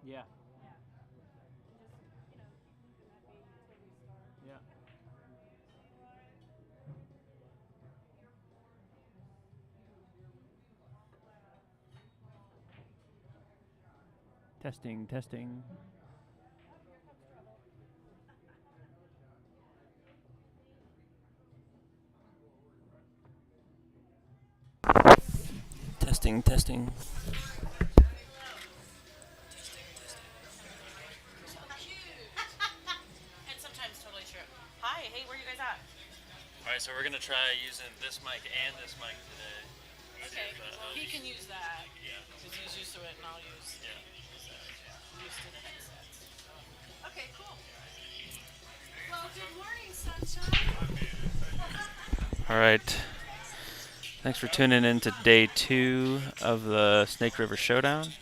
Yeah. Yeah. Testing, testing. Testing, testing. And sometimes totally true. Hi, hey, where you guys at? All right, so we're gonna try using this mic and this mic today. Okay, well, he can use that Yeah. because he's used to it, and I'll use Yeah. used to the headsets. Okay, cool. Well, good morning, sunshine. All right. Thanks for tuning in to day 2 of the Snake River Showdown.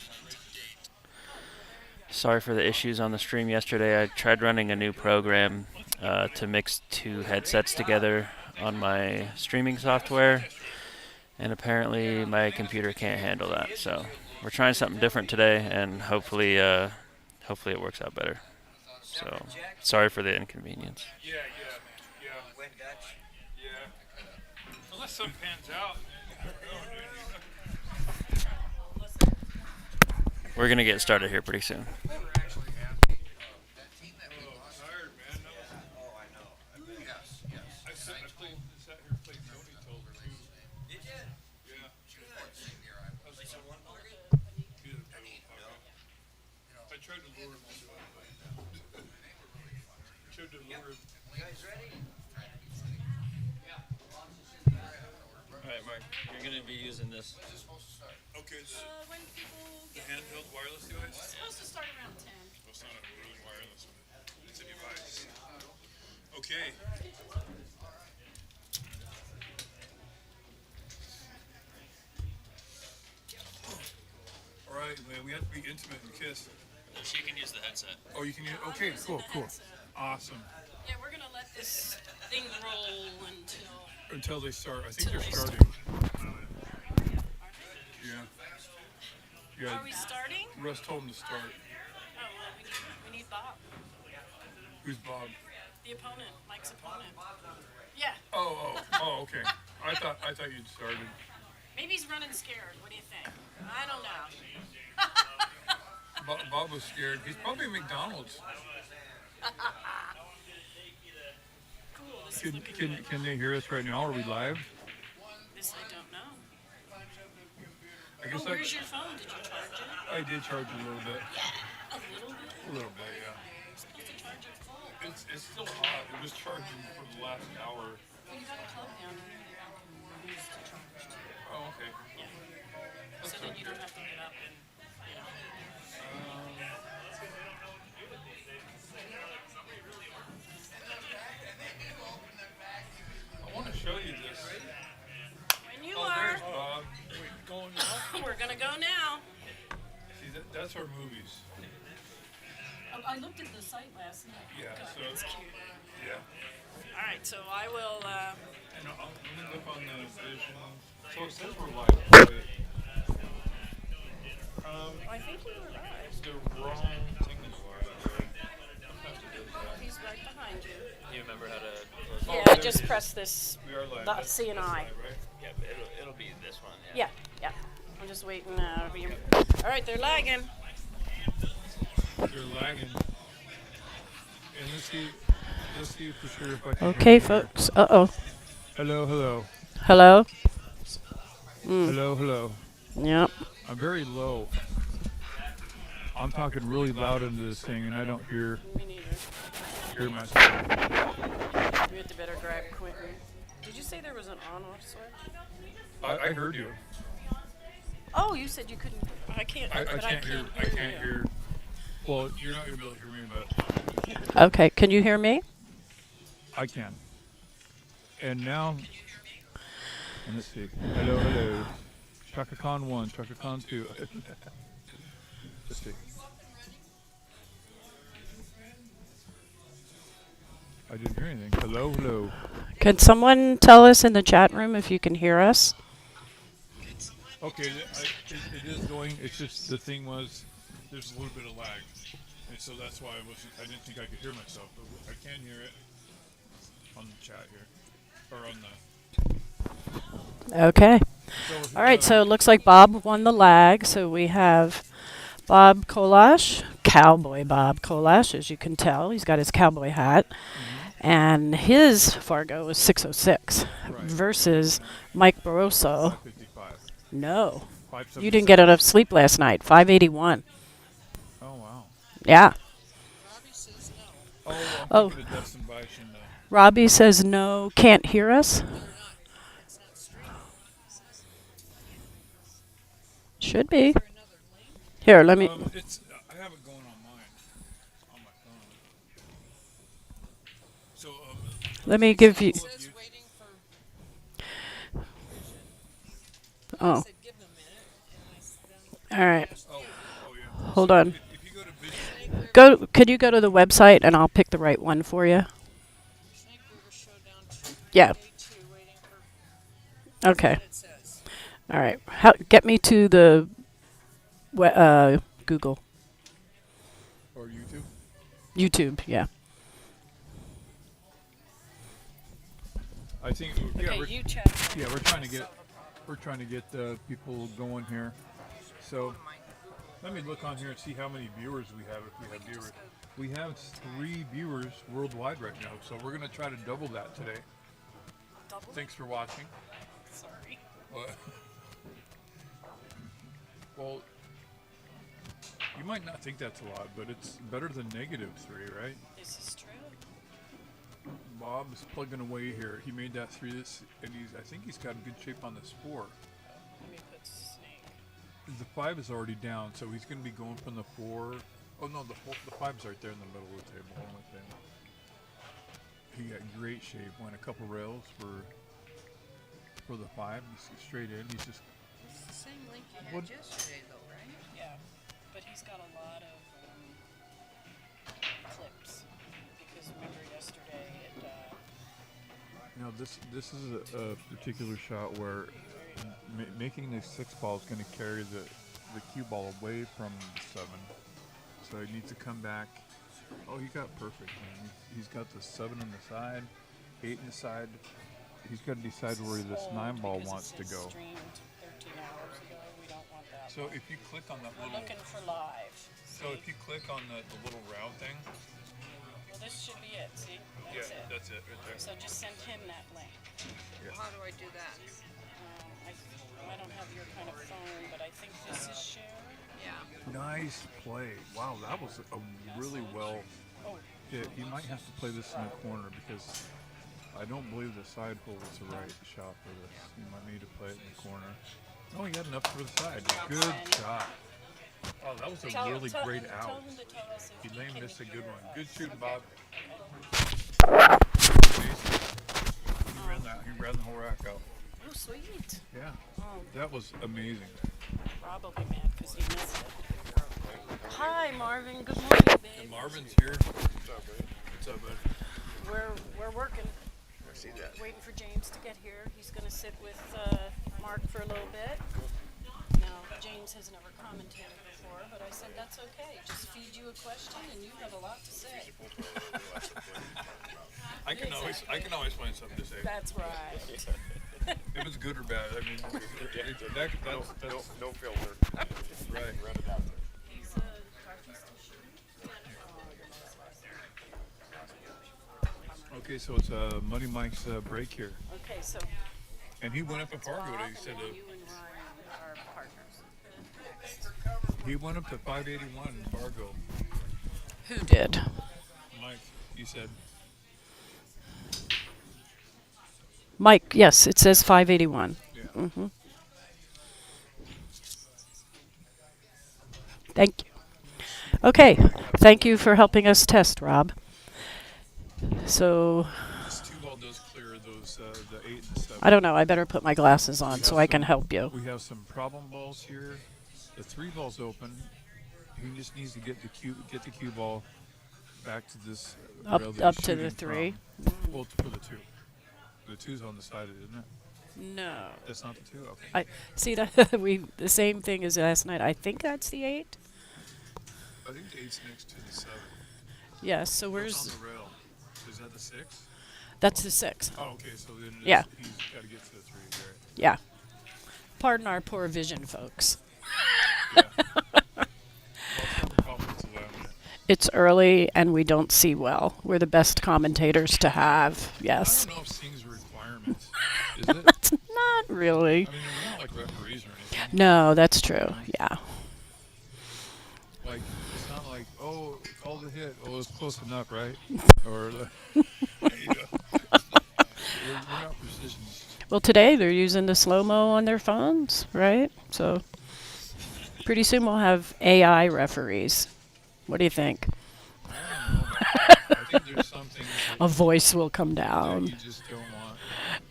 Sorry for the issues on the stream yesterday. I tried running a new program to mix 2 headsets together on my streaming software, and apparently my computer can't handle that. So we're trying something different today, and hopefully it works out better. So sorry for the inconvenience. Yeah. Wet Dutch. Yeah. Unless some pans out. We're gonna get started here pretty soon. Tired, man. Oh, I know. Yes. I sat here and played Tony till 2. Did you? Yeah. Same here. I was. Like one more? I tried to lure him into it. Tried to lure him. You guys ready? All right, Mark. You're gonna be using this. When's this supposed to start? Okay, so When people the get handheld wireless device? it's supposed to start around 10. Well, it's not a really wireless one. It's a device. Okay. All right, man. We have to be intimate and kiss. She can use the headset. Oh, you can use. Okay, cool. Awesome. Yeah, we're gonna let this thing roll Until they start. I think Until they're they starting. Yeah. Are we starting? Russ told them to start. Oh, well, we need Bob, Who's Bob? the opponent, Mike's opponent. Yeah, Oh, okay. I thought you'd started. maybe he's running scared. What do you think? I don't know. Bob was scared. He's probably at McDonald's. Cool. This is looking good. Can they hear us right now? Are we live? This I don't know. I guess Where's your phone? Did you charge it? I did charge a little bit. A little bit. A little bit, yeah. You're supposed to charge it full. It's still hot. It was charging for the last hour. Well, you got a plug down here that you can use to charge too. Oh, okay. Yeah. So then you don't have to get up and, you know. I want to show you this. When you Oh, are, there's Bob. Going now? we're gonna go now. See, that's our movies. I looked at the site last night. Yeah, God, so- it's cute. Yeah. All right, so I will. And let me look on the vision. So it says we're live. Wait. I think we were right. It's the wrong thing that you are. Sometimes it does that. He's right behind you. You remember how to Oh, Yeah, there just it is. press this. We are live. The That's C and that's I. live, right? Yeah, but it'll be this one. Yeah. I'm just waiting. All right, they're lagging. They're lagging. And let's see for sure if I can Okay, hear you. folks. Uh-oh. Hello. Hello. Hello. Yep. I'm very low. I'm talking really loud into this thing, and I don't hear Me neither. myself. We had to better grab Quentin. Did you say there was an on-off switch? I heard you. Oh, you said you couldn't. I can't. I but can't hear. I can't you. hear. Well, you're not gonna be able to hear me, but Okay, can you hear me? I can. And now, and let's see. Hello. Chaka Khan 1, Chaka Khan 2. Let's see. I didn't hear anything. Hello. Can someone tell us in the chat room if you can hear us? Okay, it is going. It's just the thing was there's a little bit of lag, and so that's why I didn't think I could hear myself, but I can hear it on the chat here, or on the. Okay. So All right, so it looks like Bob won the lag. So we have Bob Kolash, Cowboy Bob Kolash, as you can tell. He's got his cowboy hat. And his Fargo was 606 Right. versus Mike Barroso. 555. No. You 577. didn't get enough sleep last night. 581. Oh wow. Yeah. Oh, I'm Oh. thinking of Dustin Bison. Robbie says no, can't hear us. Should be. Here, let me. It's I have it going on mine, on my phone. So Let me give you. Says waiting for. Oh, Said give them a minute, and I then all right. oh yeah. Hold So on. If you go to Vision, Could you go to the website and I'll pick the right one for you? Snake River Showdown 2. Yeah. Day 2 waiting for. Okay. What it says. All right. Get me to the Google, or YouTube. YouTube. Yeah. I think yeah, Okay, we're, you check. yeah, we're trying to get people going here. So let me look on here and see how many viewers we have. If we have viewers, we have 3 viewers worldwide right now. So we're gonna try to double that today. Thanks for watching. Sorry. Well, you might not think that's a lot, but it's better than -3, right? This is true. Bob is plugging away here. He made that 3, and I think he's got in good shape on the 4. Let me put Snake. The 5 is already down, so he's going to be going from the 4. Oh no, the 5's right there in the middle of the table. Hold on a second. He got great shape. Went a couple rails for the 5. He's straight in. He's just It's the same link you had What- yesterday, though, right? Yeah, but he's got a lot of clips because remember yesterday it. this is a particular shot where making the 6 ball is going to carry the cue ball away from the 7. So he needs to come back. Oh, he got perfect, man. He's got the 7 on the side, 8 on the side. He's got to decide where this 9 ball wants to go. Streamed 13 hours ago. We don't want that. So if you click on that We're little, looking for live. so if you click on the little round thing, Well, this should be it. See? yeah, That's it. that's it right there. So just send him that link. Well, how do I do that? I don't have your kind of phone, but I think this is shared. Yeah. Nice play. Wow, that was a really well. Oh, Yeah, he might have to play this in the corner because I don't believe the side hole is the right shot for this. You might need to play it in the corner. Oh, he got enough for the side. Good shot. Oh, that was a really great tell out. him to tell us if He he may can miss a good hear. one. Good shooting, Bob. Okay. He ran the whole rack out. Oh, sweet. Yeah, Oh, that was amazing. probably mad because he missed it. Hi, Marvin. Good morning, babe. Marvin's here. What's up, bud? We're working. I see that. Waiting for James to get here. He's going to sit with Mark for a little bit. Now, James has never commentated before, but I said that's okay. Just feed you a question, and you have a lot to say. I can always find something to say. That's right. If it's good or bad, I mean, that's No filter. right. Run it out there. He's Carthy's still shooting. Okay, so it's Money Mike's break here, Okay, so and he went up to Fargo. Bob He said and you and Ryan are partners. he went up to 581 in Fargo. Who did? Mike, you said Mike. Yes, it says 581. yeah. Mm-hmm. Thank you. Okay. Thank you for helping us test, Rob. So This 2 ball does clear those the 8 and 7. I don't know. I better put my glasses on so I can help you. We have some problem balls here. The 3 ball's open. He just needs to get the cue ball back to this Up- rail that up he's to the shooting 3. from. Well, for the 2. The 2's on the side, isn't it? No. That's not the 2. Okay. I see that the same thing as last night. I think that's the 8. I think the 8's next to the 7. Yes. So What's on where's the rail? Is that the 6? that's the 6. Oh, okay. So then Yeah. he's got to get to the 3, right? Yeah. Pardon our poor vision, folks. Yeah. Well, it's not the problem. It's the laminate. It's early and we don't see well. We're the best commentators to have. I Yes. don't know if seeing's a requirement. Is it? Not really. I mean, we're not like referees or anything. No, that's true. Yeah. Like, it's not like, oh, call the hit. Oh, it's close enough, right? Or, we're not precisionists. Well, today they're using the slow mo on their phones, right? So pretty soon we'll have AI referees. What do you think? I don't know about that. I think there's some things A voice will come that down. you just don't want.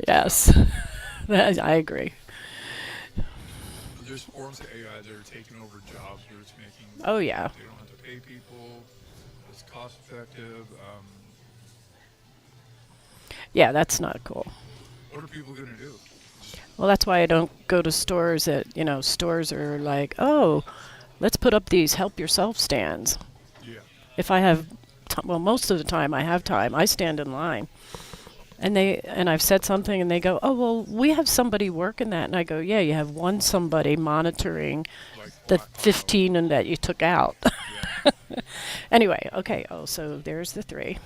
Yes. I agree. But there's forms of AI that are taking over jobs where it's making. Oh, yeah. They don't have to pay people. It's cost effective. Yeah, that's not cool. What are people going to do? Well, that's why I don't go to stores stores are like, oh, let's put up these help yourself stands. Yeah. If I have, well, most of the time I have time, I stand in line. And I've said something and they go, oh, well, we have somebody working that. And I go, yeah, you have one somebody monitoring Like the black 15 and that you took out. Yeah. Anyway, okay. Oh, so there's the 3.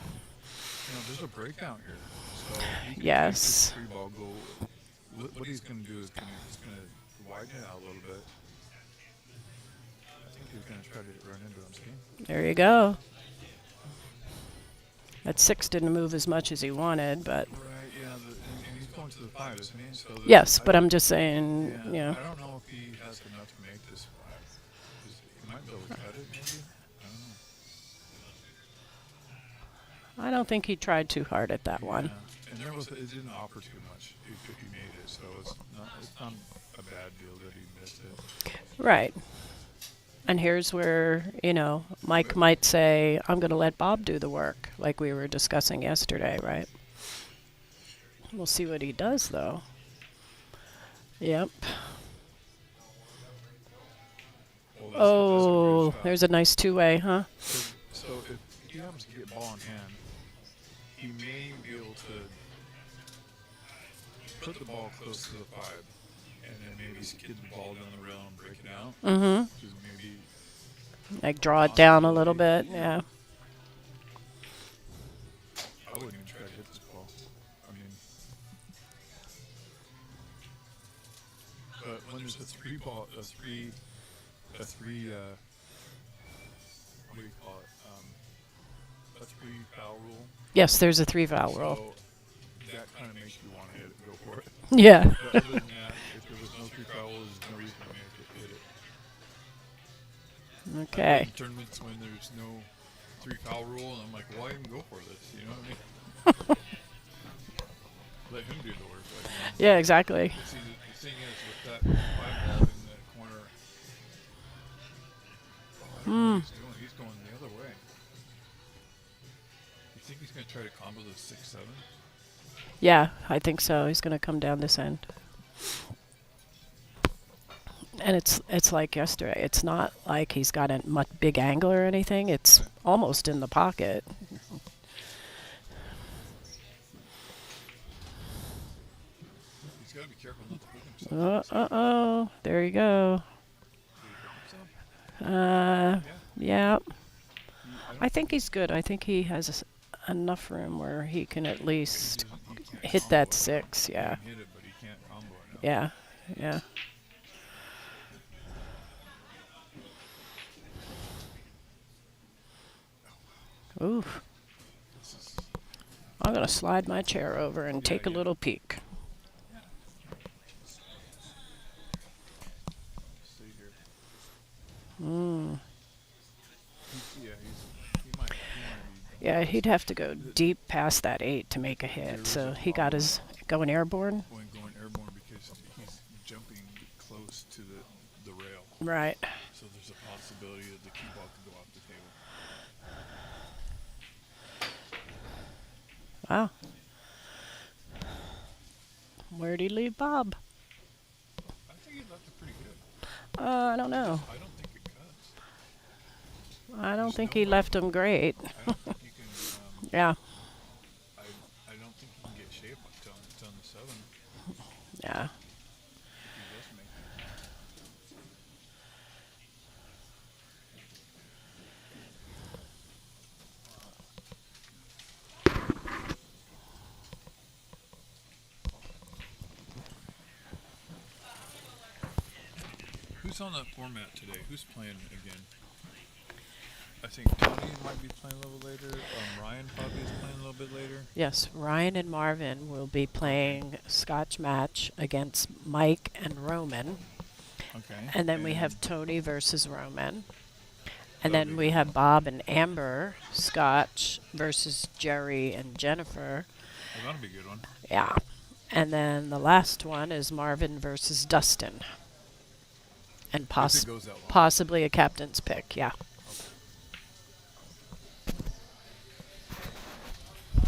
There's a breakdown here. So he can Yes. make this 3 ball go. What he's going to do is he's going to widen it out a little bit. I think he's going to try to run into him. See? There you go. That 6 didn't move as much as he wanted, but Right, yeah. And he's going to the 5, isn't he? So yes, but I'm just saying, Yeah, I don't know if he has enough to make this 5. He might be able to cut it, maybe. I don't know. I don't think he tried too hard at that one. Yeah. And it didn't offer too much if he made it, so it's not a bad deal that he missed it. Right. And here's where, Mike might say, I'm going to let Bob do the work, like we were discussing yesterday, right? We'll see what he does, though. Yep. Well, that's a Oh, great shot. there's a nice 2-way, huh? So if he happens to get ball in hand, he may be able to put the ball close to the 5, and then maybe skid the ball down the rail and break it out. Mm-hmm. Because maybe Like draw it down a little bit, yeah. I wouldn't even try to hit this ball. I mean, but when there's a 3 ball, a three, what do you call it? A 3 foul rule. Yes, there's a 3 foul rule. So that kind of makes you want to hit it, go for it. Yeah. But other than that, if there was no 3 foul rules, there's no reason to make it hit it. Okay. In tournaments when there's no 3 foul rule, and I'm like, why even go for this? You know what I mean? Let him do the work. Like, Yeah, exactly. But see, the thing is, with that 5 ball in the corner, I don't know what he's doing. He's going the other way. You think he's going to try to combo the 6-7? Yeah, I think so. He's going to come down this end. And it's like yesterday. It's not like he's got a much big angle or anything. It's almost in the pocket. He's got to be careful not to hit himself. Oh, there you go. Did he drop some? Yeah. I I think he's good. I think he has enough room where he can at least he can't hit combo that it. 6. He Yeah. can hit it, but he can't combo it. No. Yeah. Yeah. Ooh. This is, I'm going to slide my chair over and take a yeah. little peek. see here. Mm. He might be. Yeah, he'd have to go deep past that 8 to make a hit. So he got his going airborne. Going airborne because he's jumping close to the rail. Right. So there's a possibility that the cue ball could go off the table. Wow. Where'd he leave Bob? I think he left it pretty good. I don't know. I don't think it cuts. I don't There's think no he way. left him great. I don't think you can. Yeah, I I don't think you can get shape on the 7 yeah. if he does make it. Who's on that format today? Who's playing again? I think Tony might be playing a little later. Ryan probably is playing a little bit later. Yes, Ryan and Marvin will be playing Scotch match against Mike and Roman. Okay. And then we have Tony versus Roman. And That'll be then a we good have one. Bob and Amber Scotch versus Jerry and Jennifer. Well, that'll be a good one. Yeah. And then the last one is Marvin versus Dustin. And If it goes that long. possibly a captain's pick, yeah.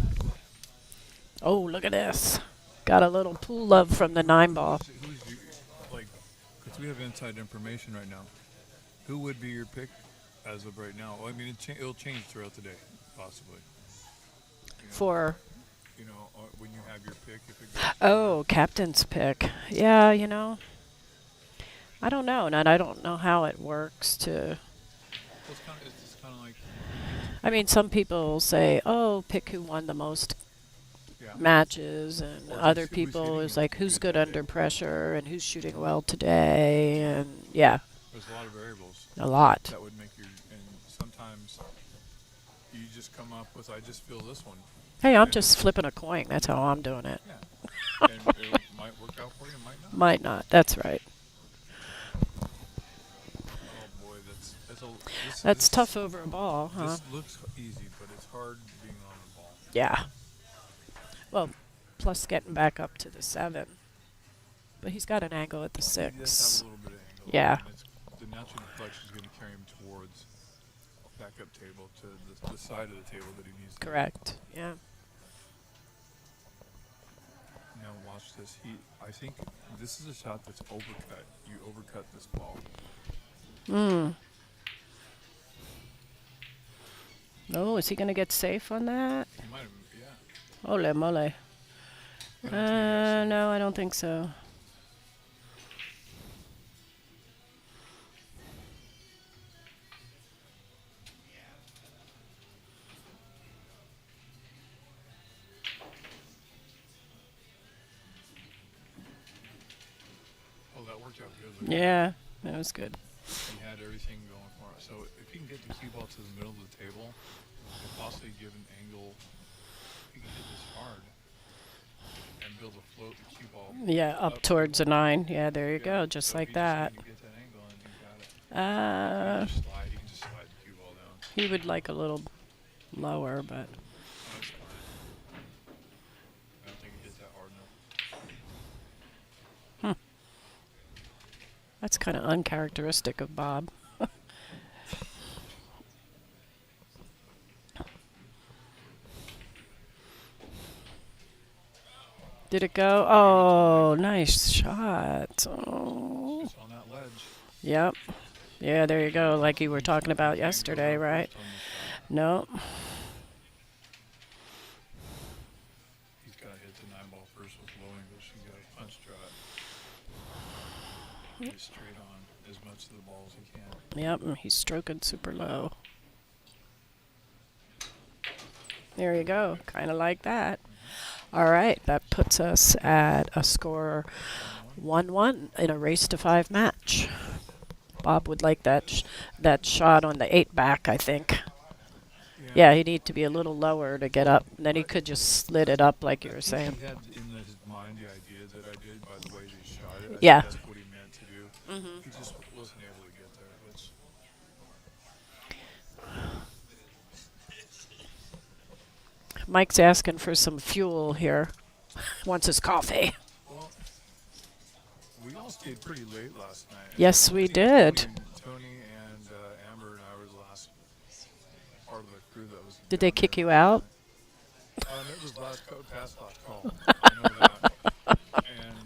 Okay. Oh, look at this. Got a little pool love from the 9 ball. Who's your, like, because we have inside information right now. Who would be your pick as of right now? Well, I mean, it'll change throughout the day, possibly. You know, For, when you have your pick, if it goes. oh, captain's pick. Yeah, you know. I don't know, and I don't know how it works to. Well, it's just kind of like. I mean, some people say, "Oh, pick who won the most Yeah. matches," and Or other who's people hitting is it like, "Who's good that under day." pressure and who's shooting well today?" And yeah, There's a lot of variables a lot. that would make your. And sometimes you just come up with, I just feel this one. Hey, I'm and just flipping a coin. That's how I'm doing it. Yeah. And it might work out for you, might not. Might not. That's right. Oh boy, this That's tough over a ball, huh? This looks easy, but it's hard being on the ball. Yeah. Well, plus getting back up to the 7. But he's got an angle at the He does have 6. a little bit of angle. Yeah. And the natural deflection is going to carry him towards backup table to the side of the table that he needs. To Correct. Yeah. Now watch this. I think this is a shot that's overcut. You overcut this ball. Oh, is he going to get safe on that? You might have, yeah. Ole mole. I don't think that's it. No, I don't think so. Oh, that worked out good. Look at Yeah, that was good. that. He had everything going for it. So if you can get the cue ball to the middle of the table, and possibly give an angle, you can hit this hard and build a float the cue ball. Yeah, up towards a 9. Yeah, there you go, just So like if that. you get that angle and you got it. You can just slide the cue ball down. He would like a little lower, but That's fine. I don't think he hit that hard enough. that's kind of uncharacteristic of Bob. Did it go? Oh, nice shot. Oh. Just on that ledge. Yep. Yeah, there you go, like you were talking about yesterday, right? No. He's got to hit the 9 ball first with low English. He's got to punch draw it. Get straight on as much of the ball as he can. Yep, and he's stroking super low. There you go, kind of like that. All right, that puts us at a score 1-1 in a race to 5 match. Bob would like that shot on the 8 back, I think. Yeah, he'd need to be a little lower to get up. And then he could just slid it up like you were saying. He had in his mind the idea that I did by the way they shot it. I think Yeah. that's what he meant to do. He just wasn't able to get there. Which Mike's asking for some fuel here. Wants his coffee. well, we all stayed pretty late last night. Yes, we I think did. Tony and Amber and I were the last part of the crew that was. Did they down kick there you last out? night. It was past last call. I know that. And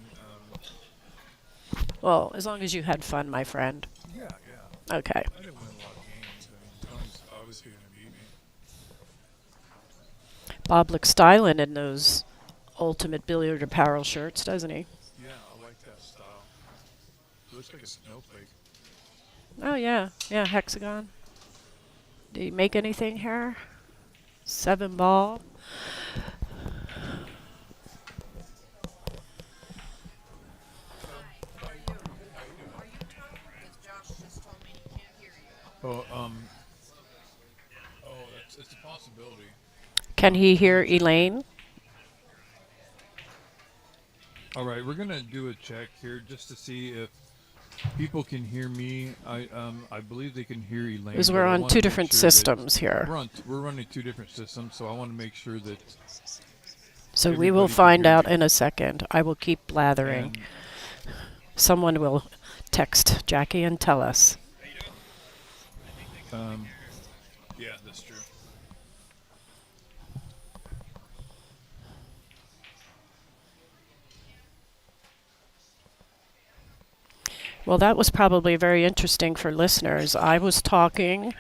Well, as long as you had fun, my friend. yeah. Okay. I didn't win a lot of games. I mean, Tony's see him eat me. Bob looks styling in those ultimate billiard apparel shirts, doesn't he? Yeah, I like that style. It looks like a snowflake. Oh yeah, yeah, hexagon. Did he make anything here? 7 ball. Are you talking? Because Josh just told me he can't hear you. Oh, it's a possibility. Can he hear Elaine? All right, we're gonna do a check here just to see if people can hear me. I believe they can hear Elaine. Because but we're I on wanna two make different sure that systems here. we're running 2 different systems, so I want to make sure that. So we will everybody can find hear out me. in a second. I will keep blathering. And Someone will text Jackie and tell us. yeah, that's true. Well, that was probably very interesting for listeners. I was talking,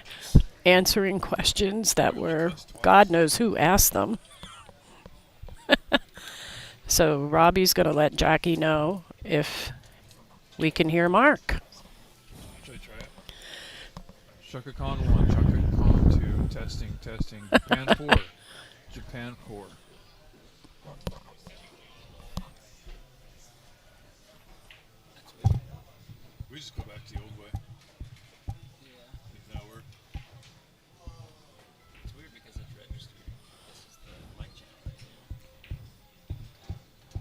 answering questions that were, God knows who asked them. So Robbie's going to let Jackie know if we can hear Mark. Should I try it? Shaka Khan 1, Shaka Khan 2, testing, testing. Japan 4, Japan 4. We just go back to the old way. Does that work? It's weird because it's registered. This is the mic channel right here.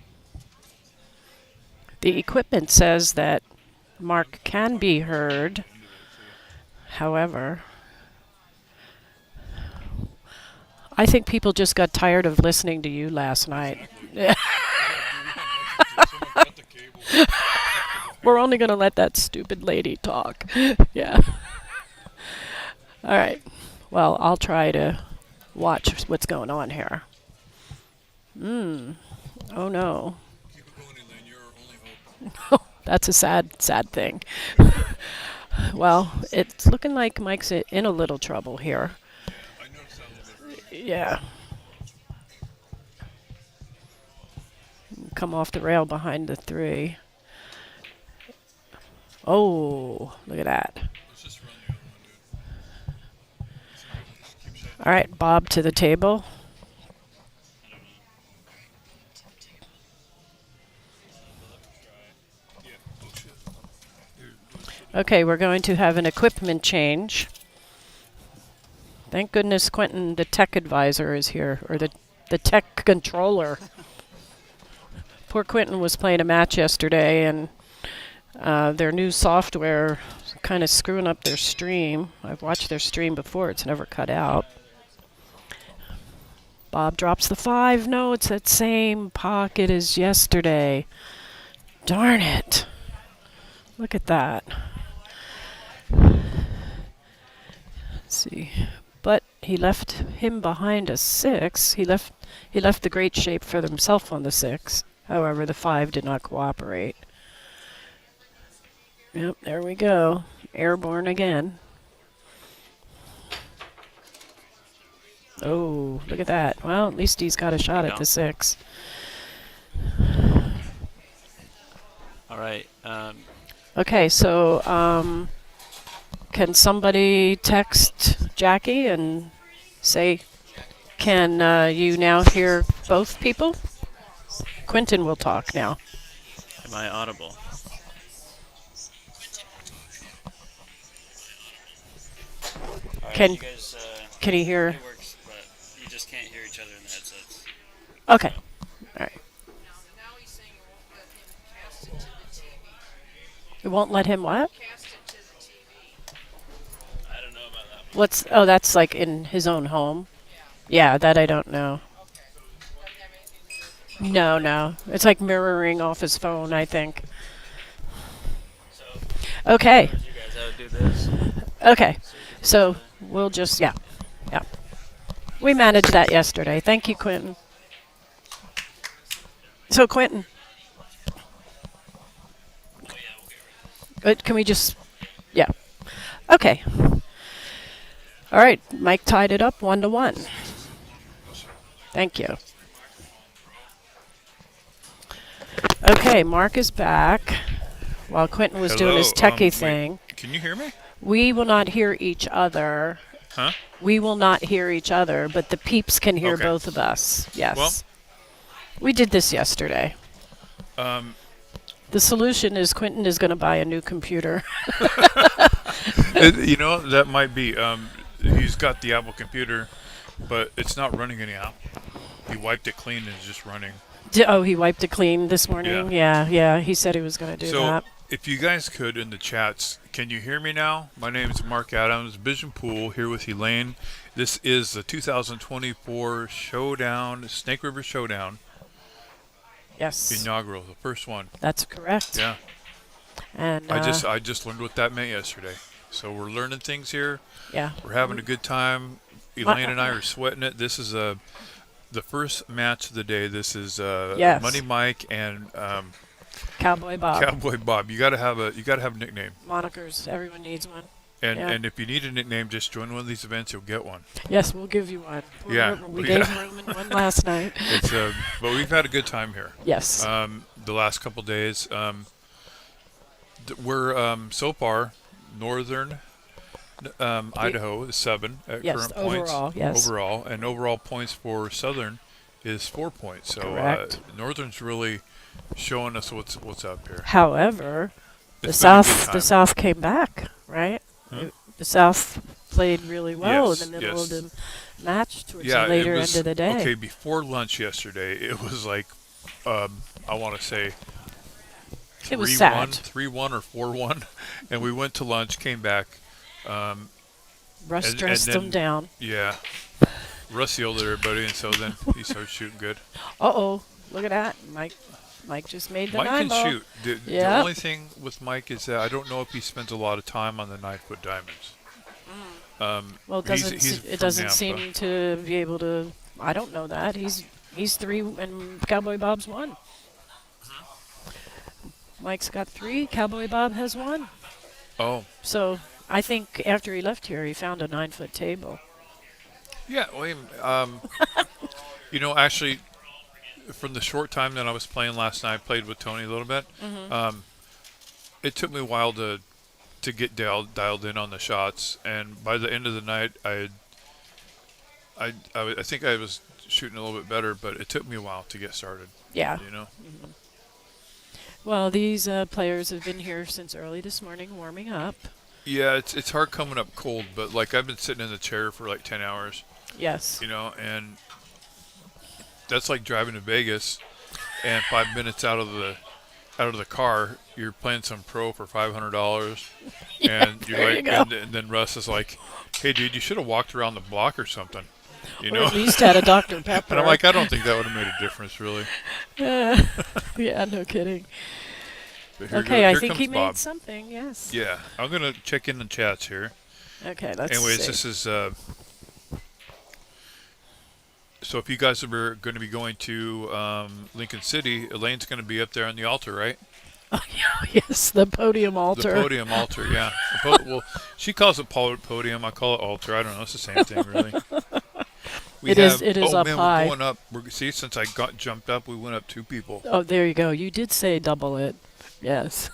The equipment says that Mark can be heard. However, I think people just got tired of listening to you last night. We're only going to let that stupid lady talk. Yeah. All right. Well, I'll try to watch what's going on here. Oh no. Keep it going, Elaine. You're our only hope. That's a sad, sad thing. Well, it's looking like Mike's in a little trouble here. I noticed that a little bit. Yeah. Come off the rail behind the 3. Oh, look at that. Let's just run the other one, dude. Just keep shaking. All right, Bob to the table. Yeah. Oh shit. Here, Okay, we're going to have an equipment change. Thank goodness Quentin, the tech advisor, is here, or the tech controller. Poor Quentin was playing a match yesterday, and their new software is kind of screwing up their stream. I've watched their stream before. It's never cut out. Bob drops the 5. No, it's that same pocket as yesterday. Darn it. Look at that. Let's see. But he left him behind a 6. He left the great shape for himself on the 6. However, the 5 did not cooperate. Yep, there we go. Airborne again. Oh, look at that. Well, at least he's got a shot at the 6. All right. Okay, so can somebody text Jackie and say, can you now hear both people? Quentin will talk now. Am I audible? All right, Can- you guys, Can you hear? it works, but you just can't hear each other in the headsets. Okay. All right. Now he's saying it won't let him cast it to the TV. It won't let him what? Cast it to the TV. I don't know about that one. What's? Oh, that's like in his own home. Yeah, that I don't know. Okay. Doesn't have anything to do with No. It's like mirroring off his phone, I think. So, Okay. you guys, I would do this. Okay. So we'll just yeah. We managed that yesterday. Thank you, Quentin. So Quentin, Oh yeah, we'll get rid of this. can we just yeah. Okay. All right, Mike tied it up 1-1. Thank you. Okay, Mark is back. While Quentin was doing his Hello, techie wait, thing, can you hear me? we will not hear each other. Huh? We will not hear each other, but the peeps can hear Okay. both of us. Yes. Well- we did this yesterday. Um, The solution is Quentin is going to buy a new computer. you know, that might be. He's got the Apple computer, but it's not running any app. He wiped it clean and it's just running. Oh, he wiped it clean this morning? Yeah. He said he was going to do So, that. if you guys could in the chats, can you hear me now? My name is Mark Adams, Vision Pool, here with Elaine. This is the 2024 Showdown, Snake River Showdown Yes, inaugural, the first one. that's correct. Yeah, And I just learned what that meant yesterday. So we're learning things here. yeah. We're having a good time. Elaine and I are sweating it. This is the first match of the day. This is Yes. Money Mike and Cowboy Bob. Cowboy Bob. You gotta have a nickname. Monikers. Everyone needs one. And Yeah. and if you need a nickname, just join one of these events. You'll get one. Yes, we'll give you one. Yeah, We yeah. gave Roman one last night. It's but we've had a good time here. Yes. The last couple days. We're so far northern Idaho is 7 at Yes, current points. overall, yes. Overall, and overall points for southern is 4 points. So Correct. northern's really showing us what's up here. However, the It's been a good South time. came back, right? Huh? The South played really well Yes, in the middle yes. of the match towards Yeah, the later it was, end of the day. Okay, before lunch yesterday, it was like I want to say It was 3-1, sad. 3-1 or 4-1, and we went to lunch, came back. Russ and dressed then- them down. Yeah, Russ yelled at everybody, and so then he started shooting good. Uh-oh, look at that. Mike just made the Mike 9 can ball. shoot. The Yeah. only thing with Mike is that I don't know if he spends a lot of time on the 9-foot diamonds. Well, it he's- doesn't, he's it from doesn't Nampa. seem to be able to. I don't know that. He's 3 and Cowboy Bob's 1. Mike's got 3. Cowboy Bob has 1. Oh, So I think after he left here, he found a 9-foot table. yeah. Wait, actually, from the short time that I was playing last night, I played with Tony a little bit. It took me a while to get dialed in on the shots, and by the end of the night, I think I was shooting a little bit better, but it took me a while to get started. Yeah. You know. Well, these players have been here since early this morning, warming up. Yeah, it's hard coming up cold, but like I've been sitting in the chair for like 10 hours, Yes. and that's like driving to Vegas, and 5 minutes out of the car, you're playing some pro for $500, and you're there like, you go. and then Russ is like, "Hey, dude, you should have walked around the block or something," you Or know. at least had a Dr. Pepper. And I'm like, I don't think that would have made a difference, really. Yeah, no kidding. But here Okay, here I think comes he Bob. made something, yes. Yeah, I'm gonna check in the chats here. Okay, let's Anyways, see. this is so if you guys are going to be going to Lincoln City, Elaine's going to be up there on the altar, right? Yes, the podium altar. The podium altar, yeah. Well, she calls it podium. I call it altar. I don't know. It's the same thing, really. It is up man, high. We're going up. See, since I jumped up, we went up 2 people. Oh, there you go. You did say double it. Yes.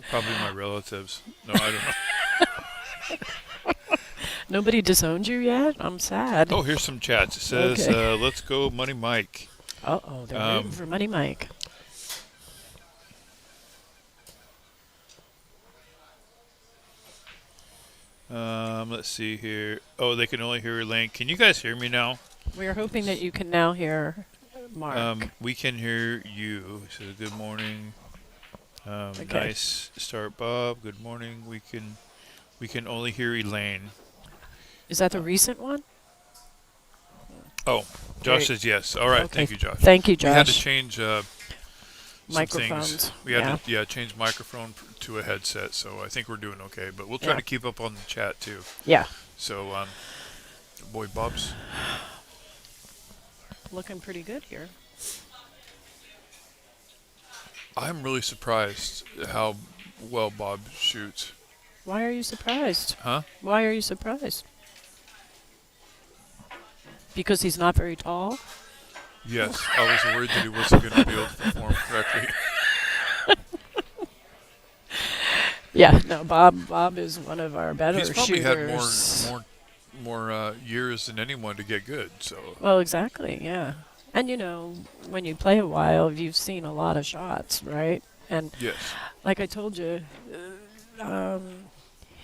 Probably my relatives. No, I don't know. Nobody disowned you yet? I'm sad. Oh, here's some chats. It says, Okay. let's go Money Mike. Uh-oh, they're rooting for Money Mike. Let's see here. Oh, they can only hear Elaine. Can you guys hear me now? We're hoping that you can now hear Mark. We can hear you. So good morning. Okay. Nice start, Bob. Good morning. We can only hear Elaine. Is that the recent one? Oh, Josh Great. says yes. All right. Okay. Thank you, Josh. Thank you, We had to Josh. change some Microphones. things. We had to change microphone to a headset. So I think we're doing okay. But we'll try Yeah. to keep up on the chat too. Yeah. So, boy, Bob's. Looking pretty good here. I'm really surprised how well Bob shoots. Why are you surprised? Huh? Why are you surprised? Because he's not very tall? Yes, I was worried that he wasn't going to be able to perform correctly. Yeah, no, Bob is one of our better He's probably shooters. had more years than anyone to get good. So Well, exactly, yeah. And you know, when you play a while, you've seen a lot of shots, right? And yes, like I told you,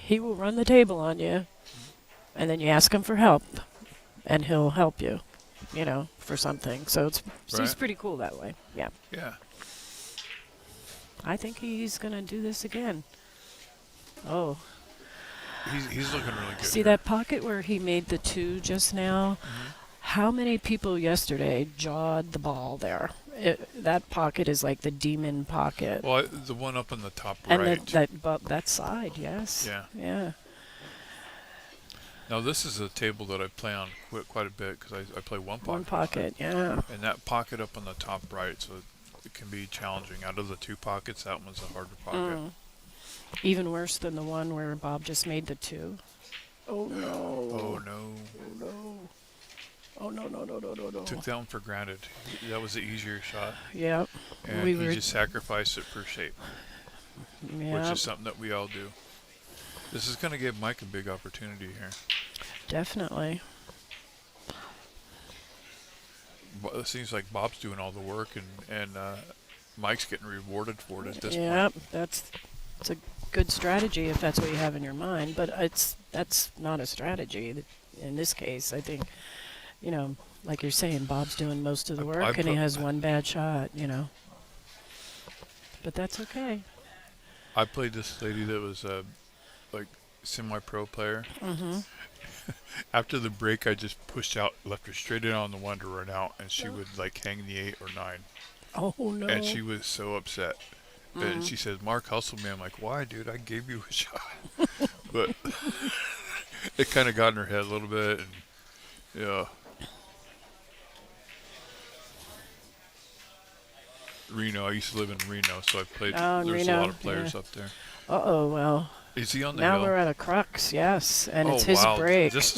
he will run the table on you, and then you ask him for help, and he'll help you, you know, for something. So he's Right. pretty cool that way. Yeah. yeah. I think he's going to do this again. Oh, He's looking really good. see here. that pocket where he made the 2 just now? Mhm. How many people yesterday jawed the ball there? That pocket is like the demon pocket. Well, the one up on the top And right. that side, yes. Yeah. Yeah. Now this is a table that I play on quite a bit because I play one pocket. One pocket, yeah. And that pocket up on the top right, so it can be challenging. Out of the 2 pockets, that one's a harder pocket. Mm. Even worse than the one where Bob just made the 2. Oh no. Oh no! Oh no. Oh no no no no no no. Took that one for granted. That was the easier shot, Yep. and We he were- just sacrificed it for shape, which Yep. is something that we all do. This is going to give Mike a big opportunity here. Definitely. It seems like Bob's doing all the work, and Mike's getting rewarded for it at this Yep. point. It's a good strategy if that's what you have in your mind, but that's not a strategy. In this case, I think, you know, like you're saying, Bob's doing most of the I work, and he pro- has one bad shot, you know. But that's okay. I played this lady that was like semi-pro player. Mm-hmm. After the break, I just pushed out, left her straight in on the one to run out, and she would like hang the 8 or 9, Oh no. and she was so upset. And she said, "Mark, hustle me." I'm like, "Why, dude? I gave you a shot." But it kind of got in her head a little bit, and yeah. Reno. I used to live in Reno, so I played. Oh, in There's a Reno, lot of players yeah. up there. Uh-oh, well, Is he on the now hill? we're at a crux, yes, and Oh it's his wow! break. This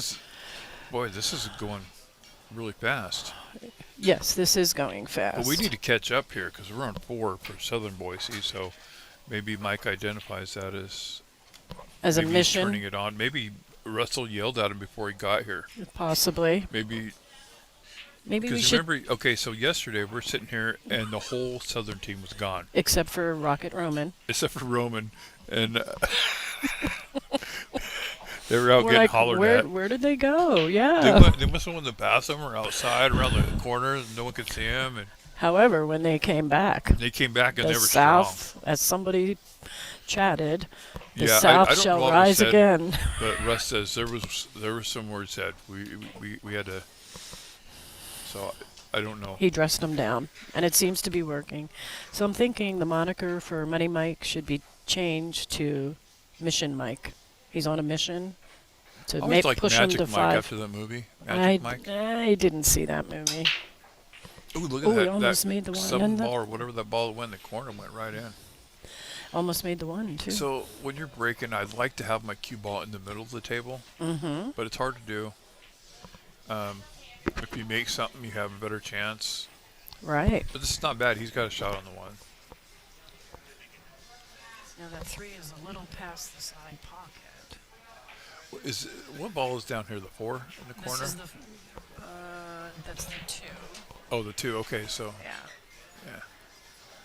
is going really fast. Yes, this is going fast. But we need to catch up here because we're on 4 for Southern Boise. So maybe Mike identifies that as as a maybe he's turning mission, it on. Maybe Russell yelled at him before he got here. possibly. Maybe Maybe we because should, remember. Okay, so yesterday we're sitting here and the whole Southern team was gone except for Rocket Roman. except for Roman, and they were out We're getting like, hollered where, at. where did they go? They, Yeah. they must have went in the bathroom or outside around the corner. And no one could see him, and However, when they came back, they came back and the they were South, as somebody chatted, the Yeah, I South don't know shall what was rise said. again. strong. But Russ says there were some words said. We had to. So I don't know. He dressed them down, and it seems to be working. So I'm thinking the moniker for Money Mike should be changed to Mission Mike. He's on a mission to I always like push him Magic to Mike 5. after that movie. Magic Mike. I didn't see that movie. Ooh, look at Ooh, he that! almost That made the one, some didn't it? ball or whatever that ball that went in the corner went right in. Almost made the one too. So when you're breaking, I'd like to have my cue ball in the middle of the table, Mm-hmm. but it's hard to do. If you make something, you have a better chance. Right. But this is not bad. He's got a shot on the one. Now that 3 is a little past the side pocket. What ball is down here? The 4 in the corner? This is that's the 2. Oh, the 2. Okay, so Yeah. yeah.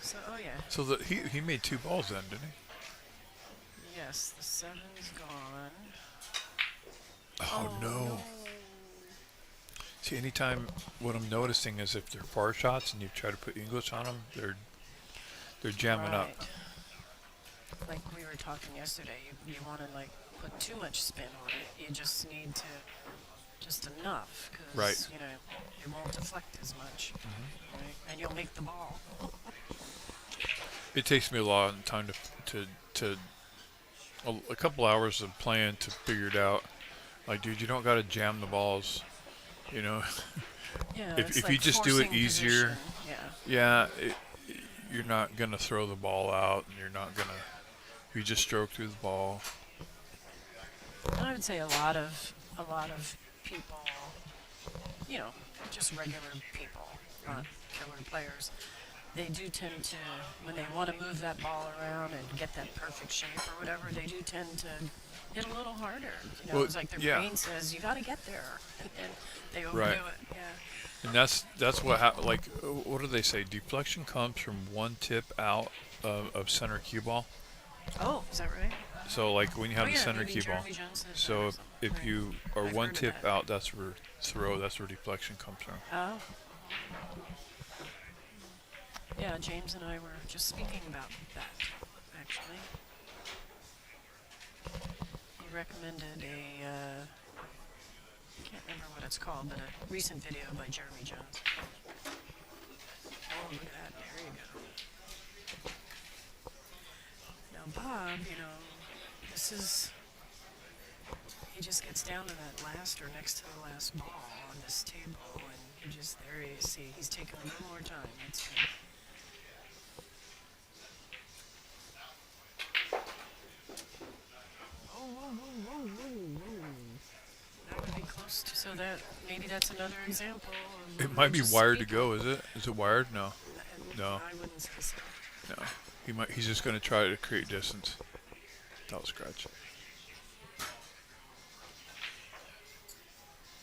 So yeah. So he made 2 balls then, didn't he? Yes, the 7's gone. Oh, no. See, anytime what I'm noticing is if they're far shots and you try to put English on them, they're jamming up. Right. Like we were talking yesterday, you want to like put too much spin on it. You just need to just enough, because Right. you know it won't deflect as much, right? And you'll make the ball. It takes me a long time to a couple hours of playing to figure it out. Like, dude, you don't got to jam the balls, you know. Yeah. If it's you like just do it forcing easier, position. yeah, Yeah. you're not gonna throw the ball out, and you're not gonna. If you just stroke through the ball, would say a lot of people, you know, just regular people, not killer players, they do tend to, when they want to move that ball around and get that perfect shape or whatever, they do tend to hit a little harder. You know, Well, it's like their yeah. brain says, you got to get there. And they overdo Right. it. Yeah. And that's what like what do they say? Deflection comes from one tip out of center cue ball. Oh, is that right? So like when you have Oh, the yeah, center maybe cue ball. Jeremy Jones says that So or if, something. if Right. you are I've one heard of tip that. out, that's where throw. That's where deflection comes from. Oh. Yeah, James and I were just speaking about that, actually. He recommended I can't remember what it's called, but a recent video by Jeremy Jones. Oh, look at that. There you go. Now, Bob, you know, he just gets down to that last or next to the last ball on this table, and he just, there you see, he's taking a little more time. That's good. That would be close to, so that, maybe that's another example of It might be just wired to speaking. go, is it? Is it wired? No. No. I wouldn't say so. No. He's just gonna try to create distance. That was scratch.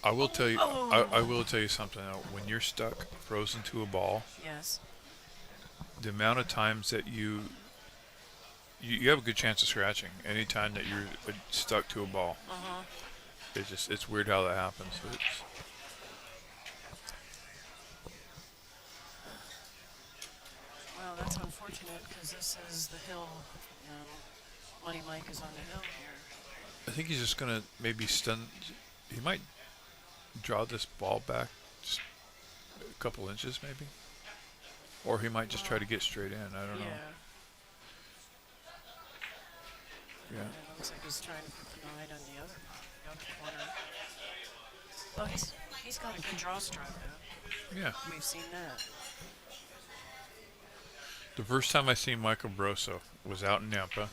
I will tell you I will tell you something though. When you're stuck frozen to a ball, Yes. the amount of times that you have a good chance of scratching anytime that you're stuck to a ball. Uh-huh. It's weird how that happens. Well, that's unfortunate because this is the hill. Money Mike is on the hill here. I think he's just gonna maybe stun. He might draw this ball back just a couple inches, maybe, or he might just try to get straight in. I don't know. Yeah. And it looks like he's trying to put the nine on the other corner. Oh, he's got a good draw strike though. Yeah. We've seen that. The first time I seen Michael Brosso was out in Nampa.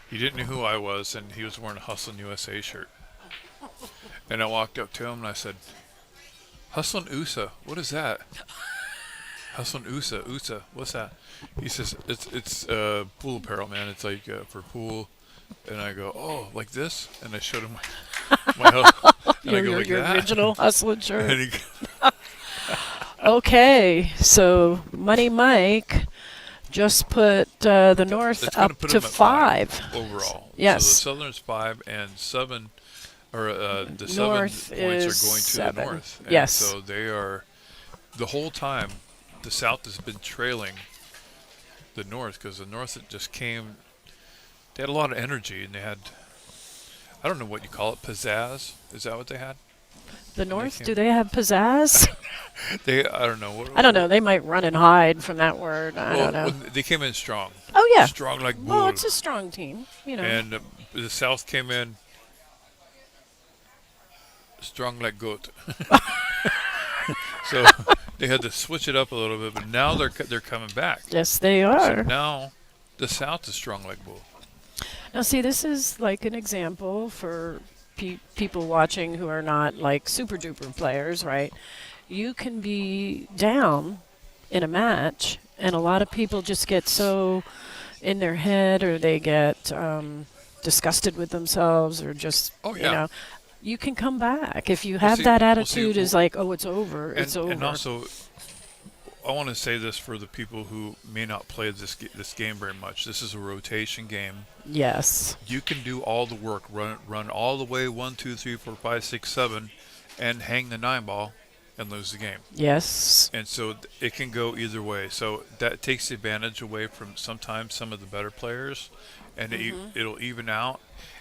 He didn't know who I was, and he was wearing a Hustlin' USA shirt. And I walked up to him and I said, "Hustlin' USA, what is that?" "Hustlin' USA, what's that?" He says, "It's pool apparel, man. It's like for pool." And I go, "Oh, like this?" And I showed him my and I go like your that. original hustling shirt. And he, Okay, so Money Mike just put the North it's gonna up put to him at 5. overall. Yes. So the Southern's 5 and 7, or the 7 North points are going is to 7. the North. And Yes. so they are, the whole time, the South has been trailing the North because the North just came. They had a lot of energy and they had, I don't know what you call it, pizzazz. Is that what they had? The North, came- do they have pizzazz? I don't know. What, I don't know. They might run and hide from that word. I Well, don't know. when they came in strong. Oh, yeah. Strong like bull. Well, it's a strong team, you know. And the South came in strong like goat. So they had to switch it up a little bit, but now they're coming back. Yes, they So are. now the South is strong like bull. Now, see, this is like an example for people watching who are not like super duper players, right? You can be down in a match, and a lot of people just get so in their head, or they get disgusted with themselves, or just, Oh, you yeah. know. You can come back if you have see- that well, see, attitude. Is like, oh, it's over. It's over. And also, I want to say this for the people who may not play this game very much. This is a rotation game. Yes. You can do all the work, run all the way 1, 2, 3, 4, 5, 6, 7, and hang the 9 ball and lose the game. Yes. And so it can go either way. So that takes advantage away from sometimes some of the better players, and it'll even out.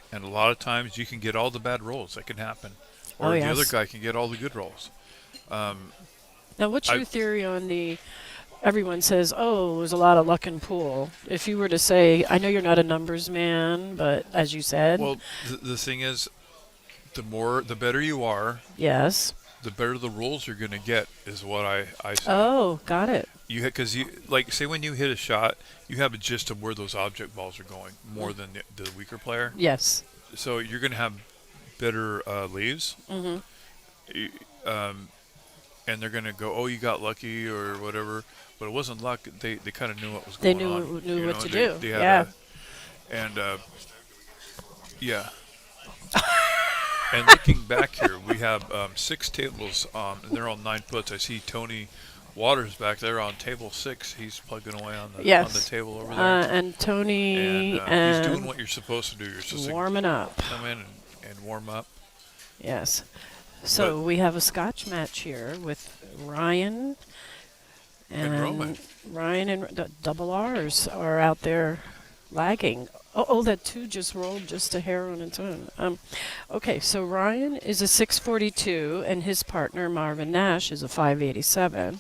And a lot of times you can get all the bad rolls that can happen, or Oh, the yes. other guy can get all the good rolls. Now, what's your theory on the? Everyone says, "Oh, it was a lot of luck in pool." If you were to say, I know you're not a numbers man, but as you said, Well, the thing is, the better you are, yes. the better the rolls you're going to get, is what I say. Oh, got it. Because you like say when you hit a shot, you have a gist of where those object balls are going more than the weaker player. Yes. So you're going to have bitter leaves, Hmm. y- um, and they're gonna go, "Oh, you got lucky" or whatever. But it wasn't luck. They kind of knew what was They going on. knew You what know, to they do. they had Yeah. a and yeah. And looking back here, we have 6 tables, and they're all 9 puts. I see Tony Waters back there on table 6. He's plugging away on the Yes. table over there, And and Tony he's doing and what you're supposed to do. You're supposed to warming up. come in and warm up. Yes. So But we have a Scotch match here with Ryan And Roman. Ryan and double R's are out there lagging. Oh, that 2 just rolled just a hair on its own. Okay, so Ryan is a 642, and his partner Marvin Nash is a 587,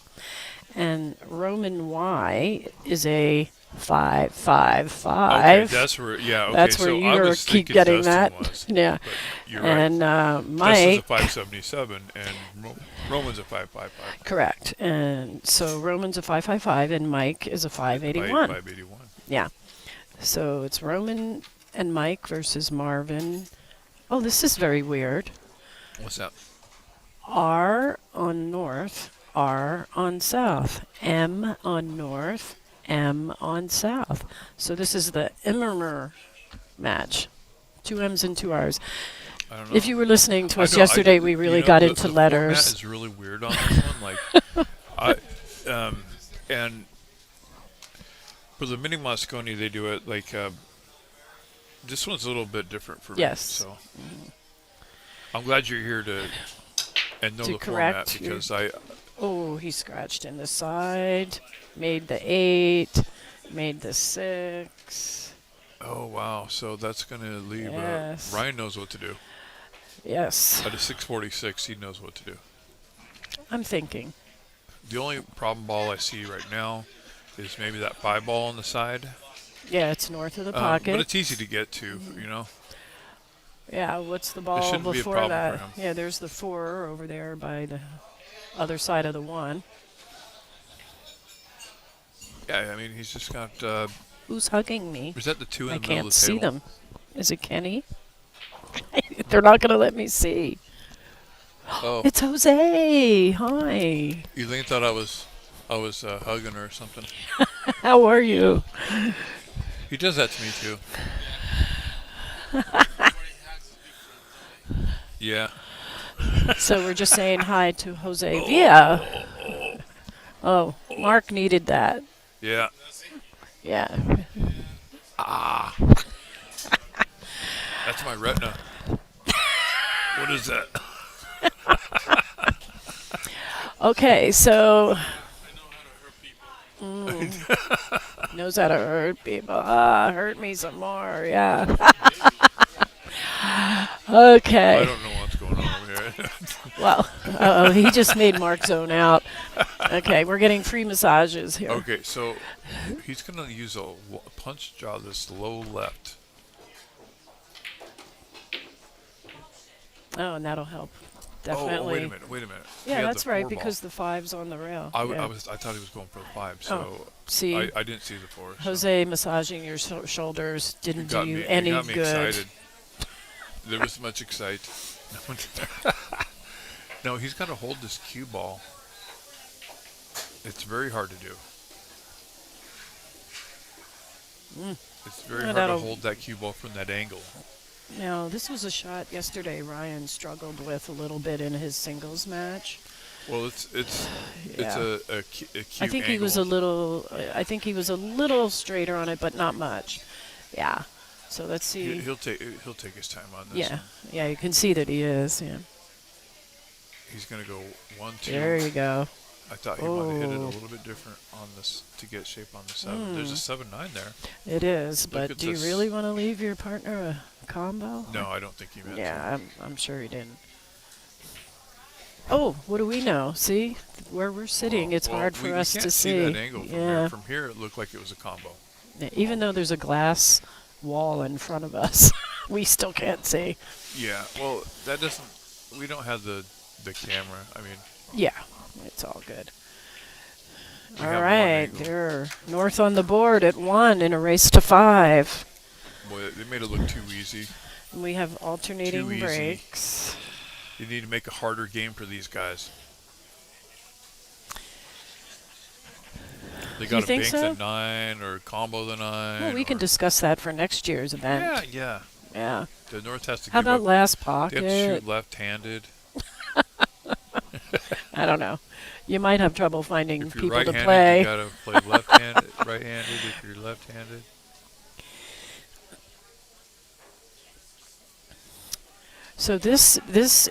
and Roman Y is a 555. okay, that's where. Yeah, okay. That's where so you I was keep thinking getting Dustin that. was, Yeah, but you're right. and Dustin's a Mike. 577, and Roman's a 555. Correct. And so Roman's a 555 and Mike is a 581. 581. Yeah. So it's Roman and Mike versus Marvin. Oh, this is very weird. What's that? R on north, R on south, M on north, M on south. So this is the Immermer match. 2 M's and 2 R's. I don't know. If you were listening to I us know, yesterday, we really got into the letters. format is really weird on this one. Like, and for the mini Mosconi, they do it like this one's a little bit different for Yes. me. So I'm glad you're here to know To the format correct your- because I Oh, he scratched in the side, made the 8, made the 6. oh wow, so that's gonna leave. Yes. Ryan knows what to do. Yes, At a 646, he knows what to do. I'm thinking. The only problem ball I see right now is maybe that 5 ball on the side. Yeah, it's north of the But pocket. it's easy to get to, you know. Yeah, what's the ball shouldn't be a before problem that? for him. Yeah, there's the 4 over there by the other side of the 1. Yeah, I mean he's just got. Who's hugging me? Is that the 2 in I the middle can't of the see table? them. Is it Kenny? They're not going to let me see. Oh, It's Jose. Hi. Elaine thought I was hugging her or something. How are you? He does that to me too. Yeah. So we're just saying hi to Jose Villa. Oh, Mark needed that. Yeah. Yeah. That's my retina. What is that? Okay, so knows how to hurt people. Hurt me some more. Yeah. Okay. I don't know what's going on over here. Well, he just made Mark zone out. Okay, we're getting free massages here. Okay, so he's gonna use a punch jaw this low left. Oh, and that'll help. Definitely. Oh, wait a minute. He Yeah, had the that's right, 4 ball. because the 5's on the rail. I Yeah. thought he was going for the 5, so See, I didn't see the 4. So Jose massaging your shoulders it didn't got do you me, any it got me good. excited. There was much excite. No, he's got to hold this cue ball. It's very hard to do. It's very hard to that'll- hold that cue ball from that angle. Now, this was a shot yesterday Ryan struggled with a little bit in his singles match. Well, it's Yeah. a cute I think he was a angle. little straighter on it, but not much. Yeah. So let's see. He'll take his time on this. Yeah. one. Yeah, you can see that he is. Yeah. He's gonna go 1, 2. There you go. I thought he might have hit it a Oh. little bit different on this to get shape on the 7. There's a 7-9 there. It is, Look but at do you this. really want to leave your partner a combo? No, I don't think he meant to. Yeah, I'm sure he didn't. Oh, what do we know? See, where we're sitting, it's Well, hard for we us can't to see that angle from Yeah. here. From here, it looked like it was a combo. Yeah, even though there's a glass wall in front of us, we still can't see. Yeah. Well, that doesn't. We don't have the camera. I mean, Yeah, it's all good. We All have one right, angle. they're north on the board at 1 in a race to 5. boy, they made it look too easy. And we have alternating easy. breaks. You need to make a harder game for these guys. They You got to think bank so? the 9 or combo the 9. Well, we can or- discuss that for next year's event. Yeah, yeah. Yeah. The North has to How give about up. last They have to pocket? shoot left-handed. I don't know. You might have trouble finding If you're people to right-handed, play. you got to play left-handed, right-handed if you're left-handed. So this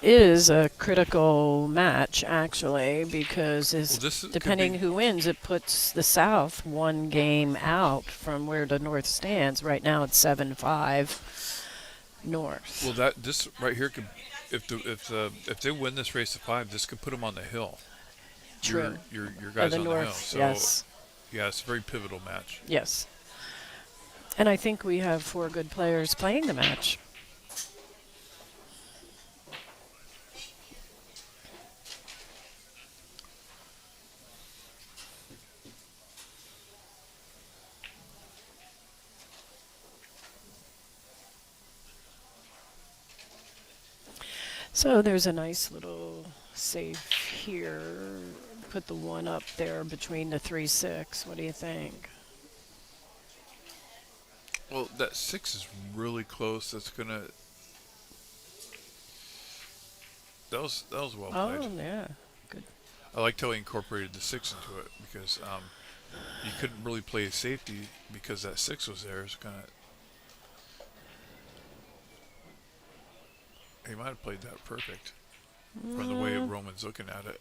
is a critical match actually because Well, this could depending be- who wins, it puts the South one game out from where the North stands. Right now it's 7-5 North. Well, this right here could, if they win this race to 5, this could put them on the hill. True. Your Of guys the on the hill. North, So yes, yeah, it's a very pivotal match. yes. And I think we have 4 good players playing the match. So there's a nice little safe here. Put the 1 up there between the 3-6. What do you think? Well, that 6 is really close. That's gonna. That was well played. Oh, yeah. Good. I liked how he incorporated the 6 into it because you couldn't really play a safety because that 6 was there. It's gonna. He might have played that perfect from the way Roman's looking at it.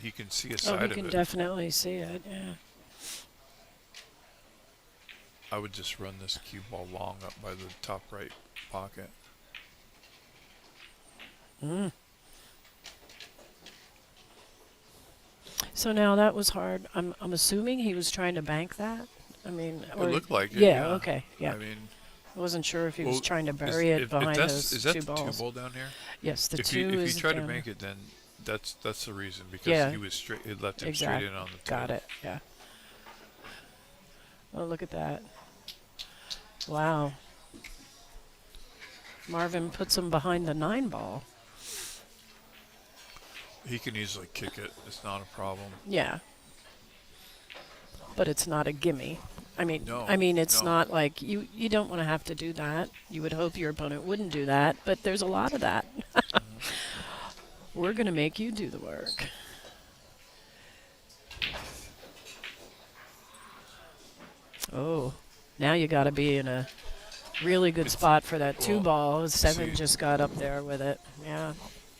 He can see a Oh, side you of can it. definitely see it, yeah. I would just run this cue ball long up by the top right pocket. So now that was hard. I'm assuming he was trying to bank that? I mean, It looked like it. Yeah, okay, yeah. I mean, I wasn't sure if he was well, trying to is- bury it if behind that's- those is that 2 the balls. 2 ball down here? Yes, the If 2 you is try to down bank there. it, then that's the reason because Yeah. he was straight. It left him Exact- straight in on the. Got tail. it, yeah. Oh, look at that. Wow. Marvin puts him behind the 9 ball. He can easily kick it. It's not a problem. Yeah. But it's not a gimme. I mean, No, it's no. not like you don't want to have to do that. You would hope your opponent wouldn't do that, but there's a lot of that. We're going to make you do the work. Oh, now you got to be in a really good spot for that 2 well, ball. 7 see- just got up there with it. Yeah.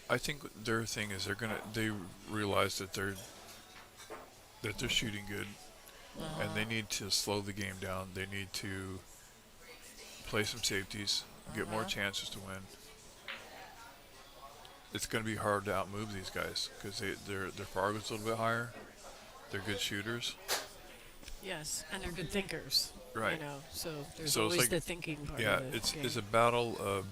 I think their thing is they realize that they're shooting good, and they need to slow the game down. They need to play some safeties, get more chances to win. It's going to be hard to outmove these guys because their Fargo's a little bit higher. They're good shooters. Yes, and they're good thinkers. Right. You know, so there's So it's always like- the thinking part Yeah, of the game. it's a battle of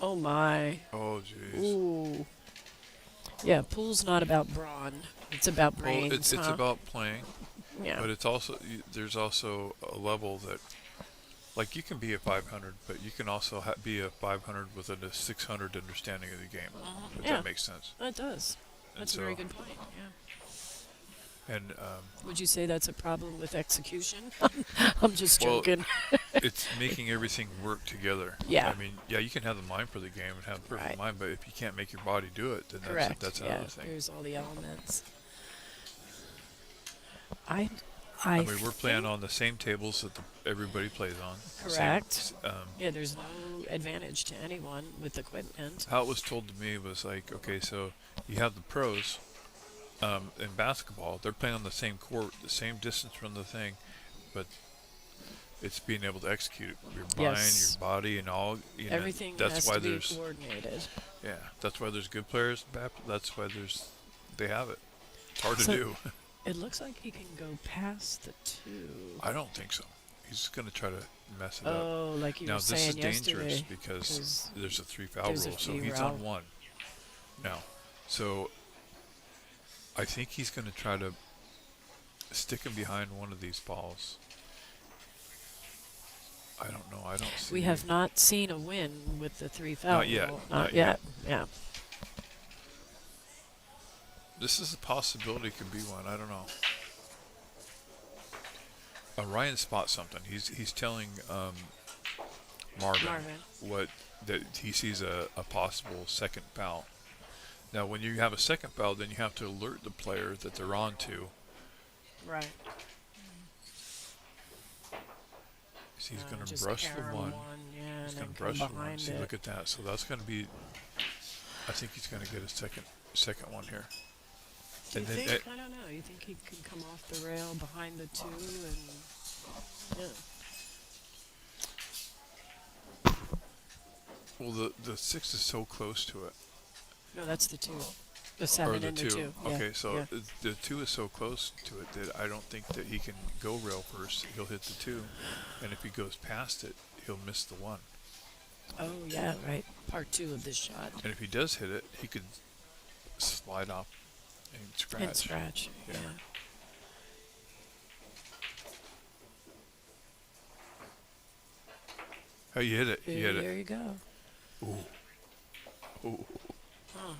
Oh my. oh jeez. Ooh. Yeah, pool's not about brawn. It's about Well, brains. it's huh? about playing, yeah. but it's also there's also a level that like you can be a 500, but you can also be a 500 with a 600 understanding of the game. If Yeah. that makes sense. That does. And That's a very so- good point. Yeah. And Would you say that's a problem with execution? I'm just Well, joking. it's making everything work together. Yeah. I mean, yeah, you can have the mind for the game and have the perfect Right. mind, but if you can't make your body do it, then Correct. that's yeah. another thing. Here's all the elements. I I mean, we're playing on the same tables that everybody plays on. Correct. Same, Yeah, there's no advantage to anyone with equipment. how it was told to me was like, okay, so you have the pros in basketball. They're playing on the same court, the same distance from the thing, but it's being able to execute your mind, Yes. your body, and all. You know, Everything that's has why to be there's coordinated. yeah. That's why there's good players. That's why they have it. It's hard So- to do. It looks like he can go past the 2. I don't think so. He's going to try to mess it up. Oh, like you Now were this saying is dangerous yesterday. because 'cause there's a 3 foul there's a rule, so free he's foul. on 1 now. So I think he's going to try to stick him behind one of these balls. I don't know. I don't see. We have not seen a win with the 3 foul Not yet. rule. Not yet. Yeah. This is a possibility. Could be one. I don't know. Ryan spots something. He's telling Marvin what that he sees a possible second foul. Now, when you have a second foul, then you have to alert the player that they're on to. Right. So he's going to Just brush the carry one. Yeah, He's and going then to brush come the one. behind See, it. look at that. So that's going to be. I think he's going to get a second one here. Do you And then think? I don't know. You think he can come off the rail behind the 2 and yeah. Well, the 6 is so close to it. No, that's the 2. The 7 Or the and the 2. 2. Yeah. Okay, so yeah. the 2 is so close to it that I don't think that he can go rail first. He'll hit the 2, and if he goes past it, he'll miss the 1. Oh yeah, right. Part 2 of this shot. And if he does hit it, he could slide off and scratch. And scratch. Yeah. Yeah. Oh, you hit it. You hit There it. you go. Ooh. Ooh. Huh.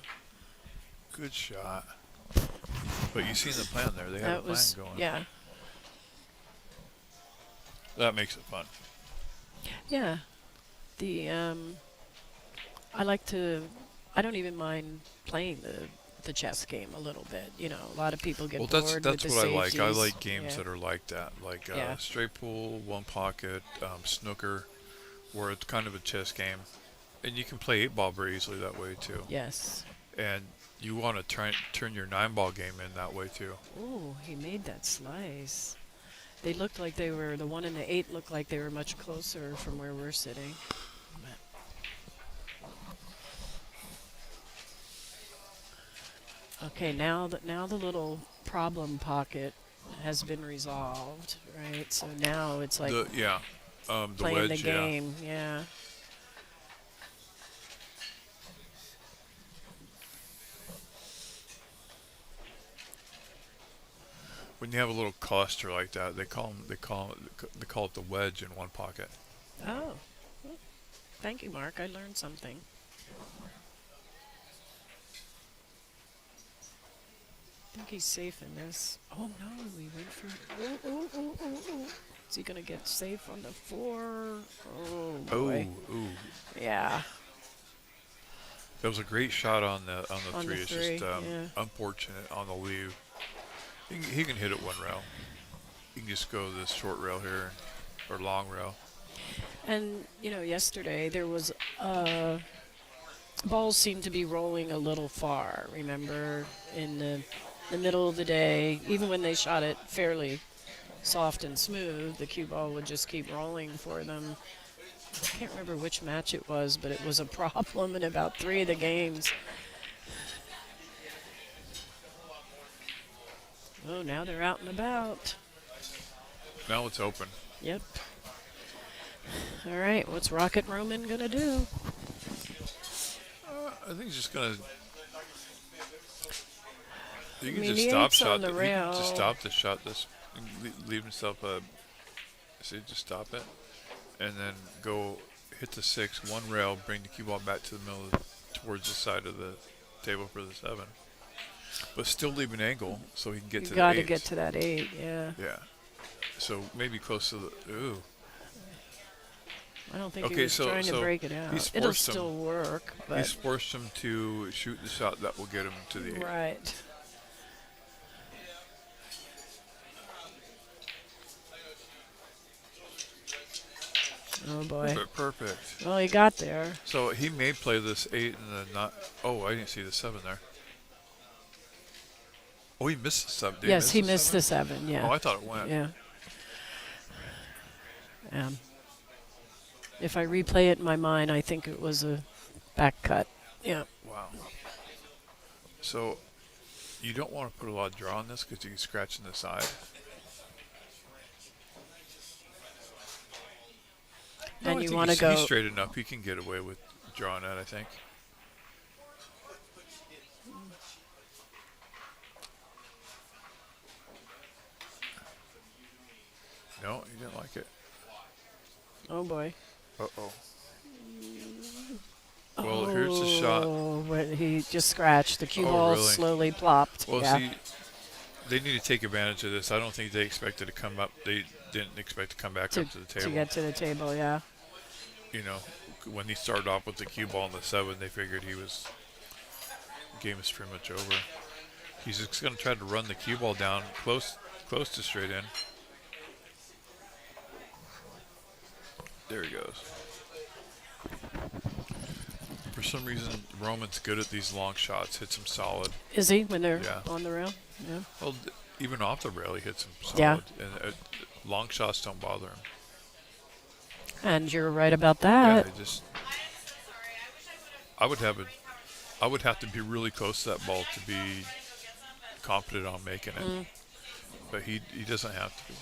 Good shot. But you seen the plan there. They have a That plan was going. yeah. That makes it fun. Yeah. The I like to I don't even mind playing the chess game a little bit. You know, a lot of people get Well, bored that's with what the I like. I safeties. like games Yeah. that are like that, like Yeah. straight pool, one pocket, snooker, where it's kind of a chess game, and you can play 8-ball very easily that way too. Yes. And you want to try and turn your 9-ball game in that way too. Ooh, he made that slice. They looked like they were the 1 and the 8 looked like they were much closer from where we're sitting. Okay, now the little problem pocket has been resolved, right? So now it's like The playing wedge, the game, yeah. When you have a little cluster like that, they call it the wedge in one pocket. Oh, well, thank you, Mark. I learned something. I think he's safe in this. Oh no, we went for. Oh. Is he gonna get safe on the 4? Oh boy. Ooh. Yeah. That was a great shot on the On the 3. It's 3, just yeah. unfortunate on the leave. He can hit it one rail. You can just go this short rail here, or long rail. And yesterday there was balls seemed to be rolling a little far. Remember, in the middle of the day, even when they shot it fairly soft and smooth, the cue ball would just keep rolling for them. I can't remember which match it was, but it was a problem in about 3 of the games. Oh, now they're out and about. Now it's open. Yep. All right, what's Rocket Roman gonna do? I think he's just gonna. You can mean, just the stop eight's shot. on the He can rail. just stop the shot. This leave himself a. See, just stop it, and then go hit the 6, one rail, bring the cue ball back to the middle, towards the side of the table for the 7, but still leave an angle so he can get You to got the to 8. get to that 8, yeah. Yeah. So maybe close to the. Ooh. I don't think he Okay, was so- trying to so break it out. he's It'll forced him- still work, He's but forced him to shoot the shot that will get him to the 8. right. Oh boy. Perfect. Well, he got there. So he may play this 8 and then not. Oh, I didn't see the 7 there. Oh, he missed the 7. Did Yes, he miss missed the 7. Yeah. Oh, I thought it went. Yeah. If I replay it in my mind, I think it was a back cut. Yeah. Wow. So you don't want to put a lot of draw on this because you can scratch in the side. And I you think want to he's go. straight enough. He can get away with drawing that, I think. No, he didn't like it. Oh boy. Uh-oh. Well, here's the shot. Oh, but he just scratched. The cue Oh, ball really? slowly plopped. Well, Yeah. see, they need to take advantage of this. I don't think they expected to come up. They didn't expect to come back To, up to the to table. get to the table, yeah. You know, when he started off with the cue ball in the 7, they figured game is pretty much over. He's just going to try to run the cue ball down close to straight in. There he goes. For some reason, Roman's good at these long shots. Hits them solid. Is he when they're Yeah. on the rail? Yeah. Well, even off the rail, he hits them solid. Yeah. And long shots don't bother him. And you're right about Yeah, that. they just. I would have to be really close to that ball to be confident on making it. But he doesn't have to be.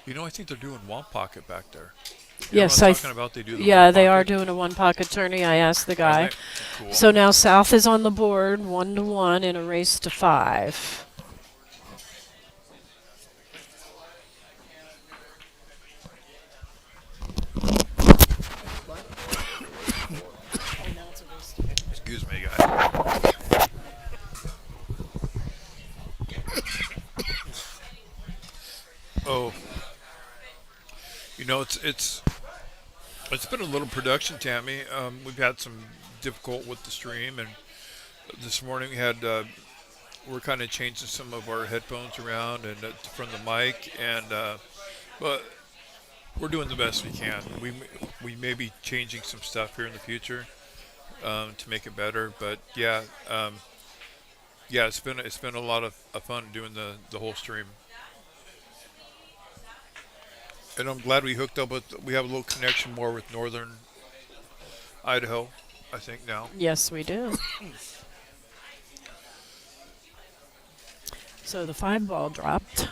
You know, I think they're doing one pocket back there. You Yes, know what I I'm th- talking about? They do the Yeah, one they are pocket? doing a one pocket tourney. I asked the Are guy. they? Cool. So now South is on the board, 1-1 in a race to 5. Excuse me, guys. Oh, you know it's been a little production, Tammy. We've had some difficult with the stream, and this morning we had we're kind of changing some of our headphones around and from the mic, and but we're doing the best we can. We may be changing some stuff here in the future to make it better, but yeah, yeah, it's been a lot of fun doing the whole stream. And I'm glad we hooked up with. We have a little connection more with northern Idaho, I think now. Yes, we do. So the 5 ball dropped.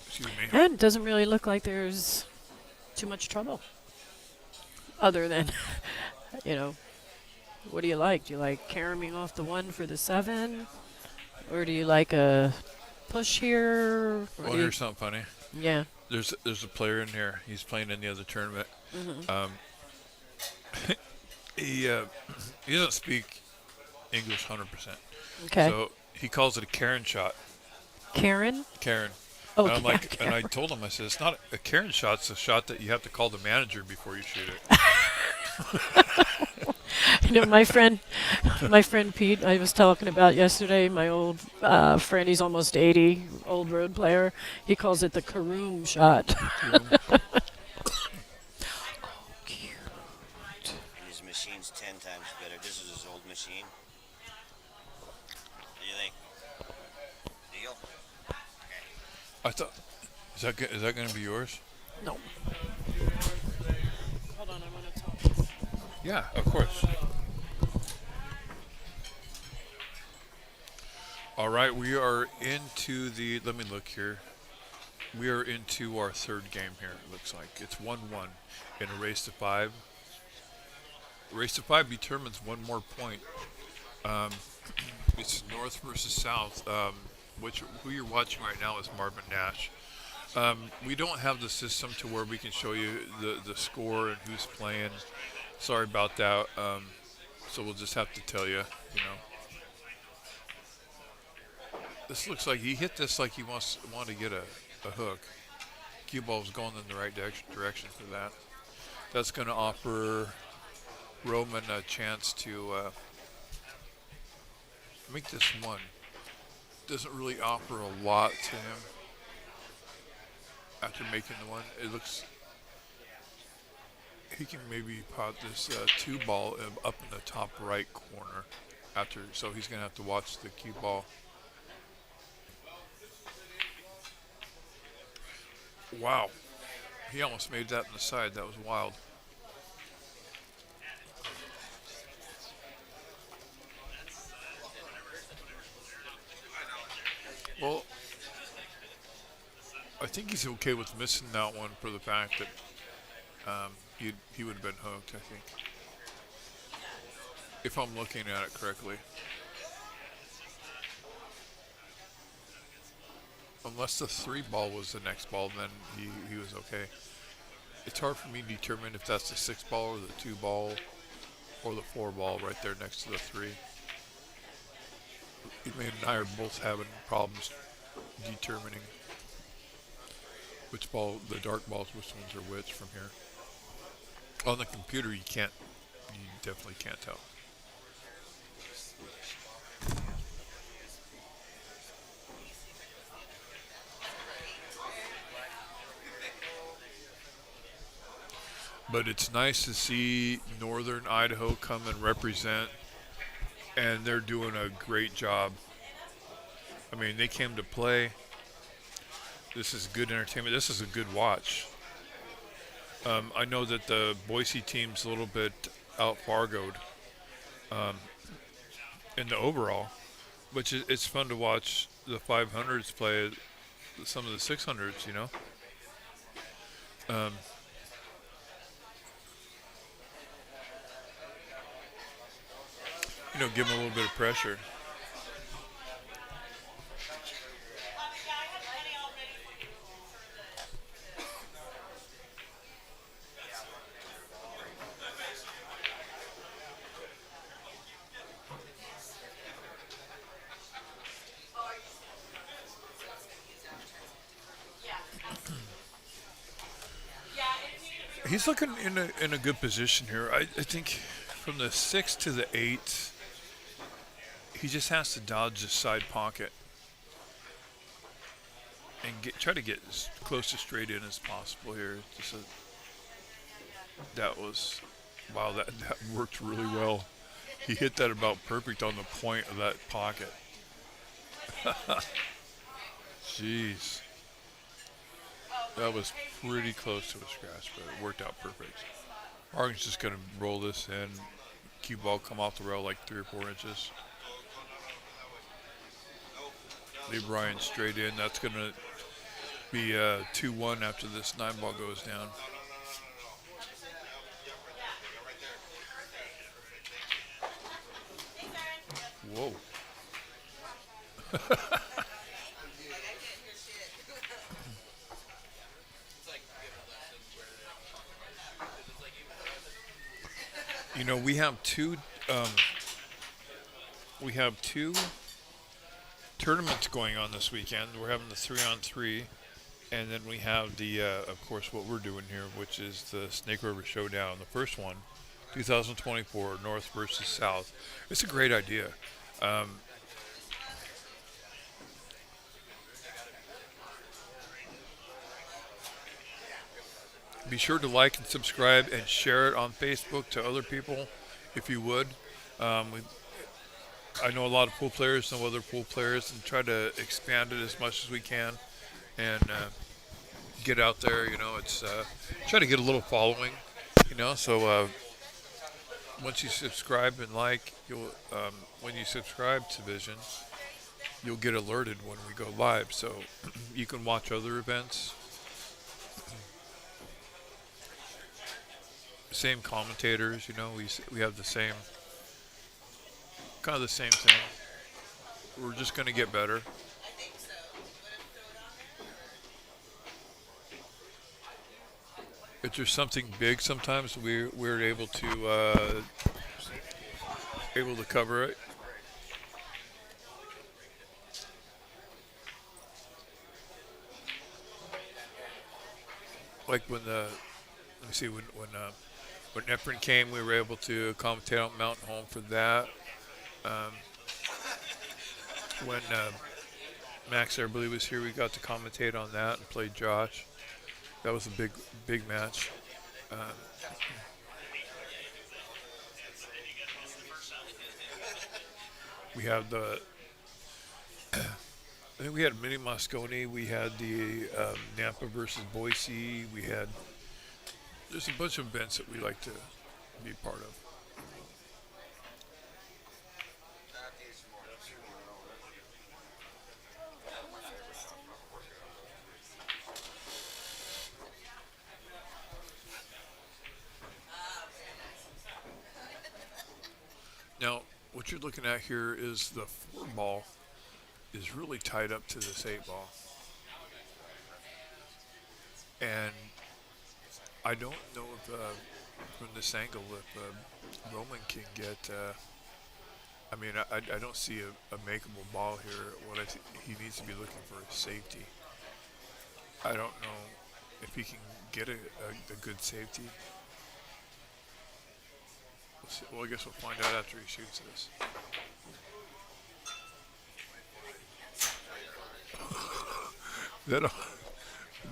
Excuse me. And it doesn't really look like there's too much trouble. Other than, you know, what do you like? Do you like caroming off the 1 for the 7? Or do you like a push here? Or Well, do you- here's something funny. yeah. There's a player in here. He's playing in the other tournament. Um, he doesn't speak English 100%. Okay. So he calls it a Karen shot. Karen? Karen. Oh, And I'm yeah, like, and I Karen. told him, I said, it's not a Karen shot. It's a shot that you have to call the manager before you shoot it. You know, my friend Pete, I was talking about yesterday, my old friend, he's almost 80, old road player. He calls it the Karoom shot. His machine's 10 times better. This is his old machine. What do you think? Deal? I thought, is that going to be yours? No. Hold on, I want to talk. Yeah, of course. All right, we are into the. Let me look here. We are into our third game here. It looks like it's 1-1 in a race to 5. Race to 5 determines one more point. It's North versus South. Who you're watching right now is Marvin Nash. We don't have the system to where we can show you the score and who's playing. Sorry about that. So we'll just have to tell you. You know. This looks like he hit this like he want to get a hook. Cue ball's going in the right direction for that. That's going to offer Roman a chance to make this one. Doesn't really offer a lot to him after making the one. It looks he can maybe pot this 2 ball up in the top right corner after. So he's going to have to watch the cue ball. Wow. He almost made that in the side. That was wild. Well, I think he's okay with missing that one for the fact that he would have been hooked, I think. If I'm looking at it correctly. unless the 3 ball was the next ball, then he was okay. It's hard for me to determine if that's the 6 ball or the 2 ball or the 4 ball right there next to the 3. Me and I are both having problems determining which ball, the dark balls, which ones are which from here. On the computer, you definitely can't tell. But it's nice to see Northern Idaho come and represent, and they're doing a great job. I mean, they came to play. This is good entertainment. This is a good watch. I know that the Boise team's a little bit out Fargoed in the overall, which it's fun to watch the 500s play some of the 600s, Um, give them a little bit of pressure. He's looking in a good position here. I think from the 6 to the 8, he just has to dodge the side pocket and try to get as close to straight in as possible here. That was, wow, that worked really well. He hit that about perfect on the point of that pocket. Jeez. That was pretty close to a scratch, but it worked out perfect. Oregon's just going to roll this in. Cue ball come off the rail like 3 or 4 inches. Leave Ryan straight in. That's going to be 2-1 after this 9 ball goes down. Whoa. We have two tournaments going on this weekend. We're having the 3-on-3, and then we have the, of course, what we're doing here, which is the Snake River Showdown. The first one, 2024, North versus South. It's a great idea. Be sure to like and subscribe and share it on Facebook to other people, if you would. I know a lot of pool players, know other pool players, and try to expand it as much as we can and get out there. It's try to get a little following. So once you subscribe and like, when you subscribe to Vision, you'll get alerted when we go live. So you can watch other events. Same commentators, we have the same, kind of the same thing. We're just going to get better. If there's something big, sometimes we're able to cover it. Like when Efren came, we were able to commentate on Mountain Home for that. When Max Everly was here, we got to commentate on that and play Josh. That was a big match. We have I think we had Mini Moscone. We had the Nampa versus Boise. There's a bunch of events that we like to be part of. Now, what you're looking at here is the 4 ball is really tied up to this 8 ball. And I don't know if from this angle if Roman can get. I mean, I don't see a makeable ball here. He needs to be looking for a safety. I don't know if he can get a good safety. Well, I guess we'll find out after he shoots this.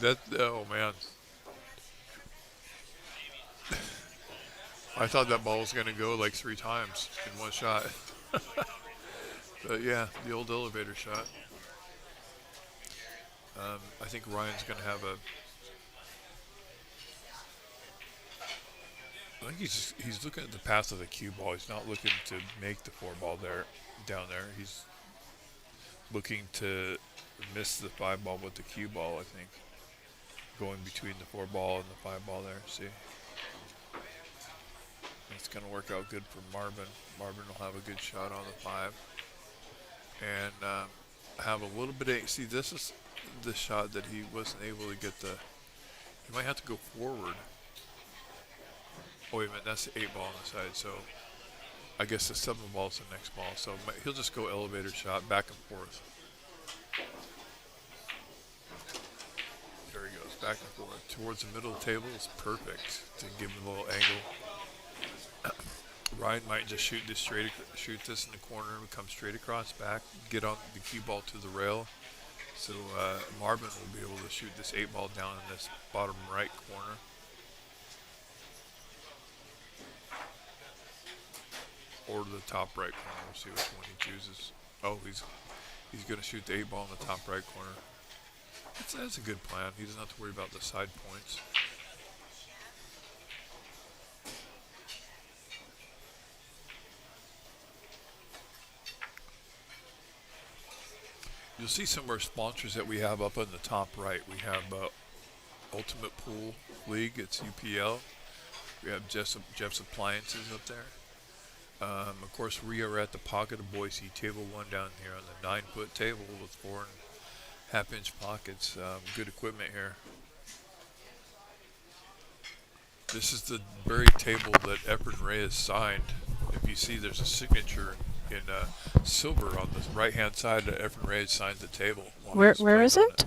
That oh man, I thought that ball was gonna go like 3 times in one shot. But yeah, the old elevator shot. I think Ryan's gonna have a. I think he's looking at the path of the cue ball. He's not looking to make the 4 ball there, down there. He's looking to miss the 5 ball with the cue ball. I think going between the 4 ball and the 5 ball there. See, it's gonna work out good for Marvin. Marvin will have a good shot on the 5, and have a little bit of. See, this is the shot that he wasn't able to get the. He might have to go forward. Oh, wait a minute, that's the 8 ball on the side, so I guess the 7 ball is the next ball. So he'll just go elevator shot back and forth. There he goes, back and forth. Towards the middle of the table is perfect to give him a little angle. Ryan might just shoot this in the corner and come straight across back, get on the cue ball to the rail. So Marvin will be able to shoot this 8 ball down in this bottom right corner. Or the top right corner. We'll see which one he chooses. Oh, he's going to shoot the 8 ball in the top right corner. That's a good plan. He doesn't have to worry about the side points. You'll see some of our sponsors that we have up on the top right. We have Ultimate Pool League. It's UPL. We have Jeff's Appliances up there. Of course, we are at the Pocket of Boise, table 1 down here on the 9-foot table with 4.5-inch pockets. Good equipment here. This is the very table that Efren Reyes signed. If you see, there's a signature in silver on the right-hand side that Efren Reyes signed the table. Where is it?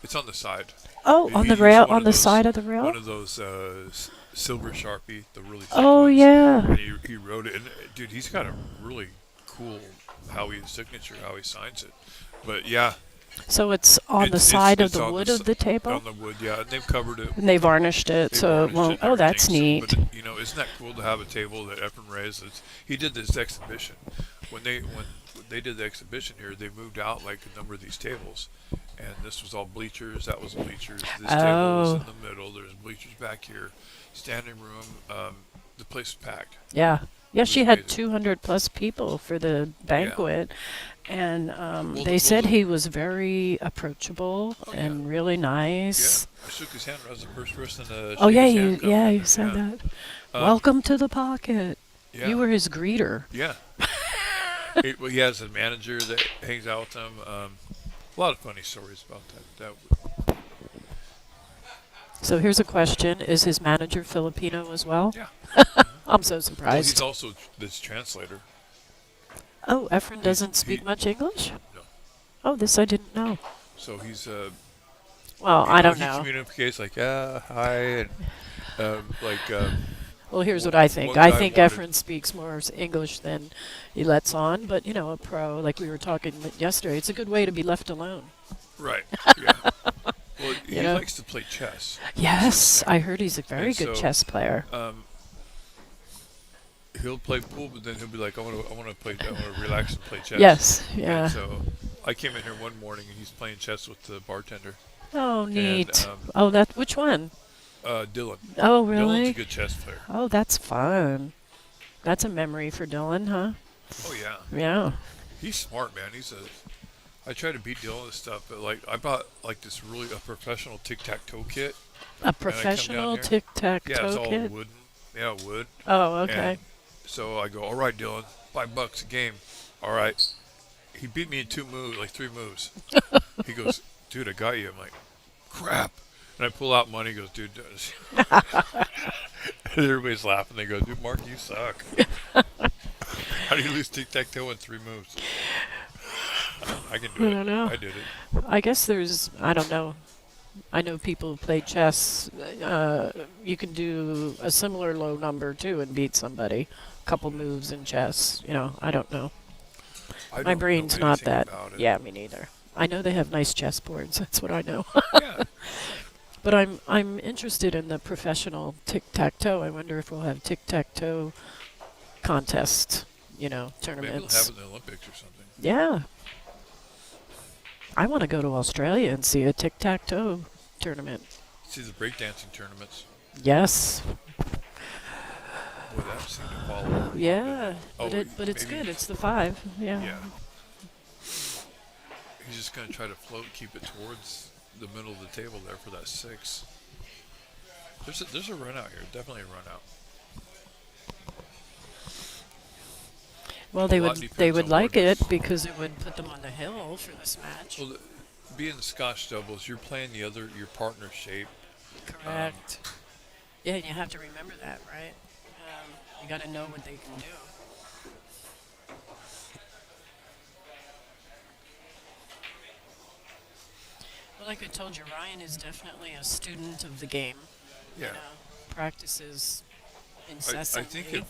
It's on the side. Oh, on the rail, on the side of the rail. One of those silver Sharpie, the really thick Oh ones. yeah. And he wrote it, and dude, he's got a really cool how he signs it. But yeah, So it's on the side of the wood of the table. on the wood, yeah, and they've covered it. And they varnished it, They so it varnished won't. it and Oh, that's everything. neat. But isn't that cool to have a table that Efren Reyes? He did this exhibition when they did the exhibition here. They moved out like a number of these tables, and this was all bleachers. That was bleachers. This table was in the middle. There's bleachers back here, standing room. The place was packed. Yeah. Yeah, was she had amazing. 200 plus people for the banquet, and they well, said he was very approachable Oh, and really nice. Yeah, I shook his hand. I was the first person to. Oh shake yeah, his you hand coming yeah in you there. said Yeah. that. Welcome to the Pocket. Yeah. You were his greeter. Yeah. Well, he has a manager that hangs out with him. A lot of funny stories about that. So here's a question: is his manager Filipino as well? Yeah. I'm so Well, surprised. he's also this translator. Oh, Efren doesn't he- speak much English. No. Oh, this I didn't know. So he's Well, I don't he know. communicates like hi and Well, here's what I think. one I guy think wanted- Efren speaks more English than he lets on, but you know, a pro, like we were talking yesterday, it's a good way to be left alone. right. Yeah. Well, he You know? likes to play chess. Yes, I heard he's a very And good so, chess player. He'll play pool, but then he'll be like, I want to relax and play chess. Yes, And yeah. so I came in here one morning and he's playing chess with the bartender. Oh, neat. And, Oh, that which one? Dylan. Oh, Dylan's really? a good chess player. Oh, that's fun. That's a memory for Dylan, huh? Oh yeah, Yeah. he's smart, man. I try to beat Dylan with stuff, but like I bought like this a professional tic-tac-toe kit. A professional here. tic-tac-toe Yeah, it's all kit? wooden. Yeah, wood. Oh, okay. And so I go, all right, Dylan, $5 a game. All right. He beat me in 3 moves. He goes, dude, I got you. I'm like, crap. And I pull out money. He goes, dude. And everybody's laughing. They go, dude, Mark, you suck. How do you lose tic-tac-toe in 3 moves? I can do I it. don't know. I did it. I guess there's, I don't know. I know people who play chess. You can do a similar low number too and beat somebody. A couple moves in chess. I don't know. I My don't know brain's not anything that. about it. Yeah, me neither. I know they have nice chess boards. That's what I know. Yeah. But I'm interested in the professional tic-tac-toe. I wonder if we'll have tic-tac-toe contests, Maybe they'll tournaments. have it in the Olympics or something. Yeah. I want to go to Australia and see a tic-tac-toe tournament. See the breakdancing tournaments. Yes. Boy, that seemed to follow over. Yeah. Oh, But it's maybe- good. It's the 5. Yeah. Yeah. He's just going to try to float, keep it towards the middle of the table there for that 6. There's a run out here. Definitely a run out. Well, A they lot would depends they would on like Marcus. it because it would put them on the hill for this match. Well, being the Scotch doubles, you're playing your partner's shape. Correct. Yeah, you have to remember that, right? You got to know what they can do. Well, like I told you, Ryan is definitely a student of the game. Yeah. Practices I incessantly. think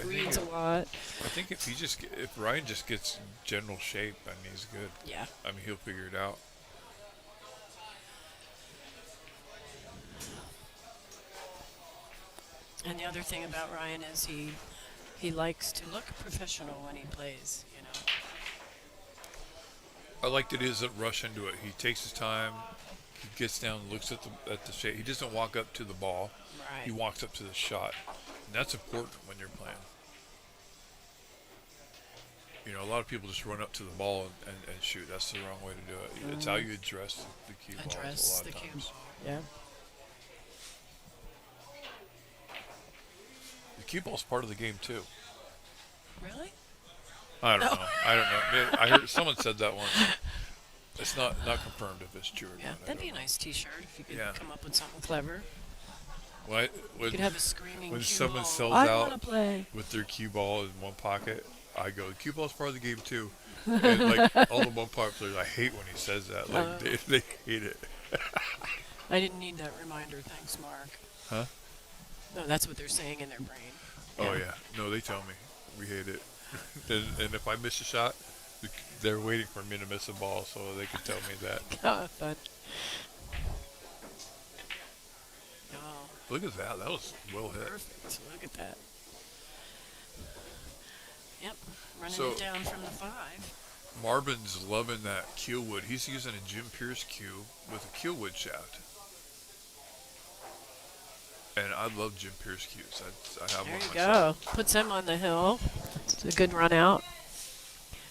Reads a lot. I think if Ryan just gets general shape, I mean, he's good. Yeah. I mean, he'll figure it out. And the other thing about Ryan is he likes to look professional when he plays. I like that he doesn't rush into it. He takes his time. He gets down, looks at the shape. He doesn't walk up to the ball. Right. He walks up to the shot, and that's important when you're playing. A lot of people just run up to the ball and shoot. That's the wrong way to do it. It's how you address the cue balls a Address lot the of cue times. ball. Yeah. The cue ball's part of the game too. Really? I don't know. I don't know. I heard someone said that once. It's not confirmed if it's true or Yeah. not. I That'd be a don't know. nice T-shirt if you could Yeah. come up with something clever. What? You could have a screaming when cue someone ball. sells I out want to play. with their cue ball in one pocket, I go, the cue ball's part of the game too. And like all the one pocket players, I hate when he says that. Like they hate it. I didn't need that reminder. Thanks, Mark. Huh? No, that's what they're saying in their brain. Oh yeah. No, they tell me we hate it. and if I miss a shot, they're waiting for me to miss a ball so they can tell me that. Oh, fun. Oh, Look at that. That was well hit. perfect. Look at that. Yep. Running So- it down from the 5. Marvin's loving that keel wood. He's using a Jim Pierce cue with a keel wood shaft. And I love Jim Pierce cues. I have There one you myself. go. Puts them on the hill. It's a good run out.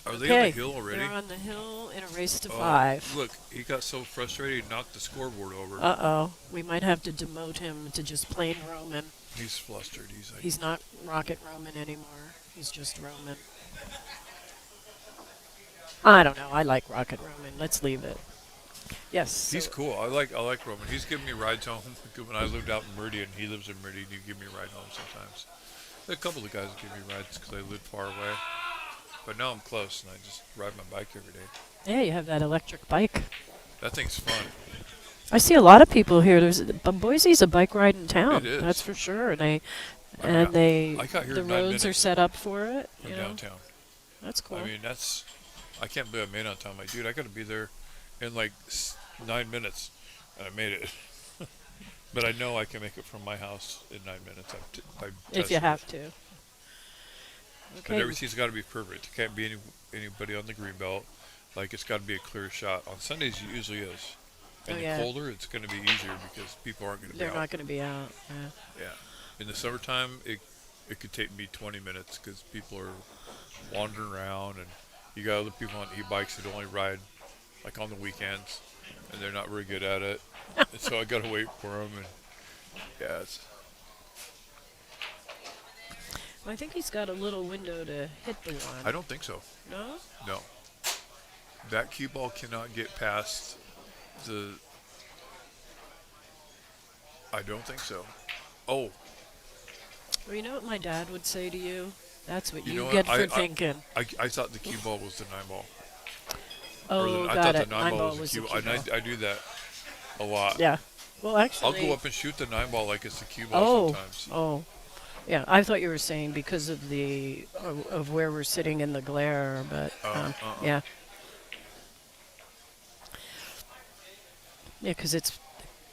Are they on Okay, the hill already? They're on the hill in a race to Oh, 5. Look, he got so frustrated he knocked the scoreboard over. Uh-oh. We might have to demote him to just plain Roman. He's flustered. He's like, He's not Rocket Roman anymore. He's just Roman. I don't know. I like Rocket Roman. Let's leave it. Yes. he's so- cool. I like Roman. He's giving me rides home. When I lived out in Meridian, he lives in Meridian. He give me a ride home sometimes. A couple of guys give me rides because I lived far away. But now I'm close, and I just ride my bike every day. Yeah, you have that electric bike. That thing's fun. I see a lot of people here. Boise's a bike ride in town. It is. That's for sure. And I got here the in 9 roads are minutes set up for it. from You know, downtown. that's cool. I mean, I can't believe I made it on time. Like, dude, I got to be there in like 9 minutes, and I made it. But I know I can make it from my house in 9 minutes. I've if you tested have it. to. But everything's got to be perfect. There can't be anybody on the green belt. Like, it's got to be a clear shot. On Sundays, it usually is. And Oh, the yeah. colder, it's going to be easier because people aren't going to be They're out. not going to be out. Yeah. Yeah. In the summertime, it could take me 20 minutes because people are wandering around, and you got other people on e-bikes that only ride like on the weekends, and they're not very good at it. And so I got to wait for them, and yeah, I think he's got a little window to hit the one. I don't think so. No? No. That cue ball cannot get past the I don't think so. Oh, Well, you know what my dad would say to you? That's what you you know what? get for thinking. I thought the cue ball was the nine ball. Oh, I got thought the it. nine Nine ball ball was the was the cue. cue And ball. I do that a lot. Yeah. Well, I'll go actually. up and shoot the nine ball like it's the cue ball Oh. sometimes. Oh. Yeah. I thought you were saying because of the of where we're sitting in the glare, but yeah. Yeah, because it's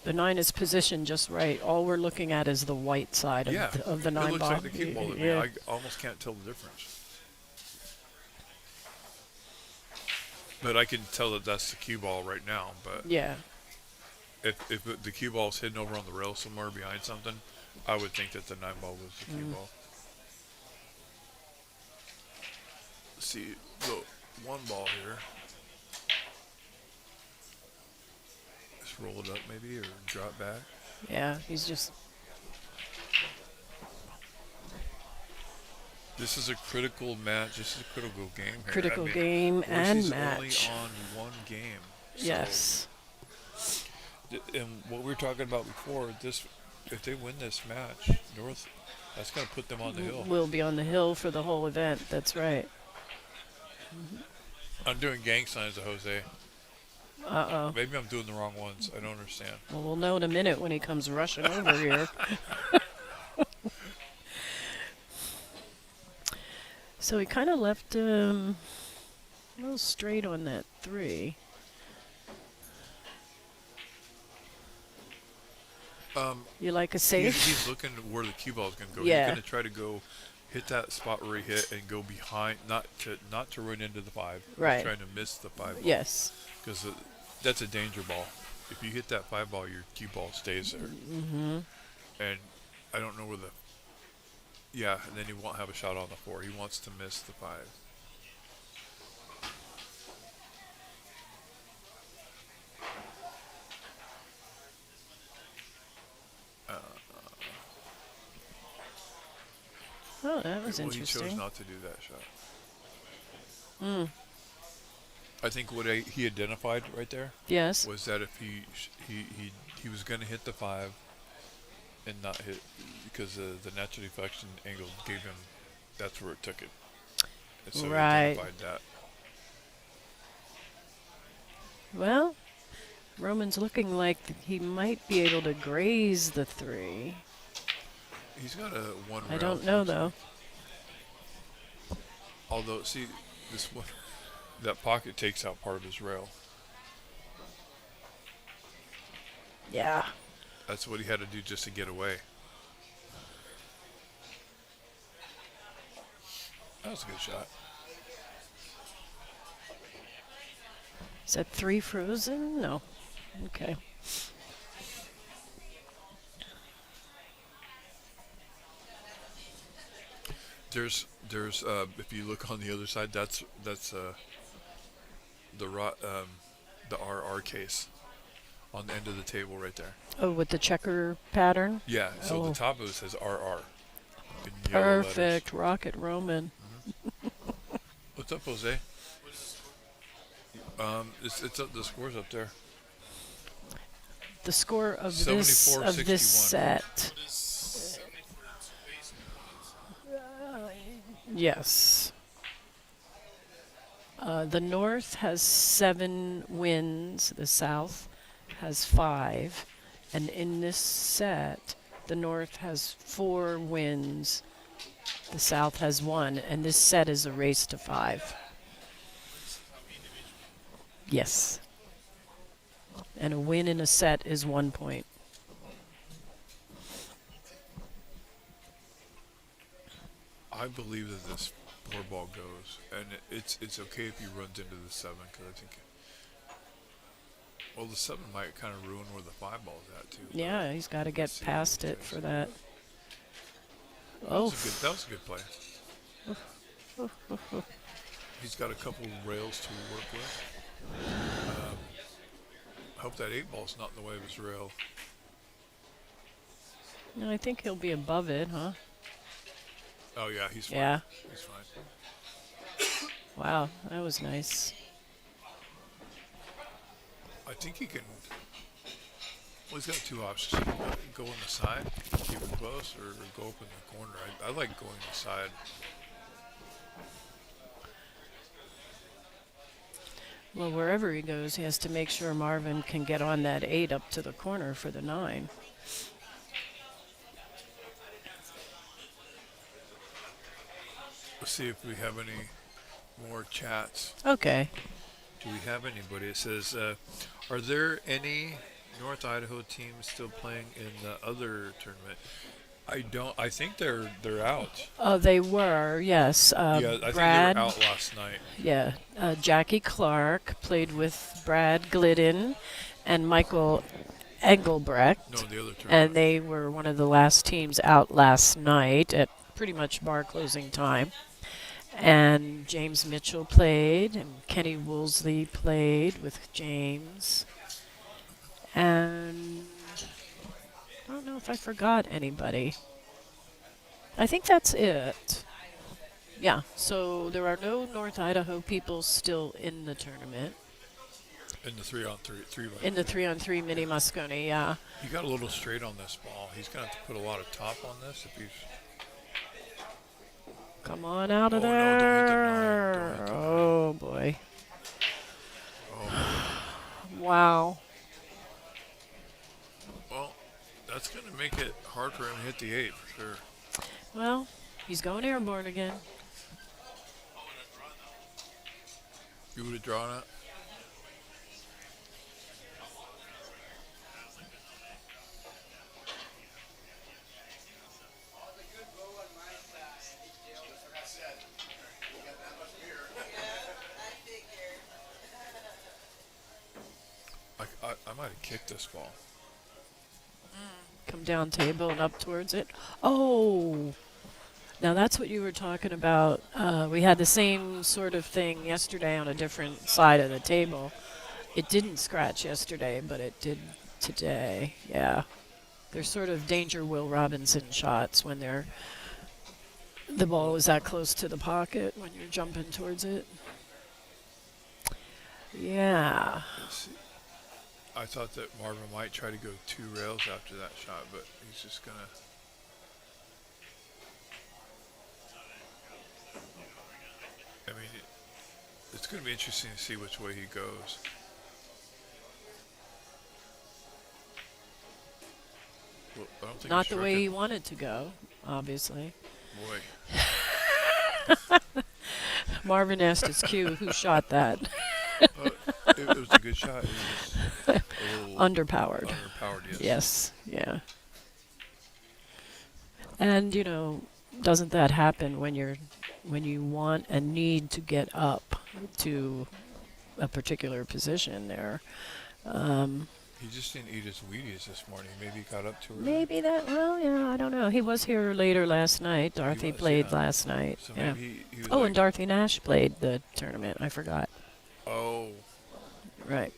the nine is positioned just right. All we're looking at is the white side Yeah, of the it nine looks ball. like the cue ball to me. Yeah. I almost can't tell the difference. But I can tell that that's the cue ball right now. But Yeah. if the cue ball's hidden over on the rail somewhere behind something, I would think that the nine ball was the cue ball. Let's see, the one ball here. Just roll it up maybe or drop back. Yeah. He's just. This is a critical match. This is a critical game here. Critical game and Boise's match. only on one game. So Yes. And what we were talking about before, if they win this match, North, that's going to put them on the hill. We'll be on the hill for the whole event. That's right. I'm doing gang signs to Jose. Uh-oh. Maybe I'm doing the wrong ones. I don't understand. Well, we'll know in a minute when he comes rushing over here. So he kind of left a little straight on that 3. You like a safe? He's looking where the cue ball is going to go. Yeah. He's going to try to go hit that spot where he hit and go behind, not to run into the 5. Right. He's trying to miss the 5 ball. Yes. Because that's a danger ball. If you hit that 5 ball, your cue ball stays there. Mm-hmm. And I don't know where the... Yeah, and then he won't have a shot on the 4. He wants to miss the 5. Oh, that was He interesting. chose not to do that shot. I think what he identified right there Yes. was that if he was going to hit the 5 and not hit because the natural deflection angle gave him, that's where it took it. And so Right. he identified that. Well, Roman's looking like he might be able to graze the 3. He's got a one I rail, don't know, looks though. like. Although, see, this one, that pocket takes out part of his rail. Yeah. That's what he had to do just to get away. That was a good shot. Is that 3 frozen? No. Okay. There's if you look on the other side, that's the RR case on the end of the table right there. Oh, with the checker pattern? Yeah, so Oh. the top of it says RR. In yellow letters. Perfect. Rocket Roman. What's up, Jose? It's up. The score's up there. The score of 74-61. this set. Yes. The North has 7 wins. The South has 5. And in this set, the North has 4 wins. The South has 1. And this set is a race to 5. Yes. And a win in a set is 1 point. I believe that this 4 ball goes, and it's okay if he runs into the 7 because I think. Well, the 7 might kind of ruin where the 5 ball's at too. Yeah, he's got to get see past what it he for says. that. That Oh, was a good play. He's got a couple rails to work with. I hope that 8 ball's not in the way of his rail. no, I think he'll be above it, huh? Oh yeah, he's fine. Yeah. He's fine. Wow, that was nice. I think he can. Well, he's got two options. Go on the side, keep it close, or go up in the corner. I like going the side. Well, wherever he goes, he has to make sure Marvin can get on that 8 up to the corner for the 9. Let's see if we have any more chats. Okay. Do we have anybody? It says, are there any North Idaho teams still playing in the other tournament? I don't. I think they're out. They were, yes. Yeah, I think they Brad, were out last night. yeah. Jackie Clark played with Brad Glidden and Michael Engelbrecht. No, the other tournament. And they were one of the last teams out last night at pretty much bar closing time. And James Mitchell played, and Kenny Woolsey played with James. And I don't know if I forgot anybody. I think that's it. Yeah, so there are no North Idaho people still in the tournament. In the 3-on-3, In the 3-on-3 mini Moscone, yeah. He got a little straight on this ball. He's going to have to put a lot of top on this if he's. Come on out of Oh, no, there. don't hit the 9. Don't hit the 9. Oh, boy. Oh, Wow. well, that's going to make it hard for him to hit the 8 for sure. Well, he's going airborne again. You would have drawn it. I might have kicked this ball. Come down table and up towards it. Oh, now that's what you were talking about. We had the same sort of thing yesterday on a different side of the table. It didn't scratch yesterday, but it did today. Yeah, they're sort of danger Will Robinson shots when the ball is that close to the pocket when you're jumping towards it. Yeah. Let's see. I thought that Marvin might try to go 2 rails after that shot, but he's just going to. I mean, it's going to be interesting to see which way he goes. Well, I don't think Not he the struck way it. he wanted to go, obviously. Boy. Marvin asked his cue, who shot that? It was a good shot. It was a little Underpowered. underpowered, yes. Yes, yeah. And doesn't that happen when you want and need to get up to a particular position there? He just didn't eat his Wheaties this morning. Maybe he got up too early. Maybe I don't know. He was here later last night. Dorothy was, played yeah. last night. So Yeah. maybe he was Oh, like, and Dorothy Nash played the tournament. I forgot. oh, Right.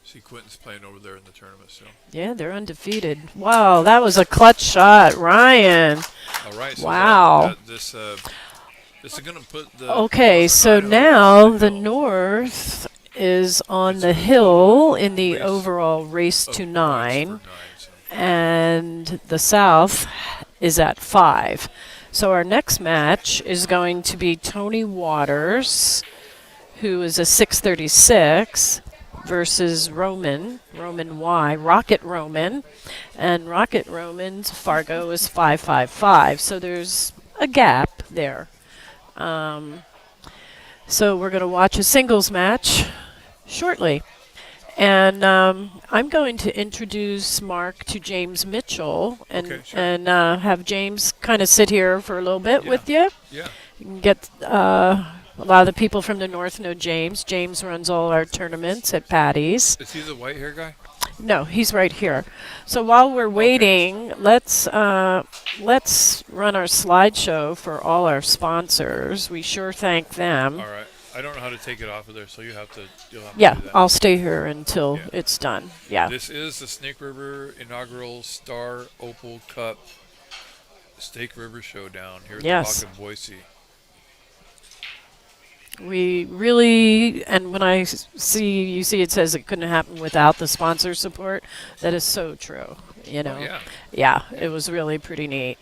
see Quentin's playing over there in the tournament still. Yeah, they're undefeated. Wow, that was a clutch shot, Ryan. All right. So Wow. this is going to put the. Okay, so Idaho now on the hill. North is on It's the a hill in the race overall race of to points 9, for 9, so. and the South is at 5. So our next match is going to be Tony Waters, who is a 636, versus Roman Y, Rocket Roman, and Rocket Roman's Fargo is 555. So there's a gap there. So we're going to watch a singles match shortly. And I'm going to introduce Mark to James Mitchell and Okay, sure. and have James kind of sit here for a little bit Yeah. with you. Yeah. You can get a lot of the people from the North know James. James runs all our tournaments at Patty's. Is he the white hair guy? No, he's right here. So while we're waiting, let's run our slideshow for all our sponsors. We sure thank them. All right. I don't know how to take it off of there, so you'll have to Yeah, do that. I'll stay here until Yeah. it's done. Yeah. This is the Snake River inaugural Star Opal Cup Snake River Showdown here at Yes. the Lock in Boise. We really, and when you see it says it couldn't happen without the sponsor support, that is so true. You know, Oh, yeah. yeah, it was really pretty neat.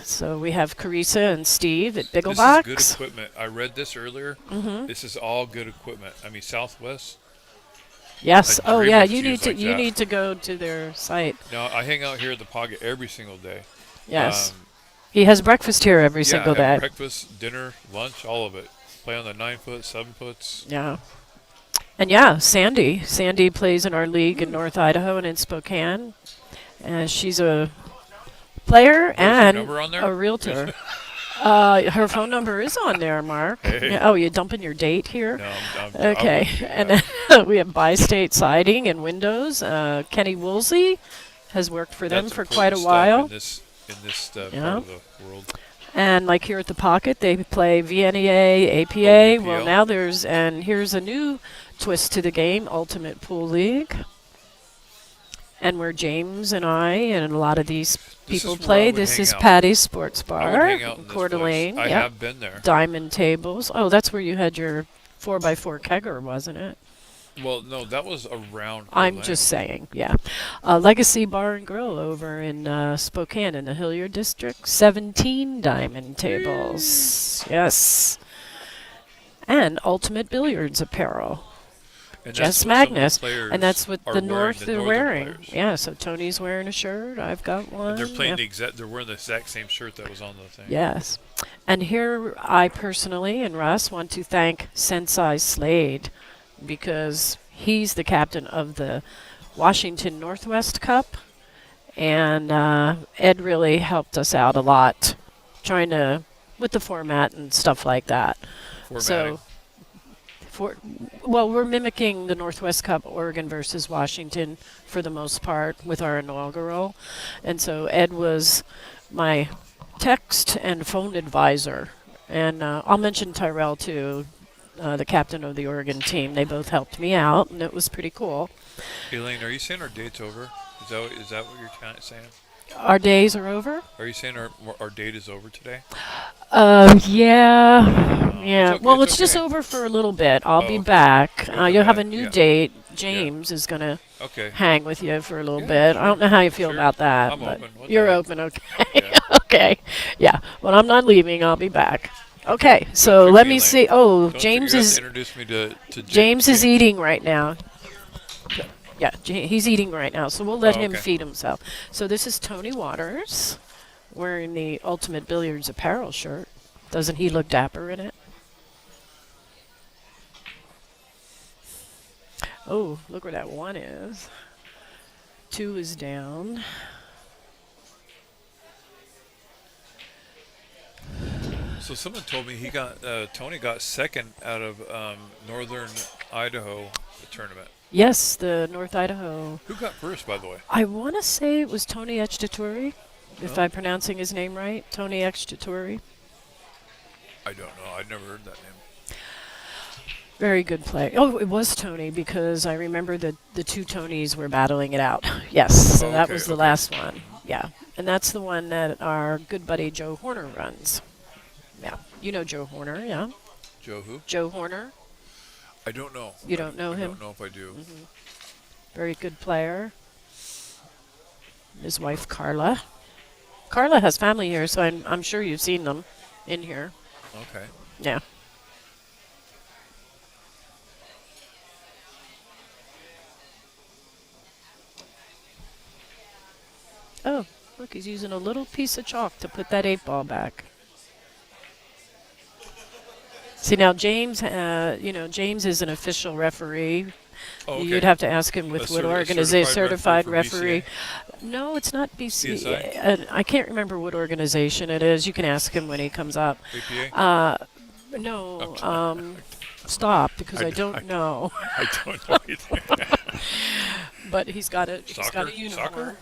So we have Carissa and Steve at This is good Bigglebox. equipment. I read this earlier. Mm-hmm. This is all good equipment. I mean, Southwest. Yes. I Oh dream yeah, of you need shoes to like you that. need to go to their site. Now I hang out here at the Pocket every single day. Yes. Um, He has breakfast here every yeah, single I have day. breakfast, dinner, lunch, all of it. Play on the 9-foot, 7-foots. Yeah. And yeah, Sandy. Sandy plays in our league in North Idaho and in Spokane. And she's a player Is her and number on there? a realtor. Her phone number is on there, Mark. Hey. Yeah, oh, you dumping your date here? No, I'm, Okay. I And wouldn't then we have Bi-State Siding and Windows. Kenny Woolsey has worked for them That's for quite a important stuff while. in this Yeah. part of the world. And like here at the Pocket, they play VNEA, APA. Well, UPL. now here's a new twist to the game, Ultimate Pool League. And where James and I and a lot of these This people is where I play. would This hang is out. Patty's Sports I would Bar hang out in in this Coeur place. d'Alene. I Yep. have been there. Diamond tables. Oh, that's where you had your 4x4 kegger, wasn't it? Well, no, that was around. I'm Orlando. just saying, yeah. Legacy Bar and Grill over in Spokane in the Hilliard District. 17 diamond tables. Yes. And Ultimate Billiards apparel. And Jess that's what some of the Magnus. players And that's what are the wearing, North the they're Northern wearing. players. Yeah, so Tony's wearing a shirt. I've got one. And they're playing yeah. they're wearing the exact same shirt that was on the thing. Yes. And here I personally and Russ want to thank Sensei Slade because he's the captain of the Washington Northwest Cup. And Ed really helped us out a lot trying to, with the format and stuff like that. Formatting. So, well, we're mimicking the Northwest Cup, Oregon versus Washington for the most part with our inaugural. And so Ed was my text and phone advisor. And I'll mention Tyrell too, the captain of the Oregon team. They both helped me out, and it was pretty cool. Elaine, are you saying our date's over? Is that what you're saying? Our days are over? Are you saying our date is over today? Yeah. Yeah. okay, Well, it's it's just okay. over for a little bit. I'll be okay. back. You'll come You'll have a back, new yeah. date. James is going to Okay. hang with you for a little Yeah, bit. I don't sure, know how you feel sure. about that. I'm but open. What the you're heck? open, okay. Yeah. Okay. Yeah. Well, I'm not leaving. I'll be back. Okay. So trick let me, me Elaine. see. Oh, Don't James you have is to introduce me to James is eating right now. Yeah, he's eating right now. So we'll let Oh, him okay. feed himself. So this is Tony Waters wearing the Ultimate Billiards apparel shirt. Doesn't he look dapper in it? Oh, look where that one is. 2 is down. So someone told me Tony got second out of Northern Idaho tournament. Yes, the North Idaho. Who got first, by the way? I want to say it was Tony Echtaturi, if Oh. I'm pronouncing his name right. Tony Echtaturi. I don't know. I'd never heard that name. Very good play. Oh, it was Tony because I remember the two Tonys were battling it out. Yes, so Oh, that okay, was the okay. last one. Yeah, and that's the one that our good buddy Joe Horner runs. Yeah, you know Joe Horner, yeah? Joe who? Joe Horner, I don't know. You don't know I him? don't know if I do. very good player. His wife Carla. Carla has family here, so I'm sure you've seen them in here. Okay. Yeah. Oh, look, he's using a little piece of chalk to put that 8-ball back. See, now James, James is an official referee. Oh, okay. You'd have to ask him with A what certi- organization, certified certified referee referee. No, it's not BC. CSI? I can't remember what organization it is. You can ask him when he comes up. APA? No, Okay. stop, because I I d- don't I- know. I don't know either. But he's got a Soccer? uniform.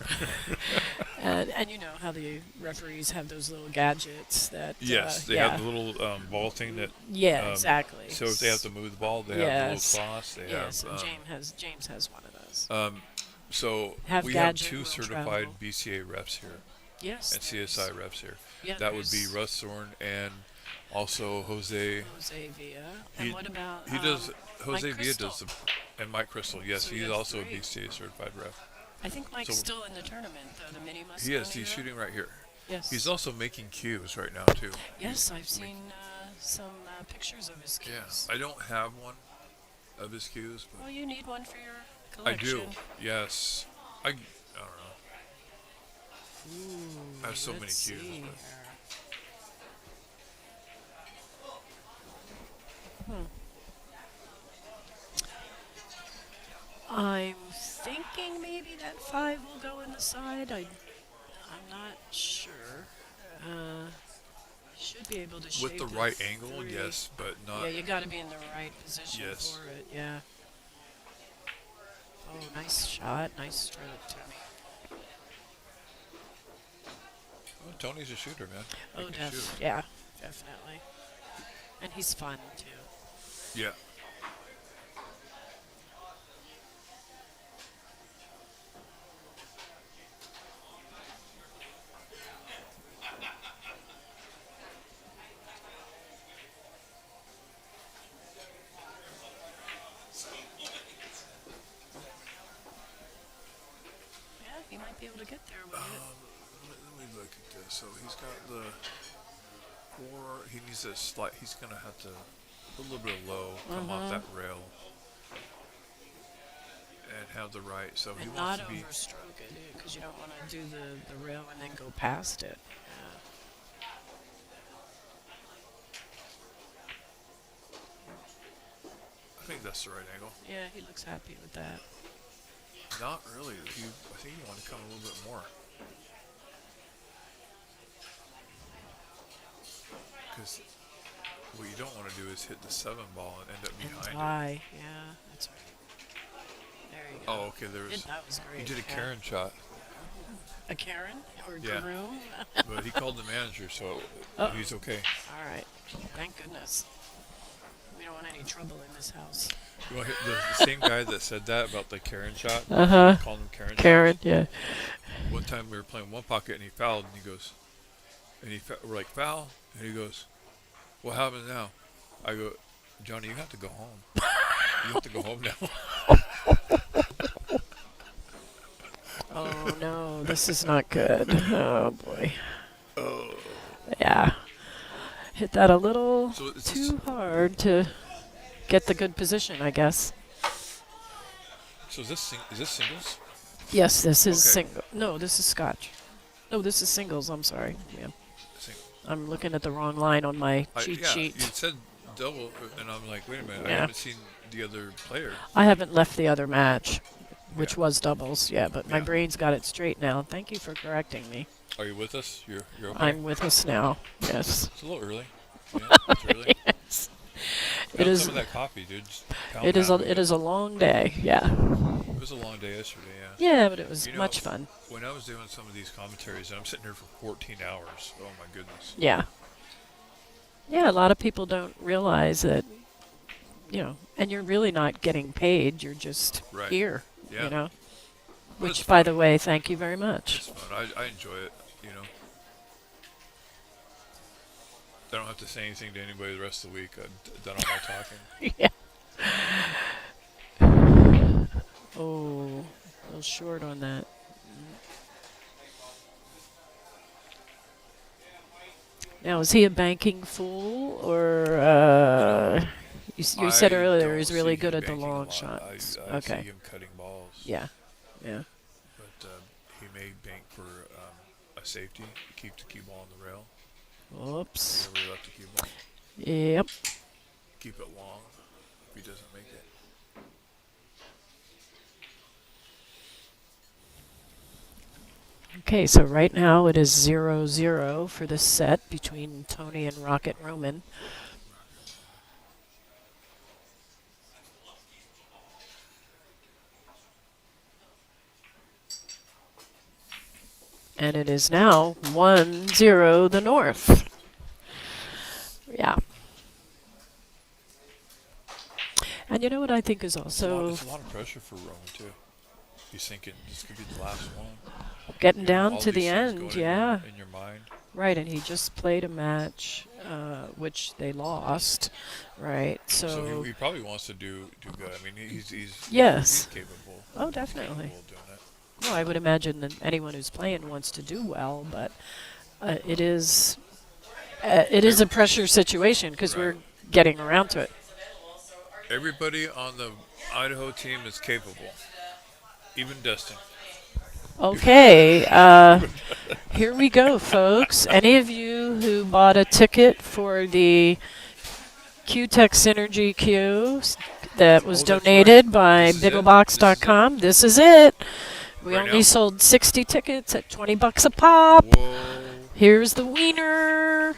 And you know how the referees have those little gadgets that. Yes, they yeah. have the little ball thing that. Yeah, exactly. So if they have to move the ball, they Yes. have the little cloths. They Yes, have. and James has one of those. So Have we have gadget 2 will certified travel. BCA reps here Yes. and CSI reps here. Yeah, That would be there's- Russ Thorne and Also, Jose. Jose Villa. He And what about he does. Jose Mike Villa Crystal? does the, and Mike Crystal. Yes, So we he's have also a 3. BCA certified ref. I think Mike's So still in the tournament, though, the mini he is. He's Mosconi, shooting right here. Yes. He's also making cues right now too. Yes, I've seen some pictures of his Yeah, cues. I don't have one of his cues, but Well, you need one for your I collection. do. Yes, I don't know. Ooh, I have so many let's cues, see but- here. I'm thinking maybe that 5 will go in the side. I'm not sure. Should be able to shape With the it right angle, 3. yes, but not. Yeah, you got to be in the right position Yes. for it. Yeah. Oh, nice shot. Nice stroke, Tony. Well, Tony's a shooter, man. He Oh, can shoot. yeah, definitely. And he's fun too. Yeah. Yeah, he might be able to get there with it. Let me look at this. So he's got the 4. He needs a slight. He's gonna have to put a little bit of low, come off that rail, and have the right. So he And wants not to be. overstroke it, because you don't want to do the rail and then go past it. Yeah. I think that's the right angle. Yeah, he looks happy with that. Not really. I think you want to come a little bit more. Because what you don't want to do is hit the 7 ball and end up And behind it. tie. Yeah, that's right. There you go. Oh, okay. There was. That was He great. did a yeah. Karen shot, A Karen or Yeah. groom? but he called the manager, so Uh-oh. he's okay. All right. Thank goodness. We don't want any trouble in this house. You want to hit the same guy that said that about the Karen shot? Called him Karen. Karen, yeah. One time we were playing one pocket and he fouled and he goes, we're like, foul? And he goes, what happens now? I go, Johnny, you have to go home. You have to go home now. Oh no, this is not good. Oh boy. Oh. Yeah. Hit that a little So is too hard to get the good position, I guess. So is this singles? Yes, this is Okay. single. No, this is scotch. No, this is singles. I'm sorry. Yeah. I'm looking at the wrong line on my cheat Yeah, sheet. you said double, and I'm like, wait a minute, I Yeah. haven't seen the other player. I haven't left the other match, which Yeah. was doubles. Yeah, but my Yeah. brain's got it straight now. Thank you for correcting me. Are you with us? You're okay? I'm with us now. Yes. It's a little early. Yeah, it's early. Yes. It Pound is. some of that coffee, dude. Just pound It is. pound It is a long day. Yeah. It was a long day yesterday, yeah. Yeah, but it was You know, much fun. When I was doing some of these commentaries, I'm sitting here for 14 hours. Oh my goodness. Yeah. Yeah, a lot of people don't realize that, and you're really not getting paid. You're just Right. here, Yeah. you know. But it's Which, by fun. the way, thank you very much. It's fun. I enjoy it, you know. I don't have to say anything to anybody the rest of the week. I've done all my talking. Yeah. Oh, a little short on that. Now, is he a banking fool, or you said I earlier don't he's really see good him at the banking a long lot. shots? I Okay. see him cutting balls. Yeah. Yeah. But he may bank for a safety, keep the cue ball on the rail. Whoops. Whenever he left the cue ball, Yep. keep it long if he doesn't make it. Okay, so right now it is 0-0 for this set between Tony and Rocket Roman. And it is now 1-0 the North. Yeah. And you know what I think is also It's a lot of pressure for Roman too. He's thinking this could be the last one. getting down All to these the things end, going yeah. In your mind. Right, and he just played a match, which they lost, right? So So, he probably wants to do good. I mean, he's yes. capable. Oh, He's definitely. capable of doing it. Well, I would imagine that anyone who's playing wants to do well, but it is a pressure situation because Right. we're getting around to it. Everybody on the Idaho team is capable, even Dustin. Okay, here we go, folks. Any of you who bought a ticket for the Q-Tech Synergy Q that was Oh, that's donated right. by This is it? BiggleBox.com, this is it. We Right only now? sold 60 tickets at $20 a pop. Whoa. Here's the wiener.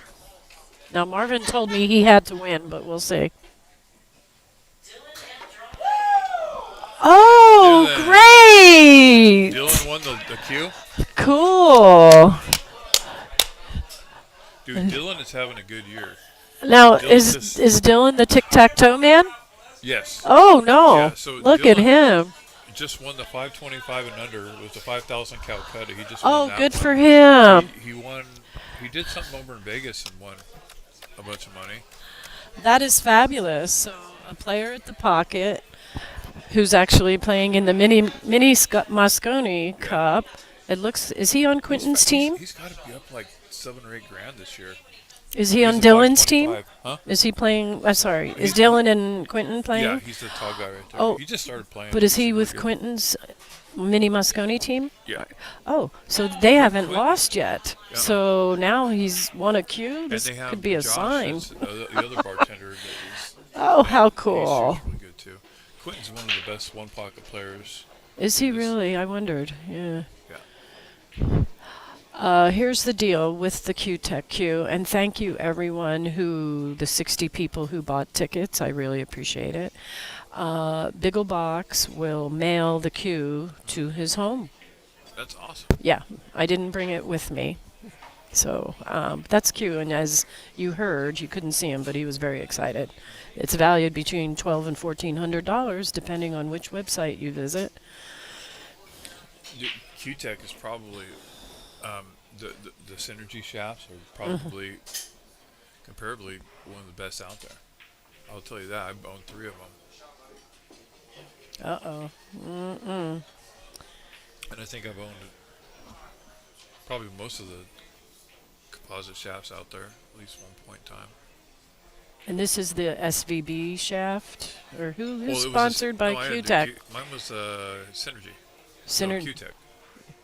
Now, Marvin told me he had to win, but we'll see. Oh, great! Dylan won the Q. Cool. Dude, Dylan is having a good year. Now, Dylan is just- is Dylan the tic-tac-toe man? Yes. Oh, no. Yeah, so Look at Dylan him. just won the 525 and under. It was the 5,000 Calcutta. He just Oh, won that good one. for him. He won. He did something over in Vegas and won a bunch of money. That is fabulous. So, a player at the pocket who's actually playing in the mini Moscone Cup. It looks. Is he on Quinton's team? He's got to be up like $7 or $8 this year. Is he He's on a Dylan's team? 525. Huh? Is he playing? Sorry. Is He's- Dylan and Quinton playing? Yeah, he's the tall guy right there. Oh, He just started playing. But is he He's with really good. Quinton's mini Moscone team? Yeah. Oh, so they haven't Quinton- lost yet. Yeah. So now he's won a Q. And This they have could be a Josh, sign. that's, the other bartender. That is, Oh, how he's cool. really good too. Quentin's one of the best one pocket players. Is he in this- really? I wondered. Yeah. Yeah. Here's the deal with the Q-Tech Q, and thank you everyone the 60 people who bought tickets. I really appreciate it. Bigglebox will mail the Q to his home. That's awesome. Yeah, I didn't bring it with me. So that's Q, and as you heard, you couldn't see him, but he was very excited. It's valued between $1,200 and $1,400, depending on which website you visit. Q-Tech is probably the synergy shafts are probably comparably one of the best out there. I'll tell you that. I've owned 3 of them, Uh-oh. and I think I've owned probably most of the composite shafts out there at least one point in time. And this is the SVB shaft, or who's Well, it was sponsored by no, I had the Q-Tech? Mine was Synergy. Syner- No, Q-Tech.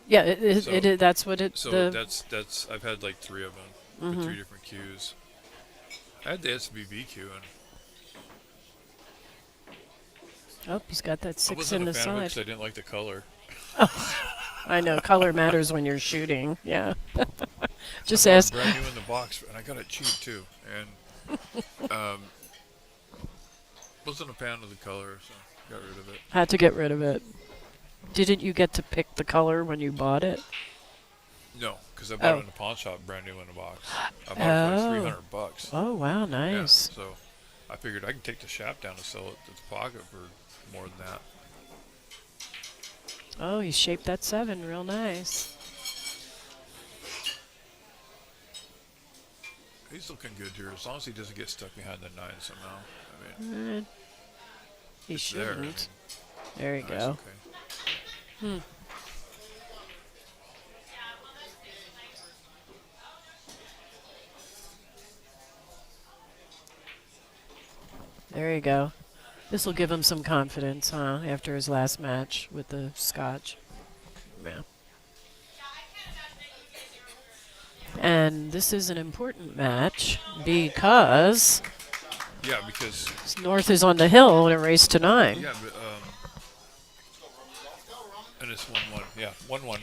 Yeah, it, So- it, it, that's what it. So the that's I've had like 3 of them, with 3 different Qs. I had the SVB Q, and oh, he's got that I 6 wasn't in a the fan of it side. because I didn't like the color. I know color matters when you're shooting. Yeah. Just I bought ask. it brand new in the box, and I got it cheap too. And wasn't a fan of the color, so got rid of it. Had to get rid of it. Didn't you get to pick the color when you bought it? No, because I bought Oh. it in the pawn shop, brand new in the box. I bought it for like $300. Oh wow, Yeah, nice. so I figured I can take the shaft down and sell it to the pocket for more than that. Oh, he shaped that 7 real nice. He's looking good here, as long as he doesn't get stuck behind the 9 somehow. I mean, He it's there. I mean, shouldn't. There you nice, go. okay. There you go. This will give him some confidence, huh? After his last match with the Scotch. Yeah. And this is an important match because Yeah, because North is on the hill in a race to 9. yeah, but and it's 1-1. Yeah, 1-1.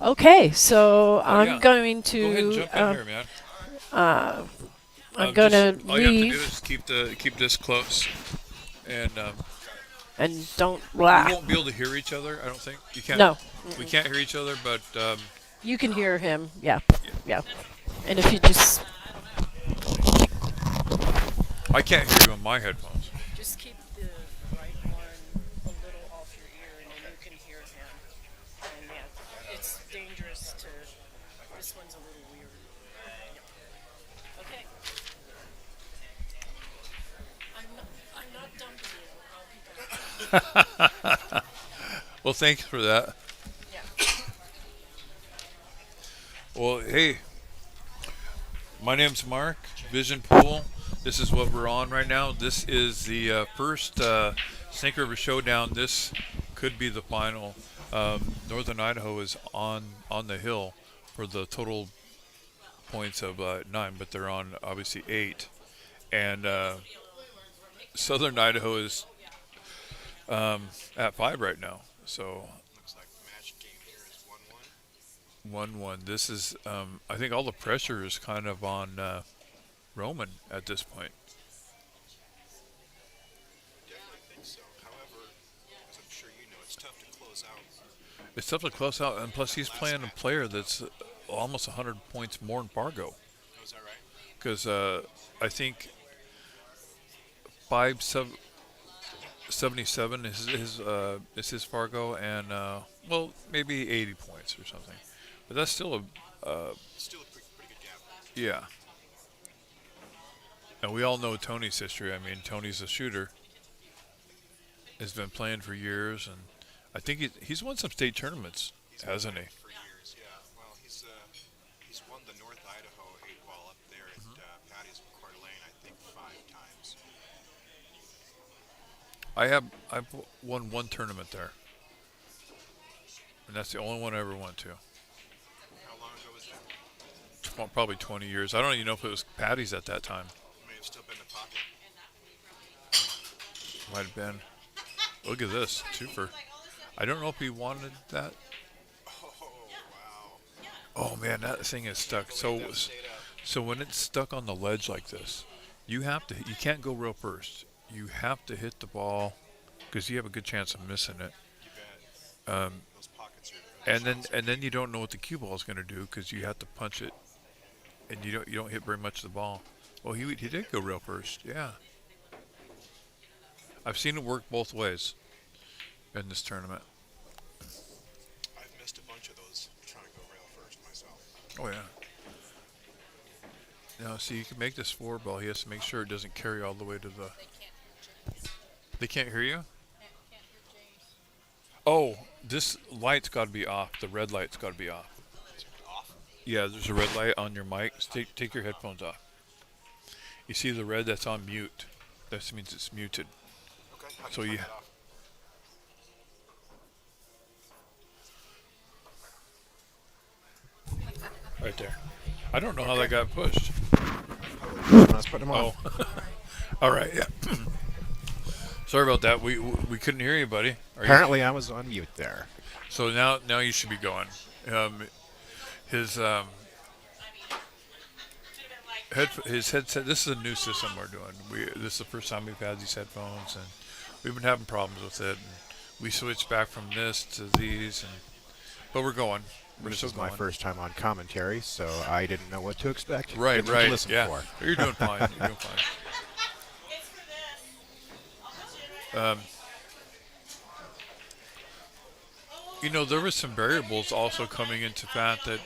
Okay, so I'm yeah. going Go ahead and to jump in here, man. I'm going to all you have to do leave is keep this close, and and don't we blah. won't be able to hear each other. I don't think you can't. No, we can't hear each other, but you can hear him. Yeah, yeah. And if you just I can't hear you on my headphones. just keep the right one a little off your ear, and then you can hear him. And yeah, it's dangerous to. This one's a little weird. Well, thanks for that. Well, hey, my name's Mark, Vision Pool. This is what we're on right now. This is the first Snake River Showdown. This could be the final. Northern Idaho is on the hill for the total points of 9, but they're on obviously 8. And Southern Idaho is at 5 right now. So Looks like match game here is 1-1. 1-1. This is, I think all the pressure is kind of on Roman at this point. Definitely think so. However, as I'm sure you know, it's tough to close out. It's tough to close out, and plus he's playing a player that's almost 100 points more than Fargo. Oh, is that right? Because I think 577 is his Fargo, and well, maybe 80 points or something. But that's still Still a pretty good gap. yeah. And we all know Tony's history. I mean, Tony's a shooter. Has been playing for years, and I think he's won some state tournaments, hasn't he? For years, yeah. Well, he's won the North Idaho 8-ball up there at Patty's Coeur d'Alene, I think 5 times. I've won one tournament there, and that's the only one I ever went to. How long ago was that? Probably 20 years. I don't even know if it was Patty's at that time. May have still been in the pocket. Might have been. Look at this, twofer. I don't know if he wanted that. Oh, wow. Oh man, that thing is stuck. So when it's stuck on the ledge like this, you can't go real first. You have to hit the ball because you have a good chance of missing it. You bet. Those pockets are And then you don't know what the cue ball is going to do because you have to punch it, and you don't hit very much of the ball. Well, he did go real first. Yeah. I've seen it work both ways in this tournament. I've missed a bunch of those trying to go rail first myself. Oh yeah. Now, see, you can make this 4-ball. He has to make sure it doesn't carry all the way to the. They can't hear you. Oh, this light's got to be off. The red light's got to be off. Off. Yeah, there's a red light on your mic. Take your headphones off. You see the red that's on mute. That means it's muted. Okay. How do So you you- turn that off? Right there. I don't know how that got pushed. Let's put them on. Oh. All right. Yeah. Sorry about that. We couldn't hear you, buddy. Are you- Apparently, I was on mute there. So now you should be going. His headset. This is a new system we're doing. This is the first time we've had these headphones, and we've been having problems with it. And we switched back from this to these, but we're going. We're This still is my going. first time on commentary, so I didn't know what to expect. Right, Didn't know what right. To listen Yeah, for. you're doing fine. You're doing fine. There were some variables also coming into fact that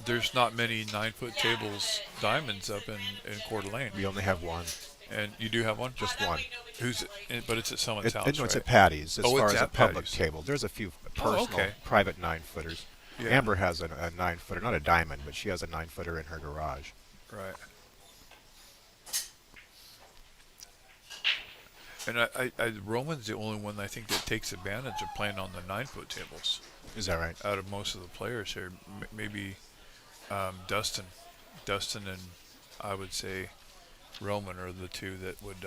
there's not many 9-foot tables diamonds up in Coeur d'Alene. We only have one. And you do have one? Just one. But it's at someone's house, No, it's right? at Patty's. As Oh, far it's as a at public Patty's. table, there's a few personal, okay. private 9-footers. Yeah. Amber has a 9-footer, not a diamond, but she has a 9-footer in her garage. Right. And Roman's the only one I think that takes advantage of playing on the 9-foot tables Is that right? out of most of the players here. Maybe Dustin and I would say Roman are the two that would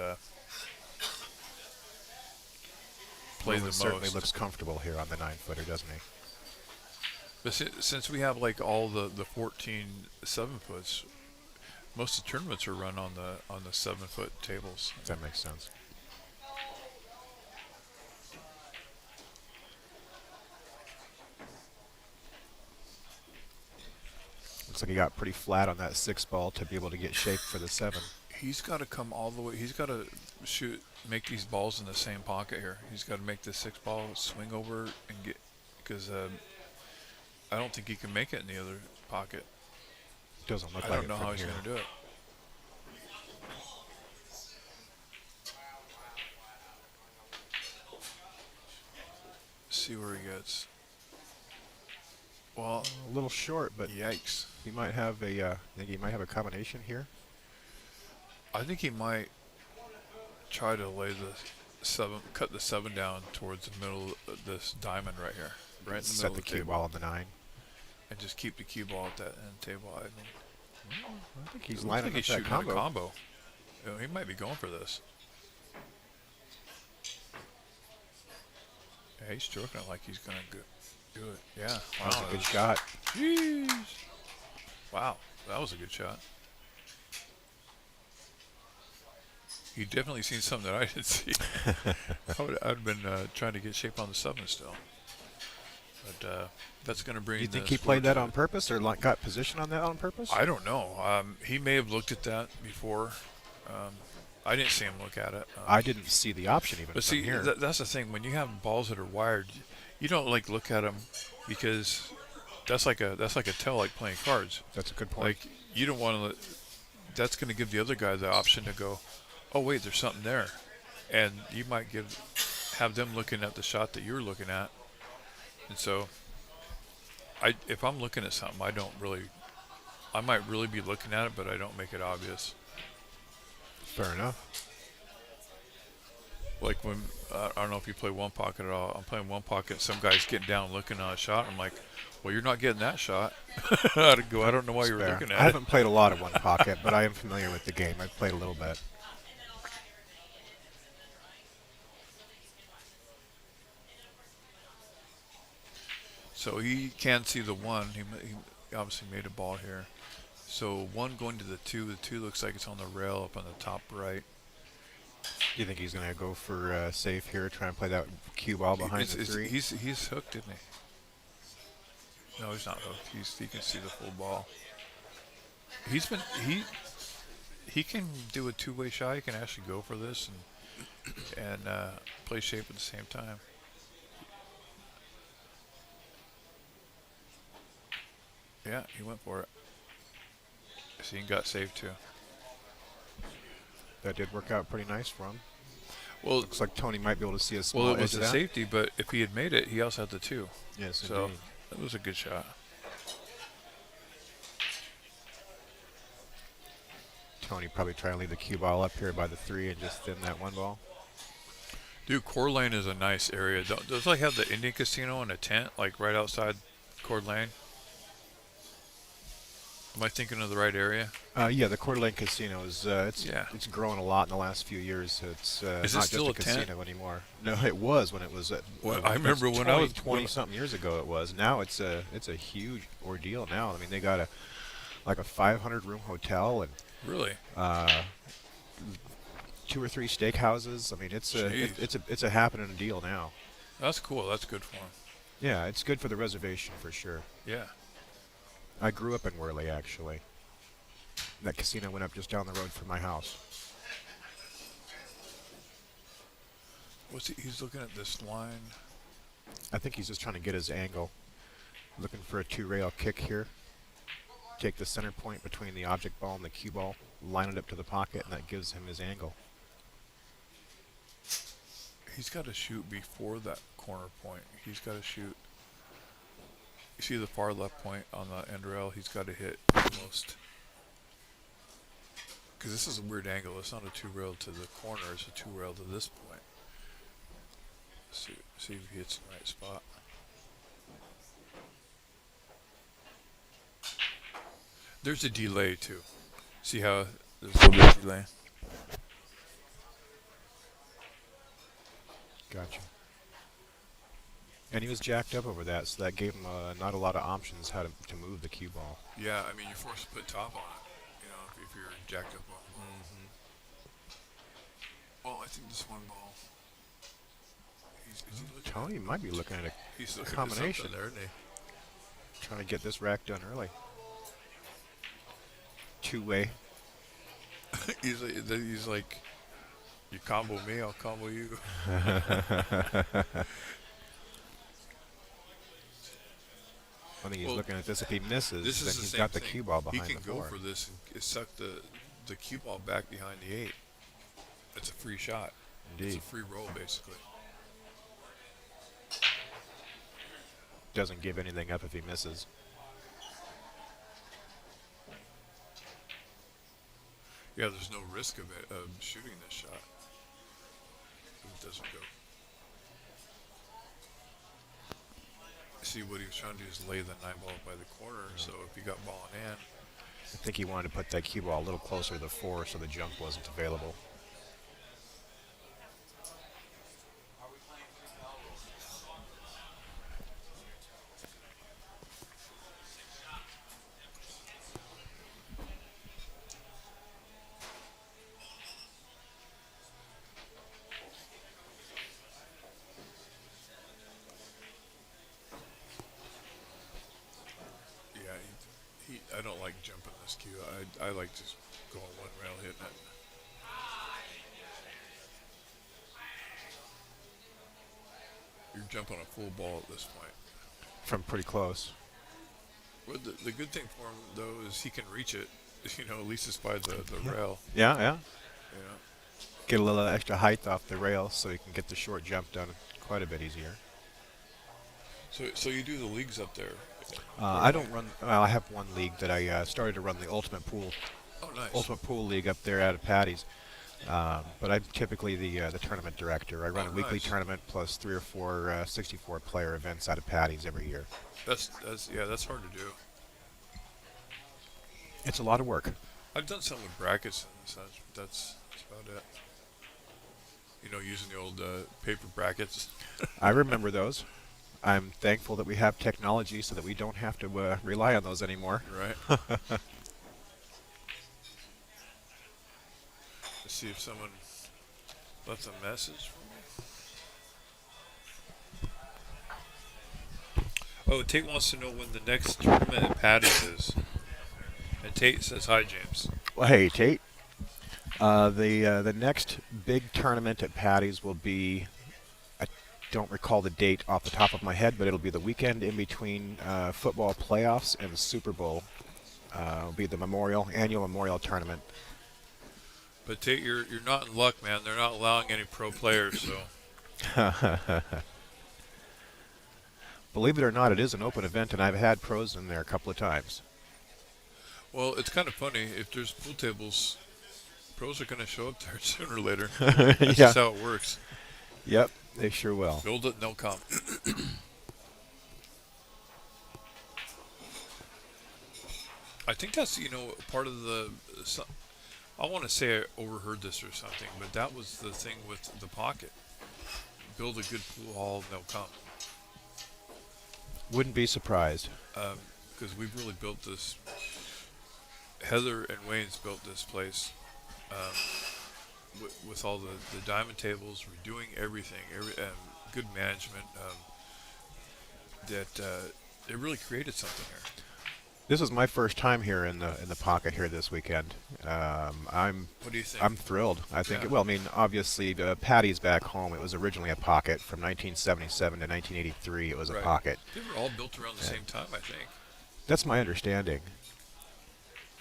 play Roman the certainly most. looks comfortable here on the 9-footer, doesn't he? But since we have like all the 14 7-foots, most of the tournaments are run on the 7-foot tables. That makes sense. Looks like he got pretty flat on that 6-ball to be able to get shape for the 7. He's got to come all the way. He's got to make these balls in the same pocket here. He's got to make the 6-ball swing over and get, because I don't think he can make it in the other pocket. Doesn't look I like don't know it how from he's here. going to do it. see where he gets. Well, A little short, but yikes. he might have a. I think he might have a combination here. I think he might try to lay the 7, cut the 7 down towards the middle of this diamond right here, right in the Set middle the of the cue table, ball on the 9. and just keep the cue ball at that end table. I mean, I think he's it looks lining like up he's that shooting combo. a combo. You know, he might be going for this. Yeah, he's stroking it like he's gonna do it. Yeah, That was wow, a good shot. Jeez. Wow, that was a good shot. You definitely seen something that I didn't see. I'd been trying to get shape on the 7 still. But that's going to bring. You think the he score played that to- on purpose or got position on that on purpose? I don't know. He may have looked at that before. I didn't see him look at it. I didn't see the option even But from see, here. that's the thing. When you have balls that are wired, you don't like look at them because that's like a tell, like playing cards. That's a good point. Like you don't want to. That's going to give the other guy the option to go, oh wait, there's something there, and you might have them looking at the shot that you're looking at, and so. If I'm looking at something, I might really be looking at it, but I don't make it obvious. Fair enough. Like when I don't know if you play one pocket at all. I'm playing one pocket. Some guy's getting down looking at a shot. I'm like, well, you're not getting that shot. I don't know why It's you were fair. looking I at it. haven't played a lot of one pocket, but I am familiar with the game. I've played a little bit. So he can see the 1. He obviously made a ball here. So 1 going to the 2. The 2 looks like it's on the rail up on the top right. Do you think he's going to go for safe here, try and play that cue ball behind the 3? He's hooked, isn't he? No, he's not hooked. He can see the full ball. He can do a 2-way shot. He can actually go for this and play shape at the same time. Yeah, he went for it. So he got saved too. That did work out pretty nice for him. Well, Looks like Tony might be able to see a small well, it edge was of a that. safety, but if he had made it, he also had the 2. Yes, So indeed. that was a good shot. Tony probably try to leave the cue ball up here by the 3 and just thin that 1 ball. Dude, Coeur Lane is a nice area. Does like have the Indian Casino and a tent like right outside Coeur Lane? Am I thinking of the right area? Yeah, the Coeur d'Alene Casino is it's grown a lot in the last few years. It's Is it not still just a a tent? casino anymore. No, it was when it was. Well, I remember when I was 20 something years ago. It was. Now it's a huge ordeal. Now I mean they got a 500 room hotel and Really? 2 or 3 steakhouses. I mean Jeez. it's a happening deal now. That's cool. That's good for him. Yeah, it's good for the reservation for sure. Yeah. I grew up in Worley actually. That casino went up just down the road from my house. He's looking at this line. I think he's just trying to get his angle. Looking for a 2-rail kick here. Take the center point between the object ball and the cue ball, line it up to the pocket, and that gives him his angle. He's got to shoot before that corner point. He's got to shoot. You see the far left point on the end rail? He's got to hit almost. Because this is a weird angle. It's not a 2-rail to the corner. It's a 2-rail to this point. See if he hits the right spot. There's a delay too. See how there's a little bit of delay? Gotcha. And he was jacked up over that, so that gave him not a lot of options how to move the cue ball. Yeah, I mean, you're forced to put top on it, you know, if you're jacked up on it. Well, I think this one ball. Is he looking Tony might be looking at a he's looking combination at something there, isn't he? trying to get this rack done early. 2-way. He's like, you combo me, I'll combo you. I think he's Well, looking at this. If he misses, This then is the he's same got the thing. cue ball behind He can the go 4. for this and suck the cue ball back behind the 8. It's a free shot. It's Indeed. a free roll, basically. doesn't give anything up if he misses. Yeah, there's no risk of it, shooting this shot if it doesn't go. See, what he was trying to do is lay the 9-ball by the corner, so if he got ball in hand. I think he wanted to put that cue ball a little closer to the 4 so the jump wasn't available. Yeah, I don't like jumping this cue. I like just going one rail hitting it. You're jumping a full ball at this point. From pretty close. Well, the good thing for him, though, is he can reach it, at least it's by the rail. Yeah, yeah. Yeah. Get a little extra height off the rail so you can get the short jump done quite a bit easier. So you do the leagues up there? I don't run. Well, I have one league that I started to run the Ultimate Pool Oh, nice. Ultimate Pool League up there out of Patty's. But I'm typically the tournament director. I run Oh, a weekly nice. tournament plus 3 or 4 64 player events out of Patty's every year. That's hard to do. It's a lot of work. I've done some with brackets and such, but that's about it. Using the old paper brackets. I remember those. I'm thankful that we have technology so that we don't have to rely on those anymore. Right. Let's see if someone left a message for me. Oh, Tate wants to know when the next tournament at Patty's is. And Tate says, hi, James. Well, hey, Tate. The next big tournament at Patty's will be, I don't recall the date off the top of my head, but it'll be the weekend in between football playoffs and the Super Bowl. It'll be the annual memorial tournament. But Tate, you're not in luck, man. They're not allowing any pro players, so. Believe it or not, it is an open event, and I've had pros in there a couple of times. Well, it's kind of funny. If there's pool tables, pros are going to show up there sooner or later. Yeah. That's just how it works. Yep, they sure will. Build it and they'll come. I think that's, part of the... I want to say I overheard this or something, but that was the thing with the pocket. Build a good pool hall and they'll come. Wouldn't be surprised. Because we've really built this... Heather and Wayne's built this place with all the diamond tables, redoing everything, good management. That it really created something here. This is my first time here in the pocket here this weekend. What do you think? I'm thrilled. I think. Yeah. Well, I mean, obviously, Patty's back home. It was originally a pocket from 1977 to 1983. It was Right. a pocket. They were all built around the same time, I think. That's my understanding.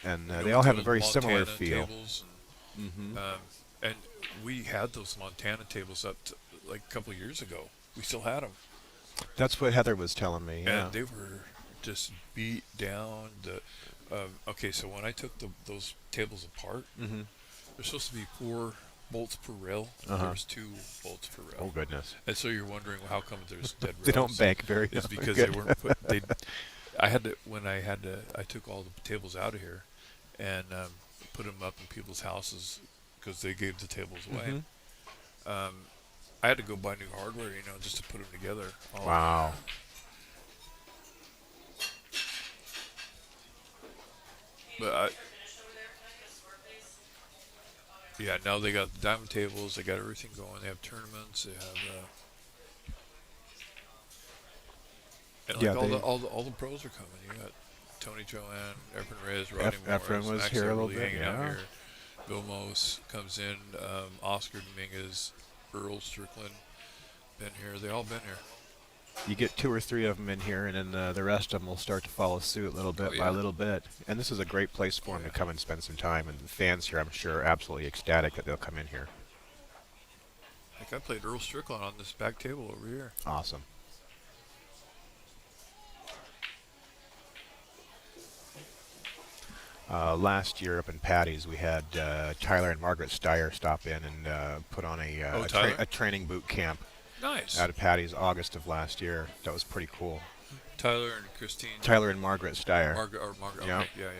And they with all have a those very similar Montana feel. tables Mm-hmm. and we had those Montana tables up to, like a couple of years ago. We still had them, That's what Heather was telling me. Yeah. and they were just beat down. Okay, so when I took those tables apart, Mm-hmm. there's supposed to be 4 bolts per rail. Uh-huh. There's 2 bolts per rail. Oh goodness. And so you're wondering, well, how come there's dead rails? They don't bank very. It's because good. they weren't put. I took all the tables out of here, and put them up in people's houses because they gave the tables away. Mhm. I had to go buy new hardware, just to put them together. Wow. But yeah, now they got the diamond tables. They got everything going. They have tournaments. They have. And Yeah, all the pros are coming. You got Tony Joanne, Efren Reyes, Rodney Efren Morris, was Max here a little Everly bit, hanging out yeah. here. Bill Mose comes in. Oscar Dominguez, Earl Strickland, been here. They all been here. You get 2 or 3 of them in here, and then the rest of them will start to follow suit little bit by yeah. little bit. And this is a great place for them to come and spend some time. And the fans here, I'm sure, are absolutely ecstatic that they'll come in here. Like I played Earl Strickland on this back table over here. Awesome. Last year up in Patty's, we had Tyler and Margaret Steyer stop in and put on Oh, a Tyler? a training boot camp Nice. out of Patty's August of last year. That was pretty cool. Tyler and Christine. Tyler and Margaret Steyer. Margaret. Yeah. Okay, yeah.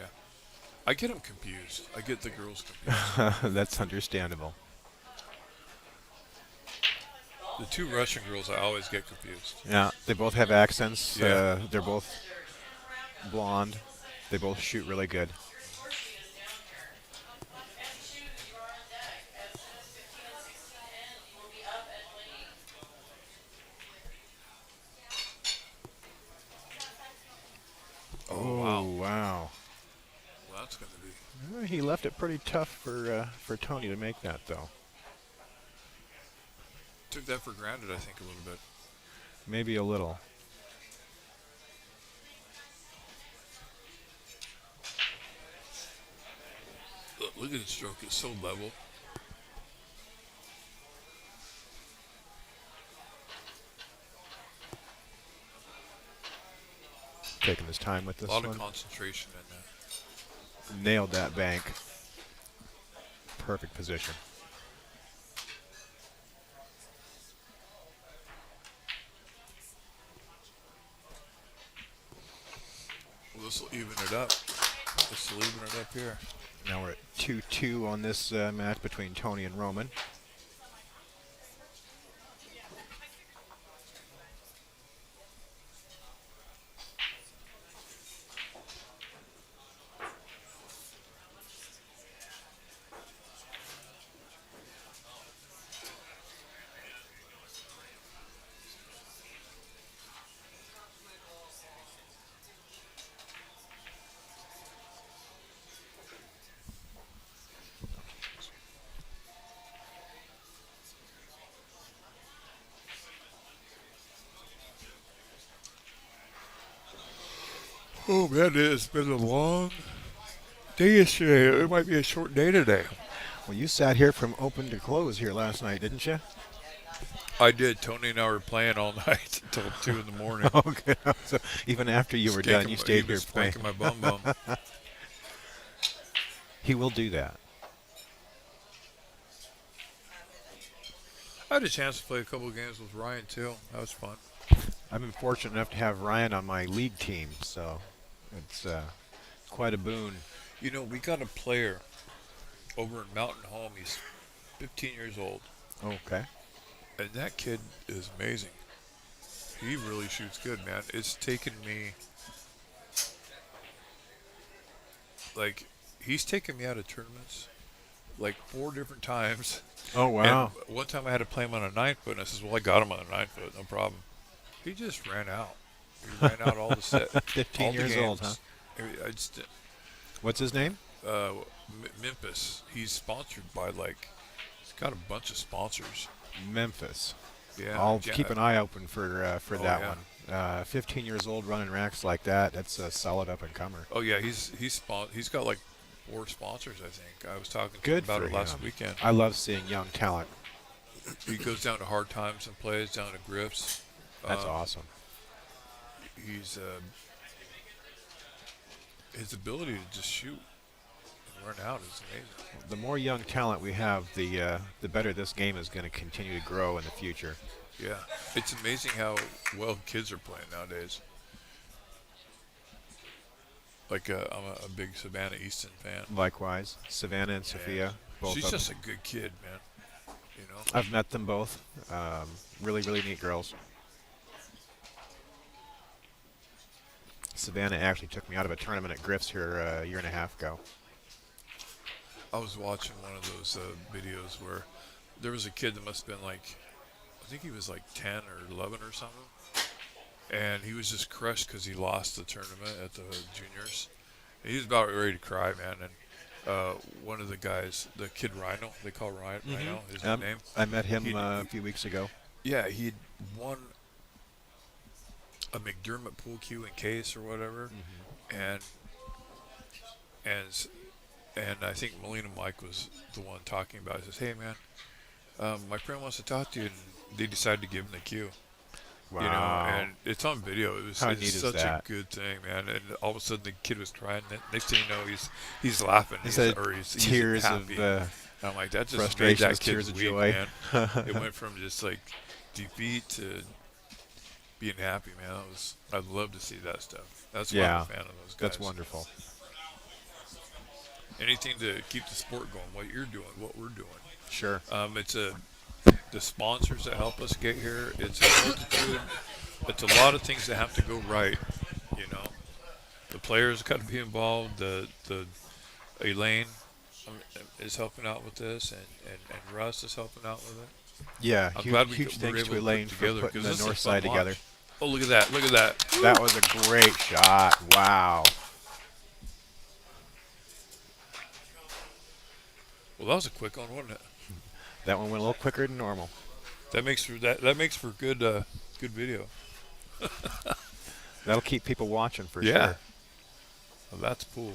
I get them confused. I get the girls confused. That's understandable. The two Russian girls, I always get confused. Yeah, they both have accents. Yeah. They're both blonde. They both shoot really good. Oh, wow. Wow. Well, that's going to be. He left it pretty tough for Tony to make that, though. Took that for granted, I think, a little bit. Maybe a little. Look at the stroke. It's so level. Taking his time with this A lot one. of concentration in that. Nailed that bank. Perfect position. Well, this will even it up. This will even it up here. Now we're at 2-2 on this match between Tony and Roman. Oh, man, it's been a long day yesterday. It might be a short day today. Well, you sat here from open to close here last night, didn't you? I did. Tony and I were playing all night until 2 in the morning. Okay. So even after you were done, you stayed he here was playing. spanking my bum. He will do that. I had a chance to play a couple of games with Ryan, too. That was fun. I've been fortunate enough to have Ryan on my league team, so it's quite a boon. You know, we got a player over in Mountain Home. He's 15 years old. Okay. And that kid is amazing. He really shoots good, man. It's taken me, like, he's taken me out of tournaments, like, 4 different times. Oh, wow. And one time I had to play him on a 9-foot, and I says, well, I got him on a 9-foot, no problem. He just ran out. He ran out all the set. 15 all the years old, games. huh? I just, What's his name? Memphis. He's sponsored by, like, he's got a bunch of sponsors. Memphis. Yeah. I'll yeah. keep an eye open for that yeah. one. 15 years old running racks like that, that's a solid up-and-comer. Oh, yeah, he's got, like, 4 sponsors, I think. I was talking to Good him about for it last him. weekend. I love seeing young talent. He goes down to Hard Times and plays down to Griff's. That's awesome. He's his ability to just shoot and run out is amazing. The more young talent we have, the better this game is going to continue to grow in the future. Yeah, it's amazing how well kids are playing nowadays. Like I'm a big Savannah Easton fan. Likewise, Savannah and Sophia, both She's of them. just a good kid, man. You know. I've met them both. Really, really neat girls. Savannah actually took me out of a tournament at Griff's here a year and a half ago. I was watching one of those videos where there was a kid that must have been like, I think he was like 10 or 11 or something. And he was just crushed because he lost the tournament at the juniors. And he was about ready to cry, man. And one of the guys, the kid Rhino, they call Rhino, is his name. I met him a few weeks ago. Yeah, he'd won a McDermott pool cue and case or whatever. And I think Molina Mike was the one talking about it. He says, hey, man, my friend wants to talk to you. And they decided to give him the cue. Wow. and it's on video. How It's neat is such a that? good thing, man. And all of a sudden the kid was crying. Next thing you know, he's laughing. Instead He's tears happy. of And I'm like, that just made frustration, that is tears kid's of week, joy. man. It went from just like defeat to being happy, man. I'd love to see that stuff. That's why I'm Yeah, a fan of those guys. that's wonderful. Anything to keep the sport going, what you're doing, what we're doing. Sure. It's the sponsors that help us get here. It's a multitude. It's a lot of things that have to go right. You know, the players got to be involved. The Elaine is helping out with this, and Russ is helping out with it. Yeah, I'm huge, glad we huge were thanks able to to Elaine put for together putting because the this is a north fun side together. watch. Oh, look at that! Look at that! That was a great shot. Wow. Well, that was a quick one, wasn't it? That one went a little quicker than normal. That makes for good video. That'll keep people watching for Yeah. sure. Well, that's cool.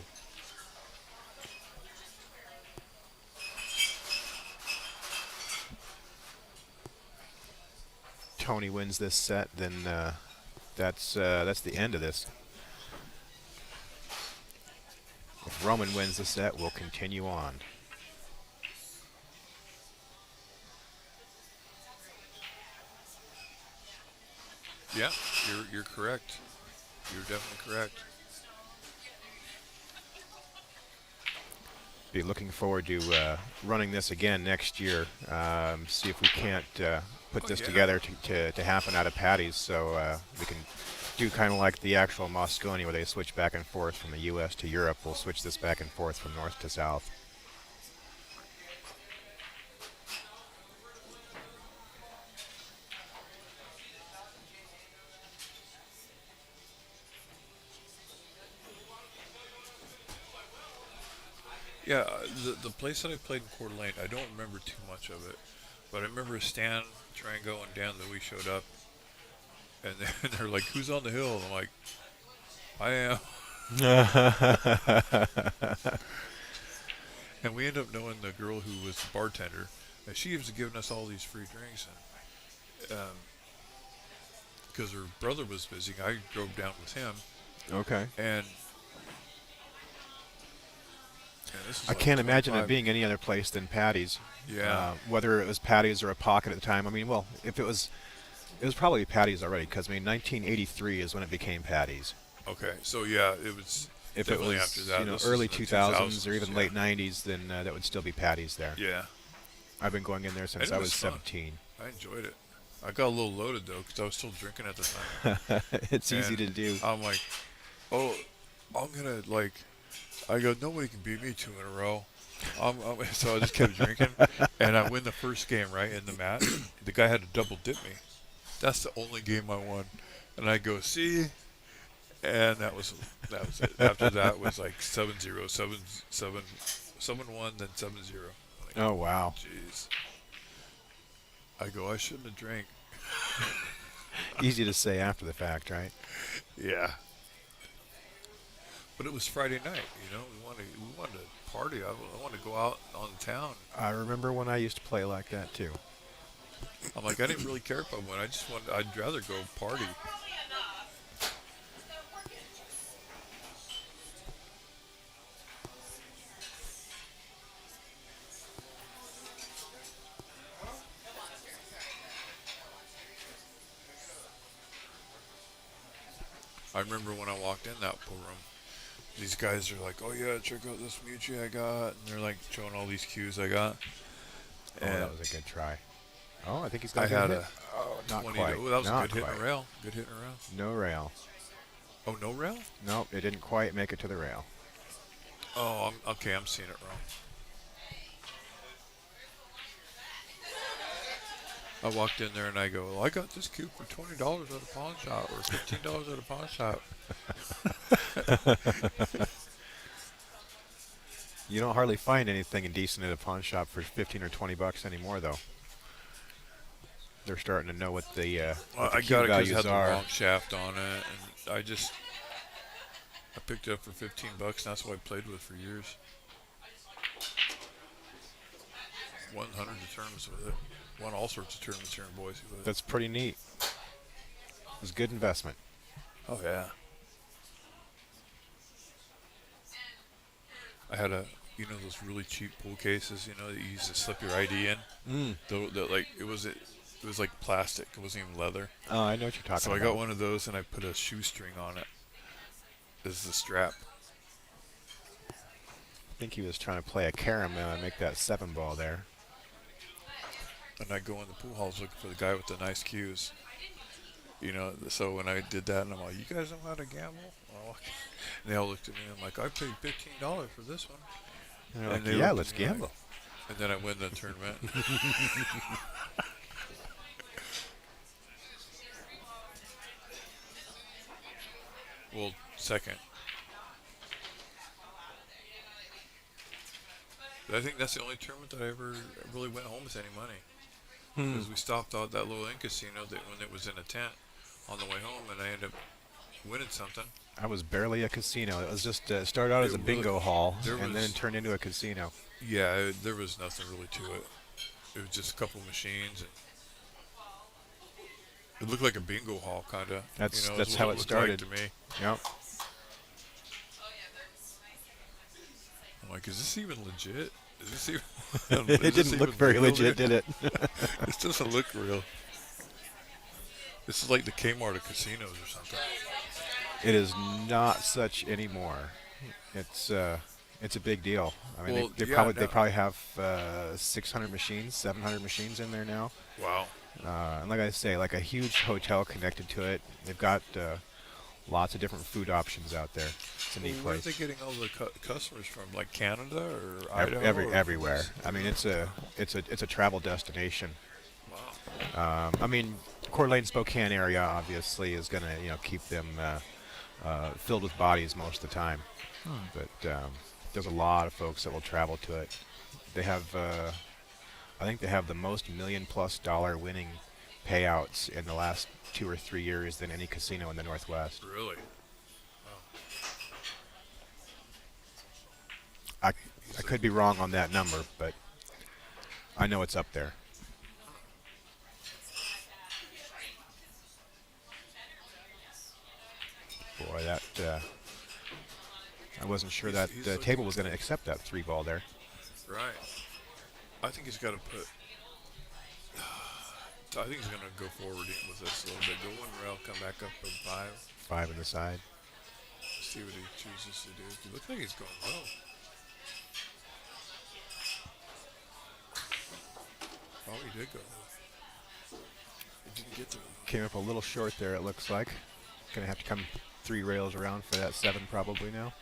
Tony wins this set, then that's the end of this. If Roman wins the set, we'll continue on. Yeah, you're correct. You're definitely correct. Be looking forward to running this again next year. See if we can't put this yeah. together to happen out of Patty's, so we can do kind of like the actual Moscone where they switch back and forth from the U.S. to Europe. We'll switch this back and forth from north to south. Yeah, the place that I played in Coeur d'Alene, I don't remember too much of it, but I remember Stan, Trango, and Dan Louis showed up, and they're like, "Who's on the hill?" And I'm like, "I am." And we ended up knowing the girl who was the bartender, and she was giving us all these free drinks, and because her brother was visiting, I drove down with him, Okay. and this is I like can't imagine it 25 being any other place than Patty's. Yeah. Whether it was Patty's or a Pocket at the time. I mean, well, if it was probably Patty's already, because I mean, 1983 is when it became Patty's. Okay, so yeah, it was If it definitely was, after that. you know, This early is in the 2000s or even yeah. late 90s, then that would still be Patty's there. Yeah, I've been going in there since And it I was was fun. 17. I enjoyed it. I got a little loaded though because I was still drinking at the time. It's easy to And do. I'm like, oh, I'm gonna like. I go, nobody can beat me 2 in a row. So I just kept drinking, and I win the first game right in the match. The guy had to double dip me. That's the only game I won, and I go see, and that was it. After that was like 7-0, 7-7, 7-1, then 7-0. Like, Oh, wow. jeez. I go, I shouldn't have drank. Easy to say after the fact, right? Yeah. But it was Friday night, you know. We wanted to party. I wanted to go out on the town. I remember when I used to play like that, too. I'm like, I didn't really care if I won. I'd rather go party. I remember when I walked in that pool room, these guys are like, oh yeah, check out this Mucci I got. And they're like showing all these cues I got. Oh, And that was a good try. Oh, I think he's got I a good had hit. a Oh, not 20 quite. to, oh, that was Not a good hit quite. and a rail. Good hit and a rail. No rail. Oh, no rail? Nope, it didn't quite make it to the rail. Oh, okay, I'm seeing it wrong. I walked in there and I go, well, I got this cube for $20 at a pawn shop or $15 at a pawn shop. You don't hardly find anything decent at a pawn shop for 15 or 20 bucks anymore, though. They're starting to know what the, what the I cube got it because it values had the are. wrong shaft on it, and I picked it up for 15 bucks, and that's what I played with for years. Won hundreds of tournaments with it. Won all sorts of tournaments here in Boise with it. That's pretty neat. was a good investment. Oh yeah. I had those really cheap pool cases, that you used to slip your ID in. Mm. Like it was like plastic. It wasn't even leather. Oh, I know what you're talking So I got about. one of those and I put a shoestring on it as the strap. I think he was trying to play a caramel and make that 7 ball there. And I go in the pool halls looking for the guy with the nice cues. So when I did that, and I'm like, "You guys know how to gamble?" Well, and they all looked at me. I'm like, "I paid $15 for this one." And they're And like, they yeah, looked let's at me like- gamble. And then I win the tournament. Well, second. But I think that's the only tournament that I ever really went home with any money. Because we stopped out that little inn casino when it was in a tent on the way home, and I ended up winning something. I was barely a casino. It was just started out as a bingo hall and then turned into a casino. Yeah, there was nothing really to it. It was just a couple machines, and it looked like a bingo hall, kind of. That's is how what it looked started. like to me. Yep. I'm like, is this even legit? Is this even? It didn't look very legit, did it? This doesn't look real. This is like the Kmart of casinos or something. It is not such anymore. It's a big deal. I mean, Well, they yeah, probably no. they probably have 600 machines, 700 machines in there now. Wow. And like I say, like a huge hotel connected to it. They've got lots of different food options out there. It's a neat Where are place. they getting all the customers from? Like Canada or Idaho? or- Everywhere. I mean, it's a travel destination. Wow. I mean, Coeur d'Alene, Spokane area obviously is going to keep them filled with bodies most of the time. But there's a lot of folks that will travel to it. They have, I think they have the most $1 million+ winning payouts in the last 2 or 3 years than any casino in the Northwest. Really? I could be wrong on that number, but I know it's up there. Boy, that I wasn't sure that He's the looking- table was going to accept that 3 ball there. Right. I think he's got to put. I think he's going to go forward with this a little bit. Go one rail, come back up with 5. 5 on the side. See what he chooses to do. It looks like he's going low. Oh, he did go low. He didn't get there. Came up a little short there, it looks like. Going to have to come 3 rails around for that 7 probably now.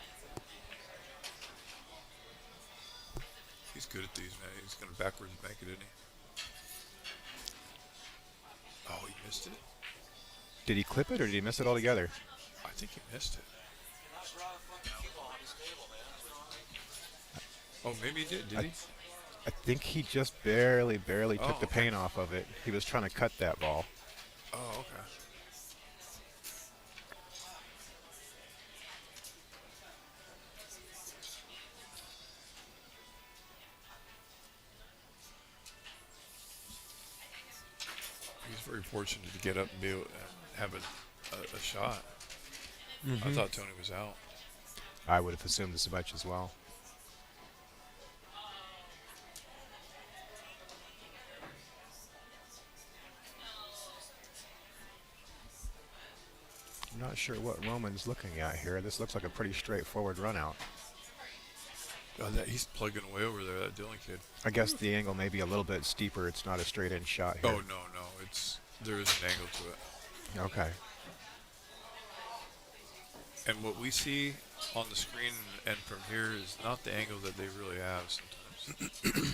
He's good at these, man. He's going to backwards make it, isn't he? Oh, he missed it? Did he clip it or did he miss it altogether? I think he missed it. Oh, maybe he did. Did he? I think he just barely took the okay. paint off of it. He was trying to cut that ball. Oh, okay. He's very fortunate to get up and be able to have a shot. I thought Tony was out. I would have assumed as much as well. I'm not sure what Roman's looking at here. This looks like a pretty straightforward run out. He's plugging away over there, that Dylan kid. I guess the angle may be a little bit steeper. It's not a straight in shot here. Oh, no. There is an angle to it. Okay. And what we see on the screen and from here is not the angle that they really have sometimes.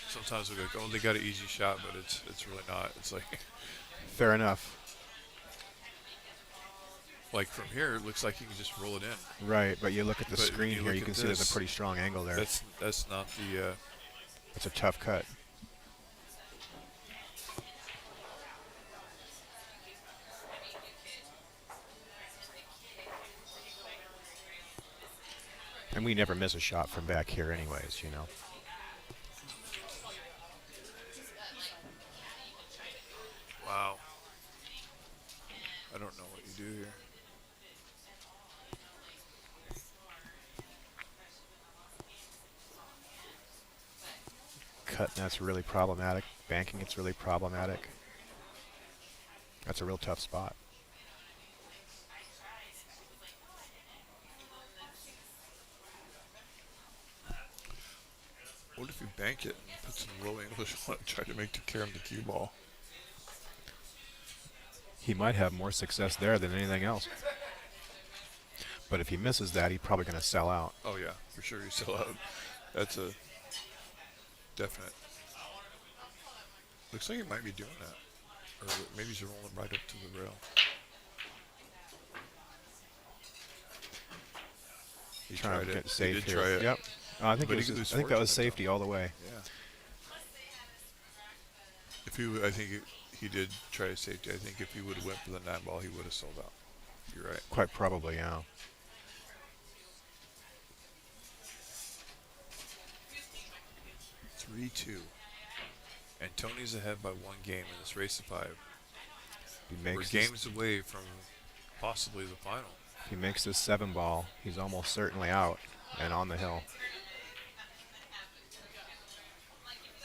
Sometimes we go, oh, they got an easy shot, but it's really not. It's like Fair enough. from here, it looks like you can just roll it in. Right, but you look at the But when screen you here, look you at can see there's this, a pretty strong angle there. That's not the. It's a tough cut. And we never miss a shot from back here anyways, Wow. cut, that's really problematic. Banking, it's really problematic. That's a real tough spot. What if you bank it and put some low English on it and try to make the carry on the cue ball? He might have more success there than anything else. But if he misses that, he's probably going to sell out. Oh yeah, for sure you sell out. That's a definite. Looks like he might be doing that. Or maybe he's rolling right up to the rail. He Trying tried to it. get safe He did here. try it. Yep. I think But it he could was, lose I think that was fortune, safety all the way. Yeah. If he, I think he did try a safety. I think if he would have went for the 9-ball, he would have sold out. You're right. Quite probably, yeah. Three, 2. And Tony's ahead by 1 game in this race of 5. He We're makes this, games away from possibly the final. if he makes this 7-ball, he's almost certainly out and on the hill.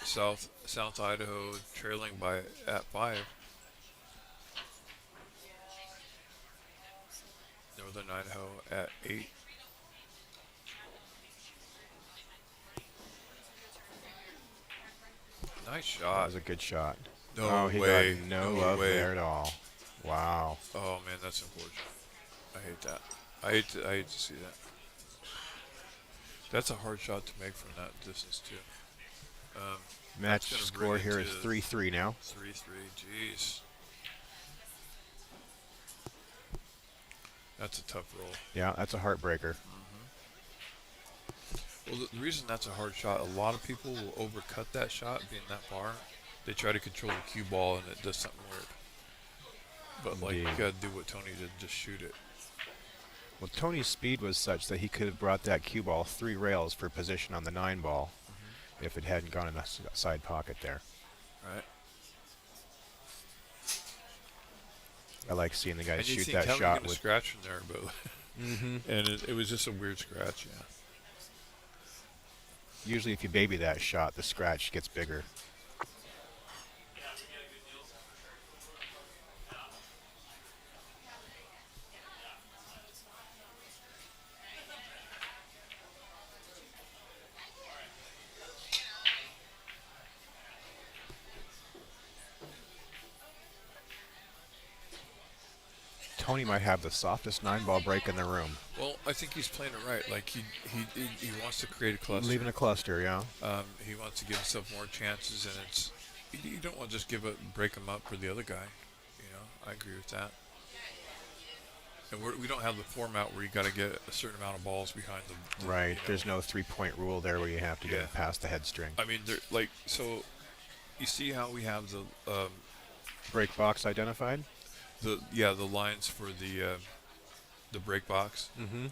South Idaho trailing by at 5. Northern Idaho at 8. Nice That shot. was a good shot. No oh, he way. got no, No love way. there at all. Wow. Oh man, that's unfortunate. I hate that. I hate to see that. That's a hard shot to make from that distance too. Match gonna score bring it here is to 3-3 now. 3-3. Jeez. That's a tough roll. Yeah, that's a heartbreaker. Well, the reason that's a hard shot, a lot of people will overcut that shot being that far. They try to control the cue ball and it does something weird. But like, you Indeed. gotta do what Tony did, just shoot it. Well, Tony's speed was such that he could have brought that cue ball 3 rails for position on the 9-ball if it hadn't gone in the side pocket there. Right? I like seeing the guys And you shoot think that how are you shot gonna with. scratch from there, but and it was just a weird scratch, yeah. Usually, if you baby that shot, the scratch gets bigger. Tony might have the softest 9-ball break in the room. Well, I think he's playing it right. Like he wants to create a cluster. Leaving a cluster, yeah. He wants to give himself more chances, and it's you don't want to just break him up for the other guy. You know, I agree with that. And we don't have the format where you got to get a certain amount of balls behind them. Right. You know. There's no 3-point rule there where you have to get Yeah. it past the head string. I mean, so. You see how we have the Break box identified? the lines for the break box, Mm-hmm.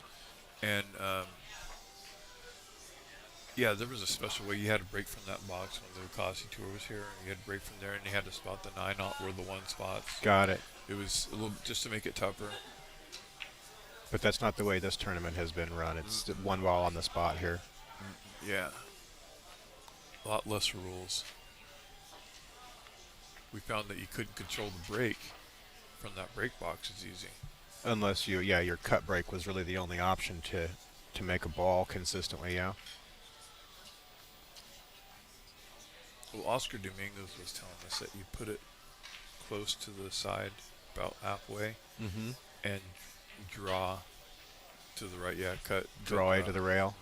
and yeah, there was a special way you had to break from that box when the Lucasi tour was here. And you had to break from there, and you had to spot the 9 out where the 1 spots. Got it. It was a little just to make it tougher. But that's not the way this tournament has been run. It's 1 ball on the spot here. Yeah, a lot less rules. We found that you couldn't control the break from that break box as easy. Unless your cut break was really the only option to make a ball consistently, yeah. Well, Oscar Domingos was telling us that you put it close to the side, about halfway, Mm-hmm. and draw to the right. Yeah, cut. Draw into the rail.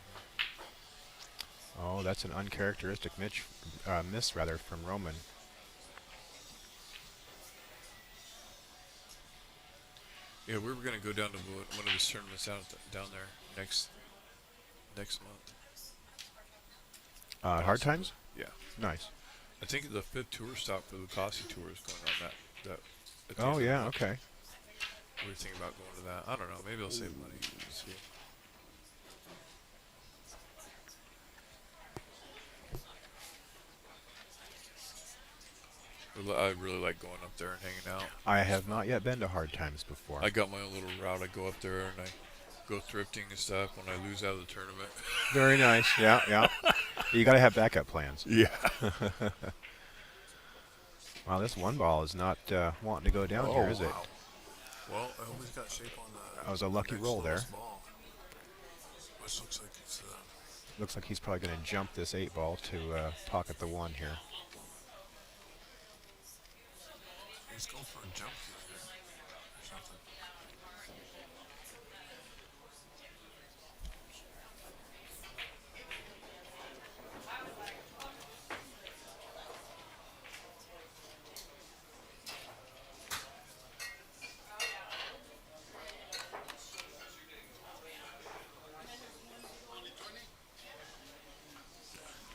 Oh, that's an uncharacteristic miss from Roman. Yeah, we were gonna go down to one of his tournaments down there next month. Hard times? Yeah, Nice. I think the 5th tour stop for the Lucasi tour is going on that. At the Oh, end of the yeah, month. okay. We're thinking about going to that. I don't know. Maybe I'll save money. We'll see. I really like going up there and hanging out. I have not yet been to Hard Times before. I got my own little route. I go up there and I go thrifting and stuff when I lose out of the tournament. Very nice. Yeah, yeah. You got to have backup plans. Yeah. Wow, this one ball is not wanting to go down here, is it? Wow. Well, I always got shape on the. That was a lucky next roll there. lowest ball, which looks like it's. Looks like he's probably going to jump this 8 ball to pocket the 1 here. He's going for a jump here or something.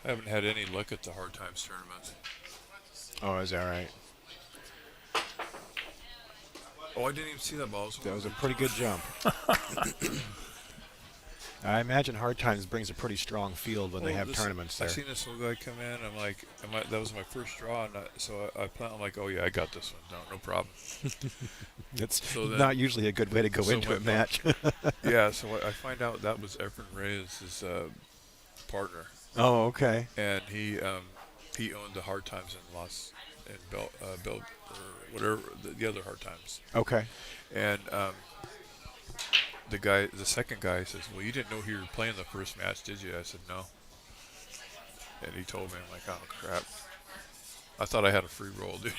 I haven't had any luck at the hard times tournaments. Oh, is that right? Oh, I didn't even see that ball. That was a pretty good jump. I imagine Hard Times brings a pretty strong field when they have tournaments there. I seen this little guy come in. I'm like, that was my first draw, and I plan. I'm like, oh yeah, I got this one. No problem. It's So then- not usually a good way to go so into my a match. Yeah, so I find out that was Efren Reyes' partner, Oh, okay. and he owned the Hard Times in Bell or whatever the other Hard Times, Okay. and the second guy says, well, you didn't know who you were playing the first match, did you? I said, no. And he told me, I'm like, oh, crap. I thought I had a free roll, dude.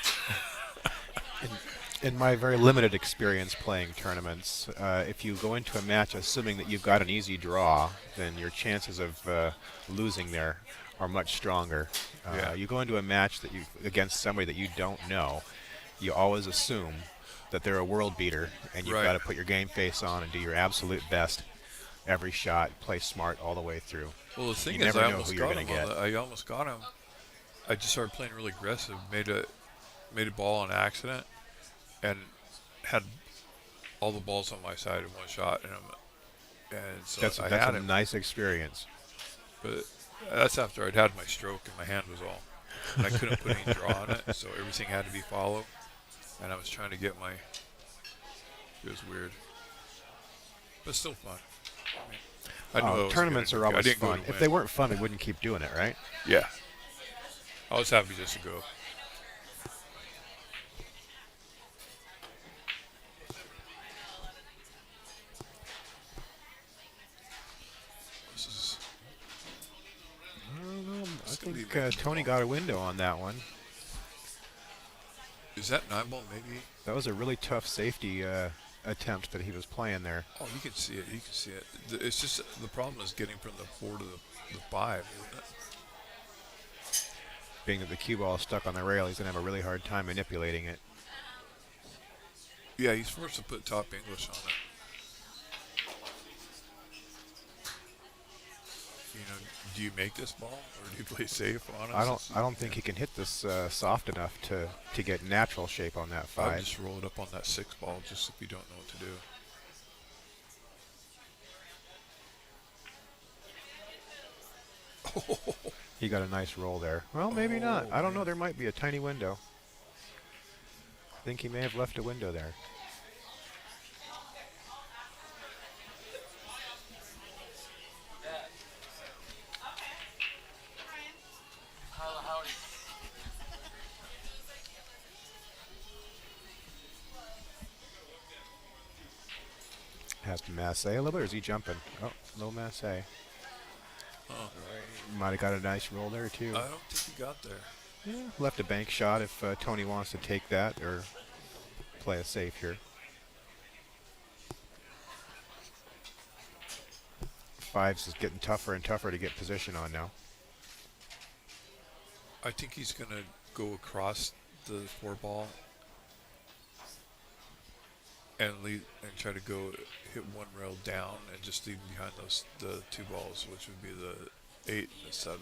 In my very limited experience playing tournaments, if you go into a match assuming that you've got an easy draw, then your chances of losing there are much stronger. Yeah. You go into a match against somebody that you don't know, you always assume that they're a world beater, and you've Right. got to put your game face on and do your absolute best every shot, play smart all the way through. Well, the thing You is, never I know almost who you're got gonna him. get. I almost got him. I just started playing really aggressive. Made a ball on accident, and had all the balls on my side in one shot, and so That's I had a him. nice experience. But that's after I'd had my stroke and my hand was all, and I couldn't put any draw on it, so everything had to be follow. And I was trying to get my. It was weird, but still fun. I knew I wasn't Tournaments gonna are do- I always didn't go fun. to If win. they weren't fun, we wouldn't keep doing it, right? Yeah, I was happy just to go. This is. I gonna be think making Tony ball. got a window on that one. Is that 9 ball maybe? That was a really tough safety attempt that he was playing there. Oh, you can see it. You can see it. It's just the problem is getting from the 4 to the 5. Isn't it? Being that the cue ball is stuck on the rail, he's going to have a really hard time manipulating it. Yeah, he's forced to put top English on it. You know, do you make this ball or do you play safe on it? I don't think he can hit this soft enough to get natural shape on that I 5. just roll it up on that 6 ball just if you don't know what to do. He got a nice roll there. Well, maybe not. I don't know. There might be a tiny window. I think he may have left a window there. Has to masse a little bit, or is he jumping? Oh, low masse. Oh. Might have got a nice roll there, too. I don't think he got there. Yeah, left a bank shot if Tony wants to take that or play it safe here. 5s is getting tougher and tougher to get position on now. I think he's going to go across the 4 ball and try to go hit one rail down and just leave behind the 2 balls, which would be the 8 and the 7.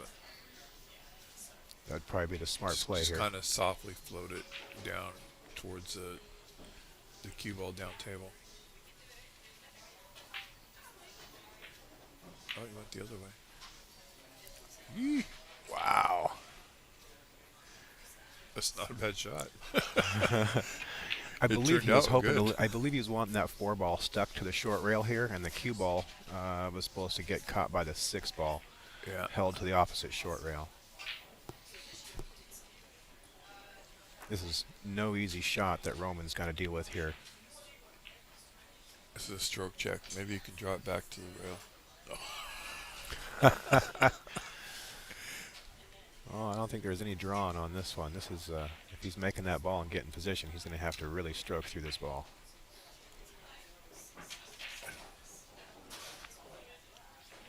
That'd probably be the smart play Just here. kind of softly float it down towards the cue ball down table. Oh, he went the other way. Wow. That's not a bad shot. I It believe turned he was out hoping. good. I believe he was wanting that 4 ball stuck to the short rail here, and the cue ball was supposed to get caught by the 6 ball. Yeah. held to the opposite short rail. This is no easy shot that Roman's got to deal with here. This is a stroke check. Maybe you can draw it back to the rail. Oh, I don't think there's any drawing on this one. This is, if he's making that ball and getting position, he's going to have to really stroke through this ball.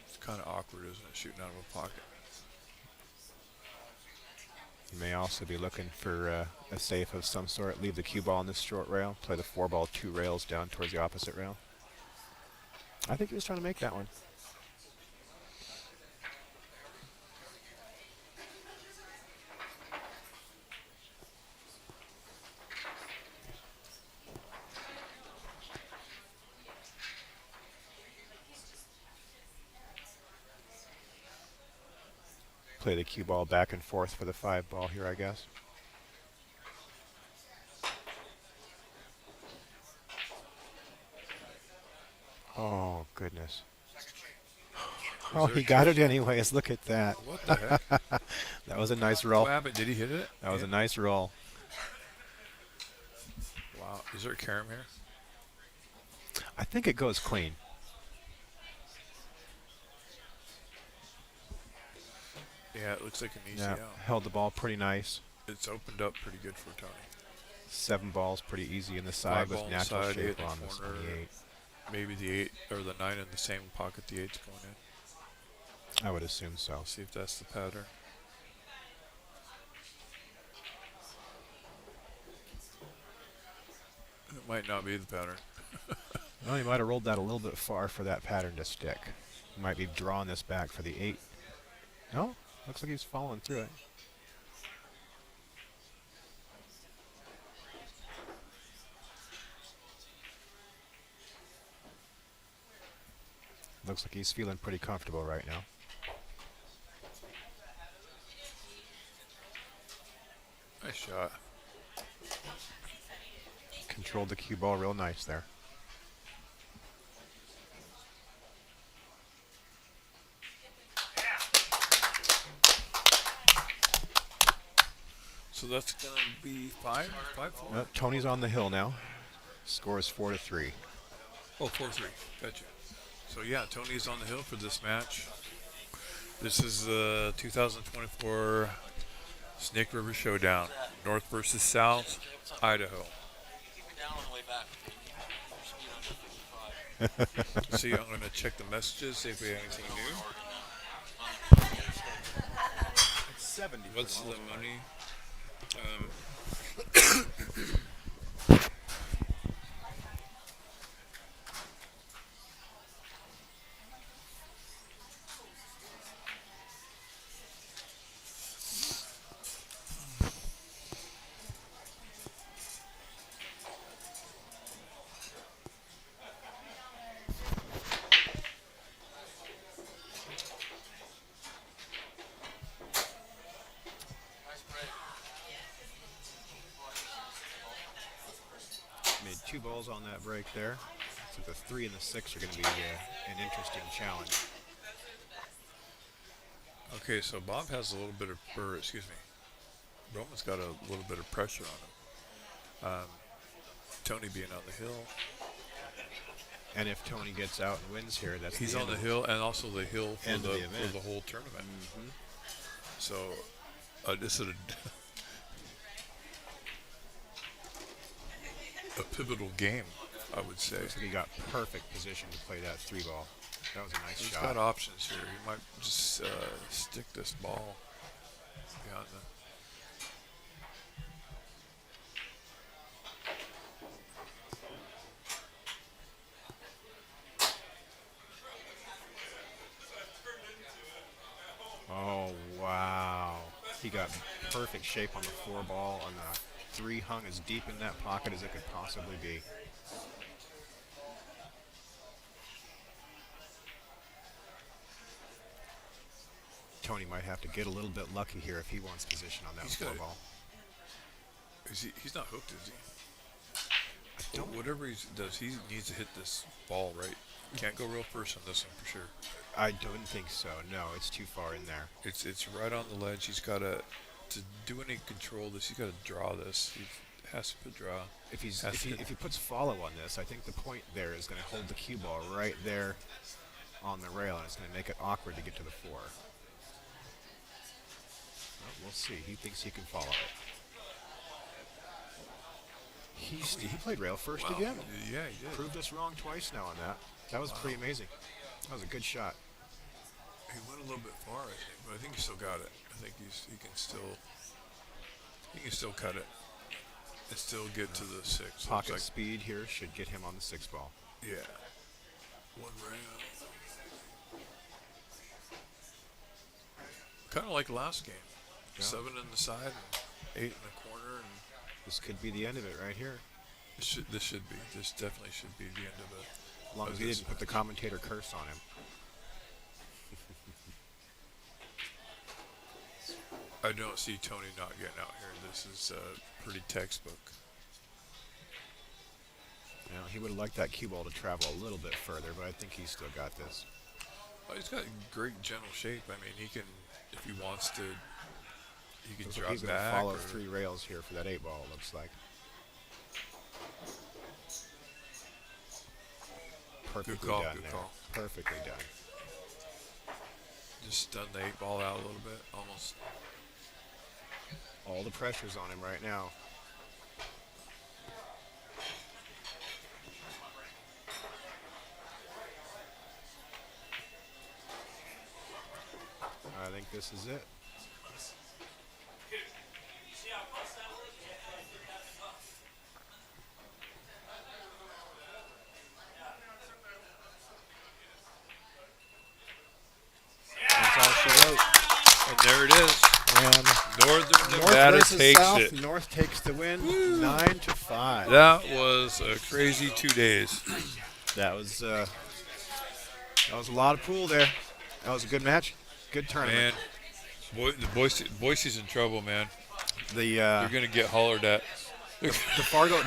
It's kind of awkward, isn't it, shooting out of a pocket? He may also be looking for a safe of some sort. Leave the cue ball on this short rail. Play the 4-ball 2 rails down towards the opposite rail. I think he was trying to make that one. Play the cue ball back and forth for the 5-ball here, I guess. Oh, goodness. Oh, he got it anyways. Look at that. What the heck? That was a nice roll. What happened? Did he hit it? That was a nice roll. Wow. Is there a carom here? I think it goes clean. Yeah, it looks like an easy Yeah, out. held the ball pretty nice. It's opened up pretty good for Tony. 7 balls pretty easy in the side 5 with ball on the natural side, 8 shape in on the this corner. 28. Maybe the 8 or the 9 in the same pocket the 8's going in. I would assume so. I'll see if that's the pattern. It might not be the pattern. Well, he might have rolled that a little bit far for that pattern to stick. He might be drawing this back for the 8. No, looks like he's following through it. Looks like he's feeling pretty comfortable right now. Nice shot. Controlled the cue ball real nice there. So that's going to be 5? 5-4? Tony's on the hill now. Score is 4-3. Oh, 4-3. Gotcha. So, yeah, Tony's on the hill for this match. This is the 2024 Snake River Showdown. North versus South, Idaho. See, I'm going to check the messages, see if we have anything new. It's 70. What's the money? Made 2 balls on that break there. So the 3 and the 6 are going to be an interesting challenge. Okay, so Bob has a little bit of, Roman's got a little bit of pressure on him. Tony being on the hill. And if Tony gets out and wins here, that's He's the on the end hill and also the hill for, end of the for event. the whole tournament. So this is a pivotal game, I would say. Looks like he got perfect position to play that 3-ball. That was a nice He's shot. got options here. He might just stick this ball beyond the. Oh, wow. He got perfect shape on the 4-ball, and the 3 hung as deep in that pocket as it could possibly be. Tony might have to get a little bit lucky here if he wants position on that He's got it. 4-ball. He's not hooked, is he? Whatever he does, he needs to hit this ball right. Can't go real first on this one for sure. I don't think so. No, it's too far in there. It's right on the ledge. He's got to do any control this. He's got to draw this. He has to put draw. Has to, If he puts follow on this, I think the point there is going to hold the cue ball right there on the rail, and it's going to make it awkward to get to the four. Well, we'll see. He thinks he can follow it. He played rail first wow. again. Yeah, he did. Proved us wrong twice now on that. That was pretty amazing. That was a good shot. He went a little bit far, I think, but I think he still got it. I think he can still cut it and still get to the six. Pocket speed here should get him on the 6 ball. Yeah. One rail. Kind of like last game. Yeah. 7 in the side and 8 in the corner, and This could be the end of it right here. this should be. This definitely should be the end of it. As long as he didn't put the commentator curse on him. I don't see Tony not getting out here. This is pretty textbook. You know, he would have liked that cue ball to travel a little bit further, but I think he's still got this. Well, he's got great gentle shape. I mean, he can, if he wants to, he can Looks like drop he's going to back. follow or- 3 rails here for that 8 ball, it looks like. Perfectly call, done good there. call. Perfectly done. Just stun the 8 ball out a little bit, almost. All the pressure's on him right now. I think this is it. That's all she wrote. And there it is. And Northern North Nevada versus takes South. it. North takes the win, 9-5. That was a crazy 2 days. That was a lot of pool there. That was a good match, good tournament. Man, Boise's in trouble, man. The You're gonna get hollered at. the Fargo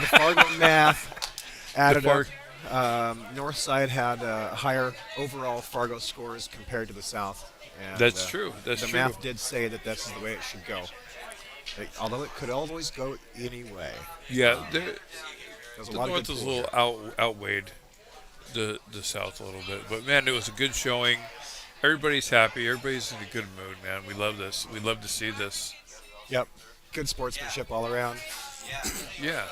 math added Far- up. North side had higher overall Fargo scores compared to the South. And, That's true. That's the true. math did say that that's the way it should go. Although it could always go any way. Yeah, There's a the lot North of good was a pool little here. outweighed the South a little bit, but man, it was a good showing. Everybody's happy. Everybody's in a good mood, man. We love this. We love to see this. Yep, good sportsmanship all around. Yeah.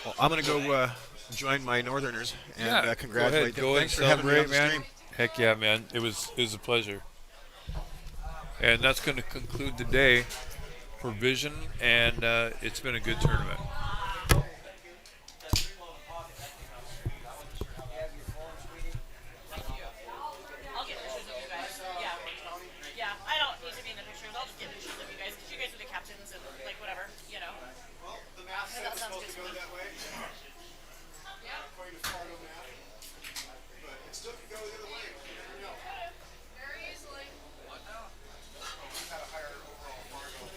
Well, I'm gonna go join my Northerners and Yeah. congratulate them. Go ahead Thanks and for having me on celebrate, the man. stream. Heck yeah, man. It was a pleasure. And that's going to conclude the day for Vision, and it's been a good tournament. I'll get pictures of you guys. Yeah. Yeah. I don't need to be in the pictures. I'll just get pictures of you guys because you guys are the captains and like whatever, you know. Well, the math that sounds good to me. that way. Yeah. According to Fargo math. But it still could go the other way. You never know. Very easily. We've had a higher overall Fargo.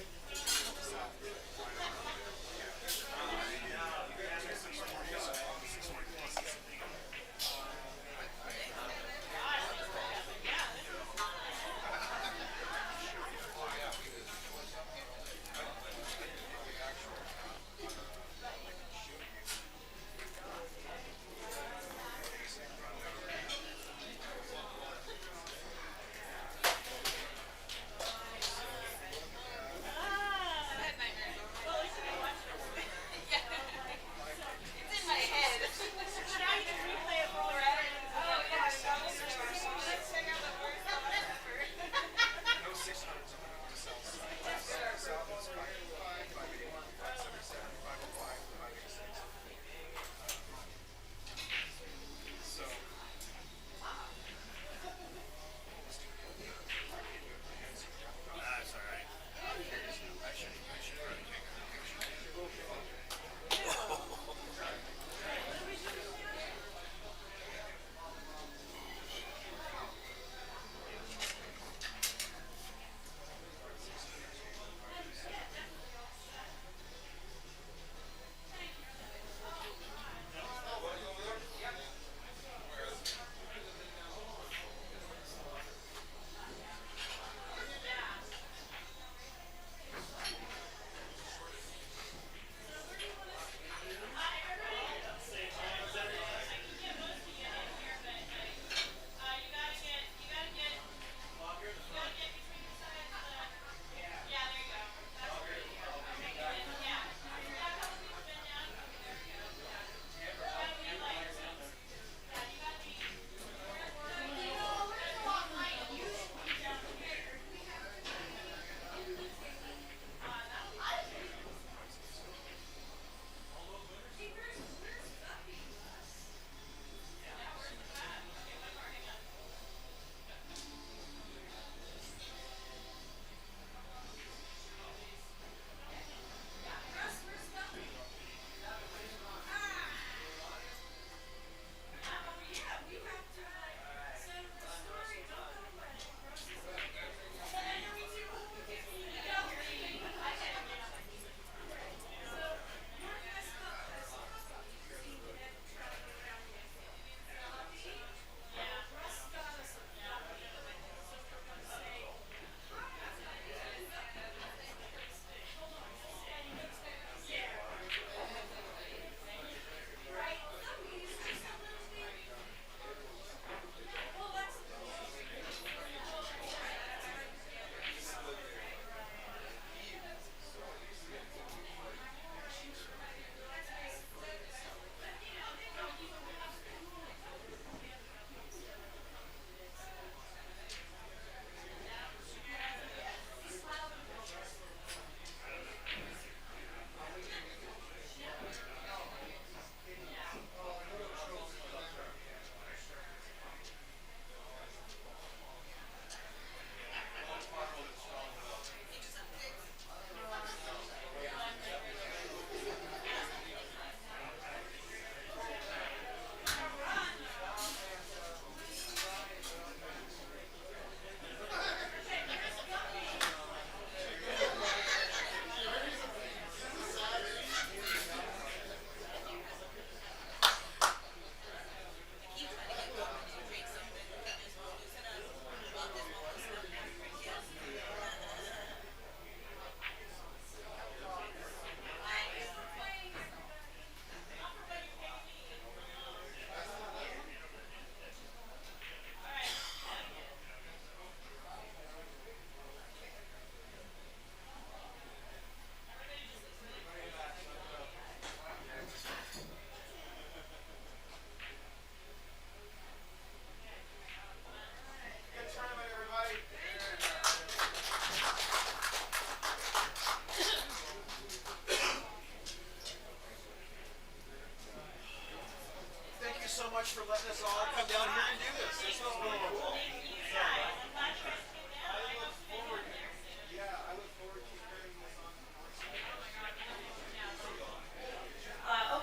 much for letting us all come down here and do this. This was really cool.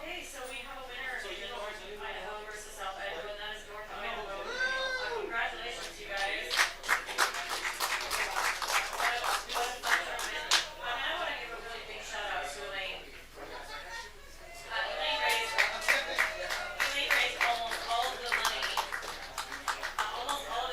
Okay, so we have a winner in North Idaho versus South Idaho, and that is North Idaho. Congratulations, you guys. What a fun tournament. I want to give a really big shout out to Elaine. Elaine raised almost all of the money. Almost all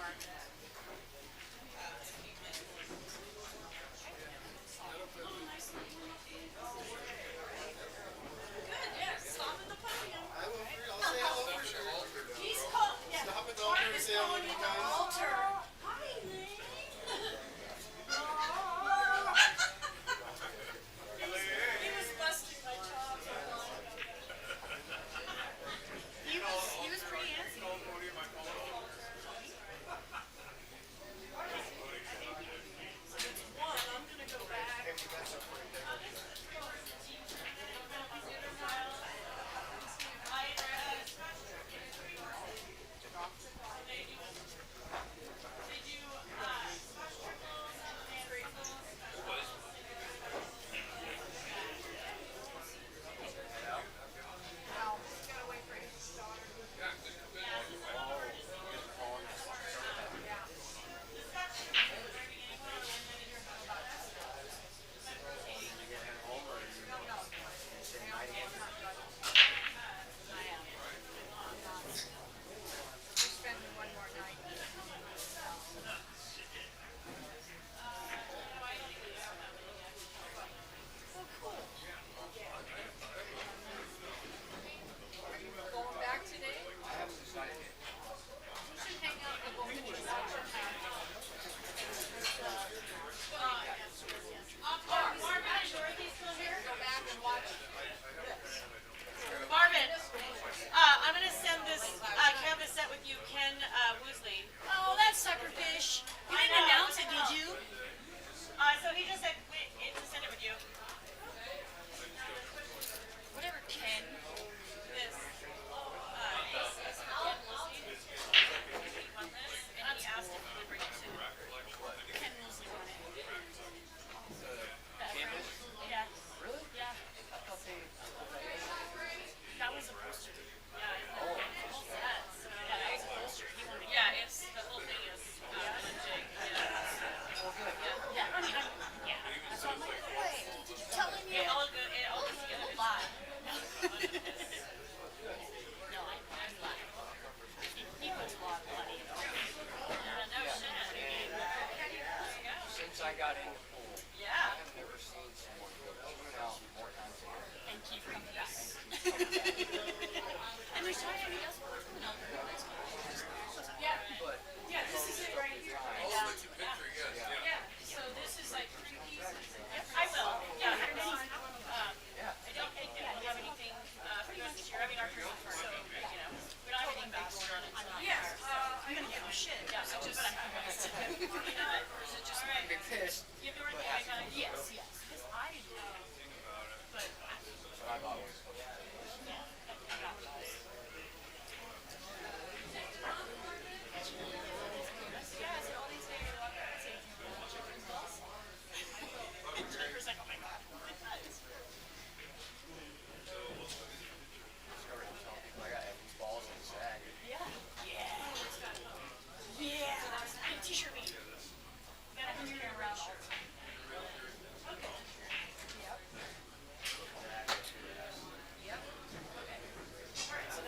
Good, yeah. Stop at the podium. I will for, I'll say hello for sure. He's called, yeah. Stop at the Mark altar and is say hello calling to you you the guys. altar. Hi, Lane. He was busting my chops a while ago. He was pretty antsy. One, I'm gonna go back. Going back today? We should hang out and go to the Marvin, I'm gonna send this canvas set with you, Ken Woosley. Oh, that suckerfish. You didn't announce it, did you? So he just said to send it with you. Whatever, Ken. This is Ken Woosley. He won this, and he asked if he would bring it to Ken Mosley won it. Yeah. Really? Yeah. That was a poster. Yeah. Yeah, that was a poster. He won it. Yeah, it's the whole thing is legit. Yeah. I mean, yeah. So I'm like, wait, did you tell him It yet? all good. It all goes together. Lie. No, I'm lying. He puts a lot of money into it. No shit. Since I got into pool, Yeah. I have never seen someone go 2,000 more times a year. And keep coming back. And there's times when he does work. Yeah. But Yeah, this is it right here. Yeah. So this is like 3 pieces. I will. Yeah. I don't think that we have anything for you this year. I mean, our Christmas party. So, you know, we don't have anything big going on. Yeah. I'm gonna give him shit. Yeah, so just, you know what? Or is it just All right. big fish. Give the word to kind of. Yes, yes. Because I do. But But I've always Jennifer's like, oh my god. started to tell people I got these balls in the sack. Yeah. Hey, t-shirt me. Gotta have your hair around. Okay. Yep. Okay. Alright, so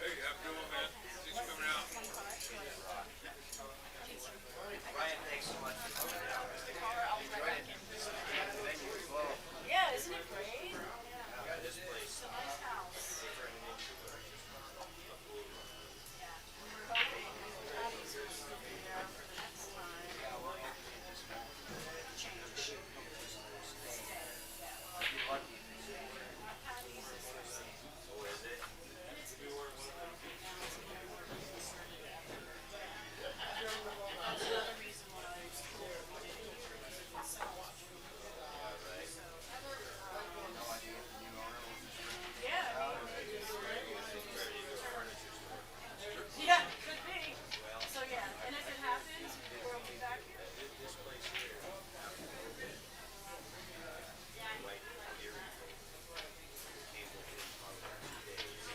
Hey, have a good one, man. Thanks for coming out. Ryan, thanks so much for coming out. Enjoyed it. The venue as well. Yeah, isn't it great? Yeah, this place. It's a nice house. They're turning into a Yeah, and we're hoping Patty's will still be there for the next time. Change. Stay. Yeah. lucky lucky if they say. Patty's is for sale. Oh, is it? And it's a new one, so now it's a new one. That's another reason why I was cool with it here, because it was so much. So, No idea if the new owner will just bring it. yeah, I mean, it just yeah, could be. So yeah, and if it happens, we'll be back here. This place here. Like a year ago, came within probably 2 days.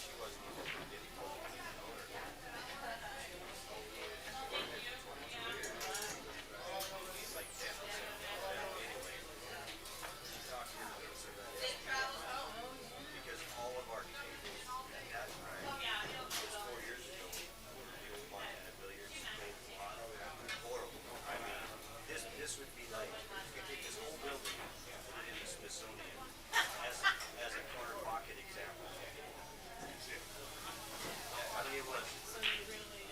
She wasn't even getting told the new owner. It's like 10% anyway. She talked to me because all of our tables at that time, was 4 years ago, we were Montana Billiards, Golden Lot. Horrible. I mean, this would be like, you could take this whole building, put it in the Smithsonian as a corner pocket example. I mean, it was.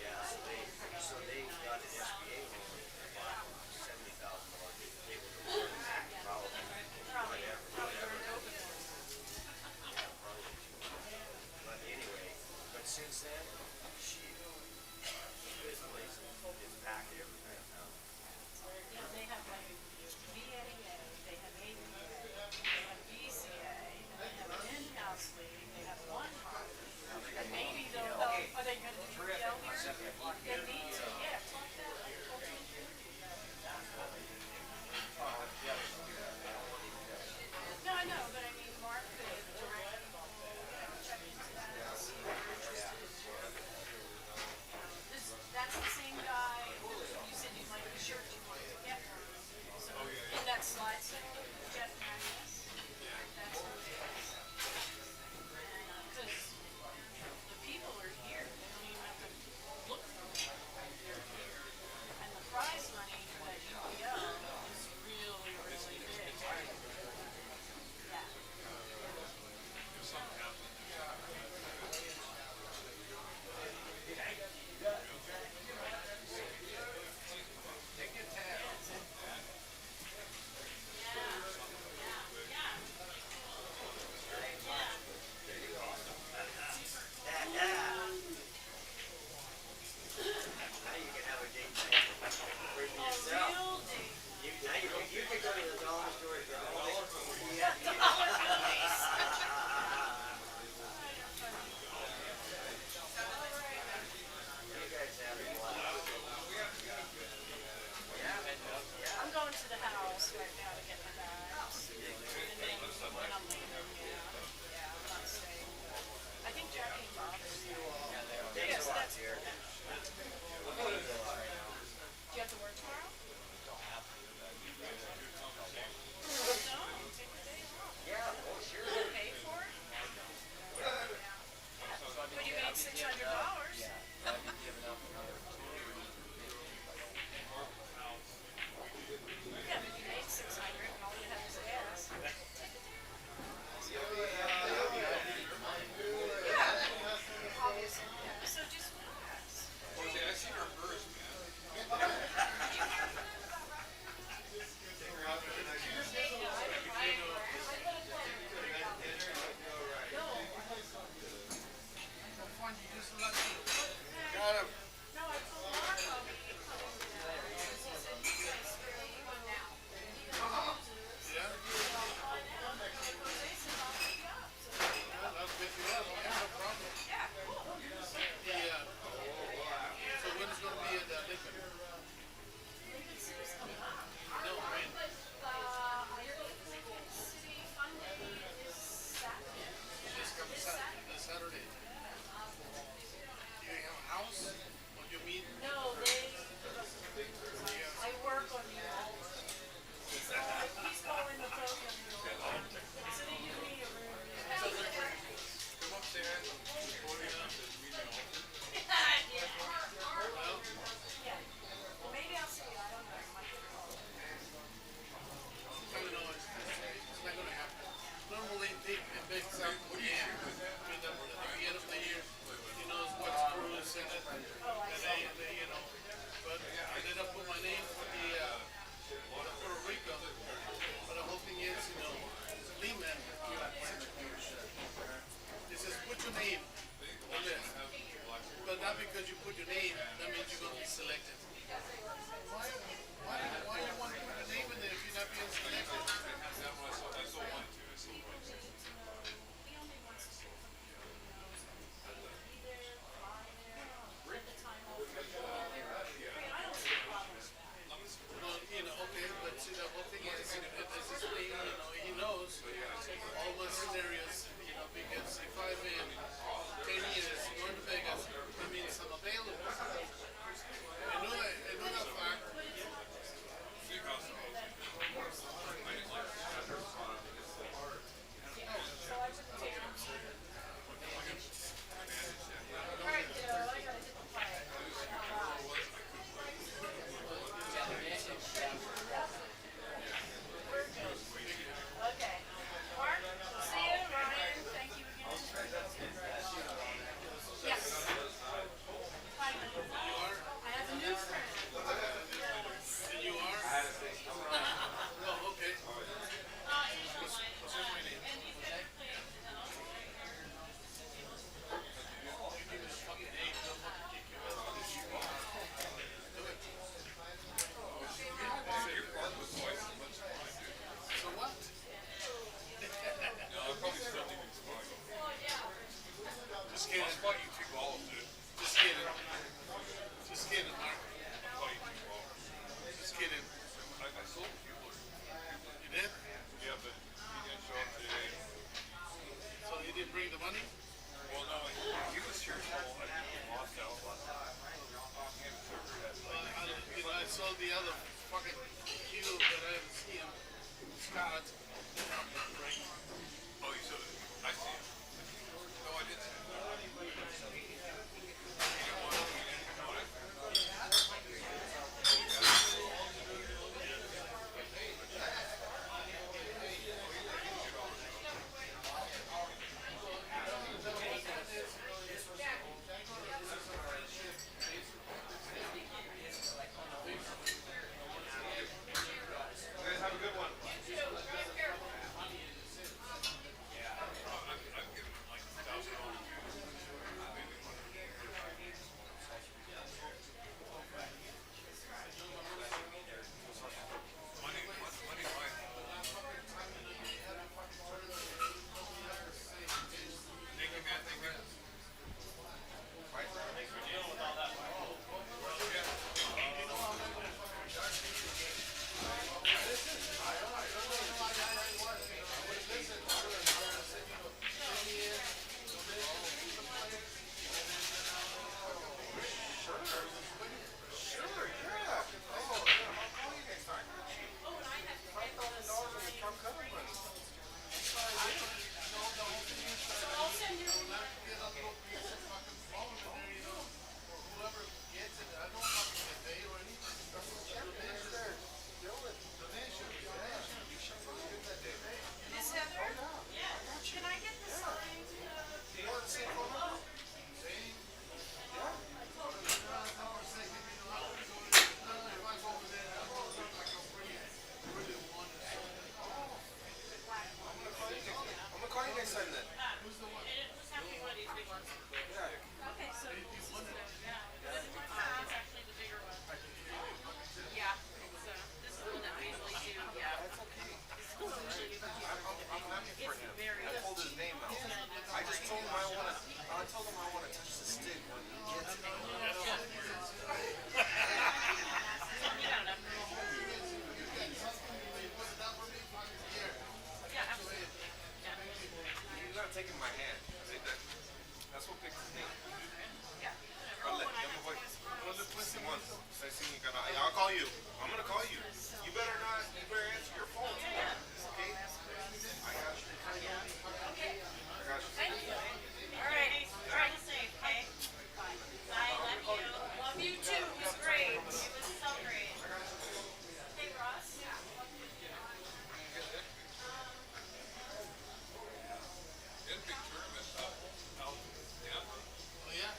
Yeah, so they got an SBA loan and bought $70,000 table to board. Probably. Whatever. Yeah, probably. But anyway, but since then, this place is packed every night now. Yeah, they have like VAA, they have AVA, they have BCA, and they have an in-house league, they have one party. And maybe they'll, are they gonna do PL here? They need to, yeah, talk that. No, I know, but I mean, Mark could direct, check into that and see if you're interested. That's the same guy, you said you like the shirt you wanted to get. So in that slide set, Jeff Magnus, that's who it is. Because the people are here, they don't even have to look for them. They're here. And the prize money for that UPO is really, really big. Yeah. Now you can have a date night for yourself. Real deep. Now you can go to the dollar store and get all this. You guys have a blast. I'm going to the house right now to get my bags. And then when I'm leaving, yeah, I'm not staying. I think Jackie and Bob are staying. Thanks a lot, dear. Do you have to work tomorrow? No, take the day off. Yeah, oh sure. Pay for it? But you made $600. Yeah, but you made 600 and all You did? Yeah, but he didn't show up today. So he didn't bring the money? Well, no, he was here till I think he lost out last night. He and Tucker had Well, like you know, I saw the other fucking Q that I haven't seen him. Scott. Right. Oh, you saw it? I see him. No, I didn't see him. He didn't want to. He didn't want it. You guys have a good one. I've given him like $1,000 too. Maybe more. Money, fine. Thank you, man. Thank you. Sure, yeah. Oh, yeah. I'll call you next time. $5,000 in the Trump cover money. Whoever gets it, I don't fucking get paid or anything. Donation there. Dylan. Donation. You should feel good that day. Miss Heather? Can I get the sign? Do you want the same phone number? I'm gonna call you next time then. Who's having one of these big ones? Yeah. Okay, so Yeah. This one's actually the bigger one. Yeah. So this is the one that we usually do. Yeah. That's okay. This is usually the bigger I'm happy for him. very I pulled his name out. I just told him I want to touch the stick when he gets it. Yeah, absolutely. You gotta take it in my hand. That's what picks his name. Yeah. I'll call you. I'm gonna call you. You better answer your phone. Okay? I got you. I got you. Thank you. All right. Drive safe, okay? I love you. Love you too. It was great. It was so great. Hey, Ross. He had a big tournament out in Tampa. Oh, yeah?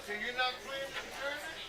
So you're not playing the tournament?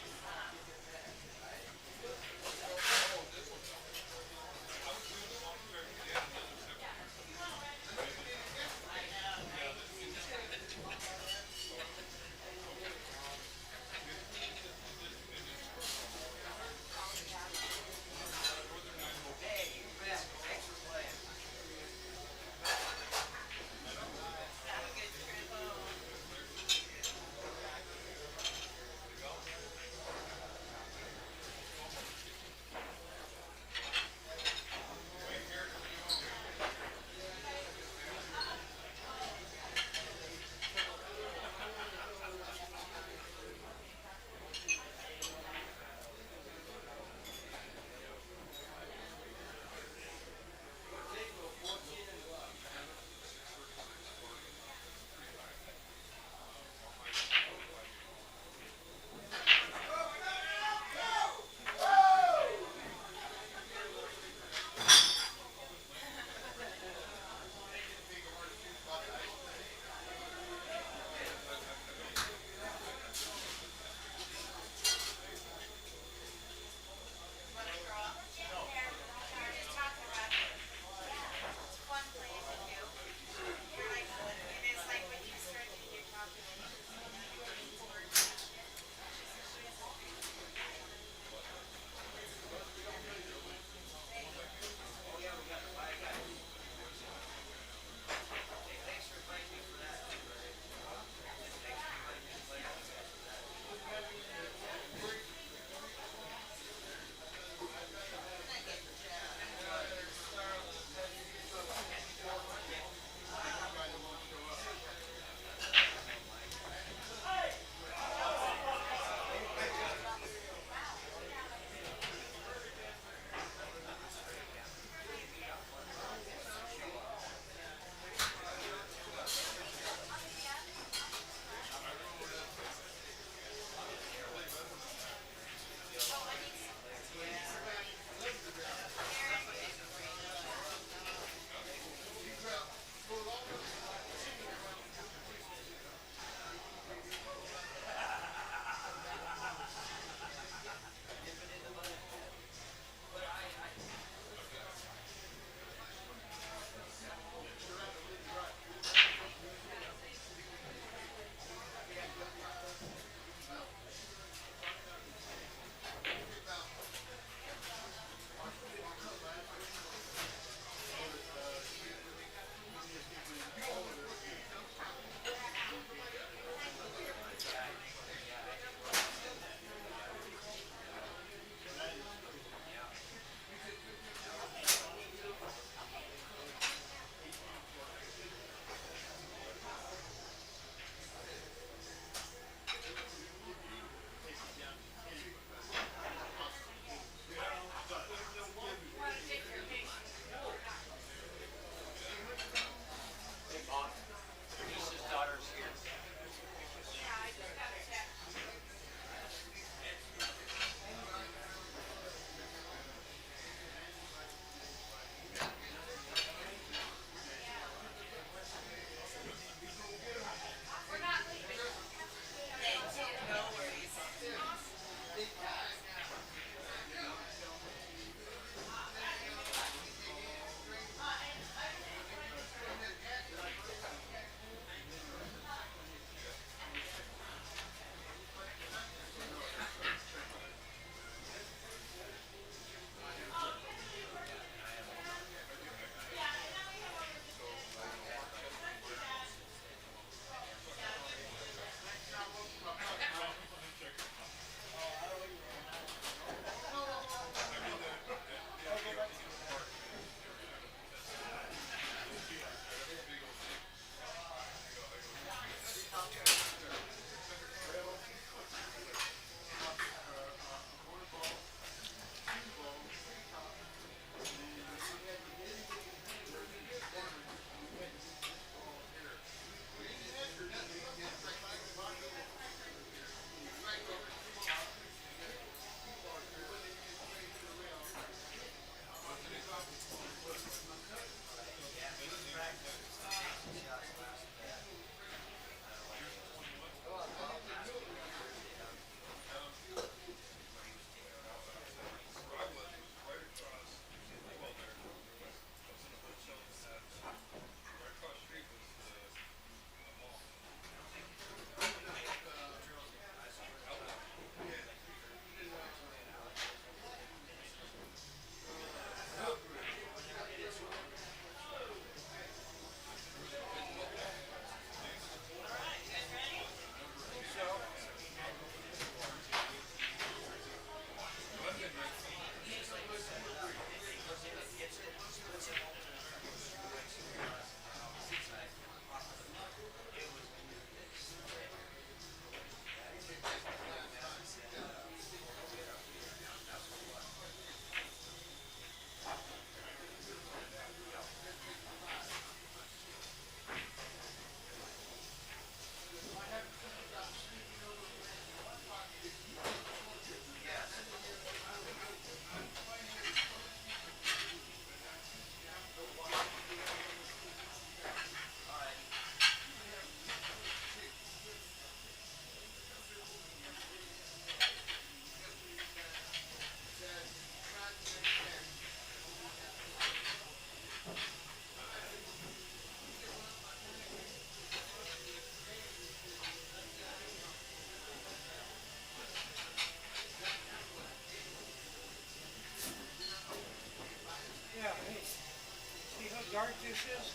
dishes?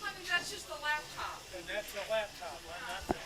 Honey, that's just a laptop. And that's the laptop, not the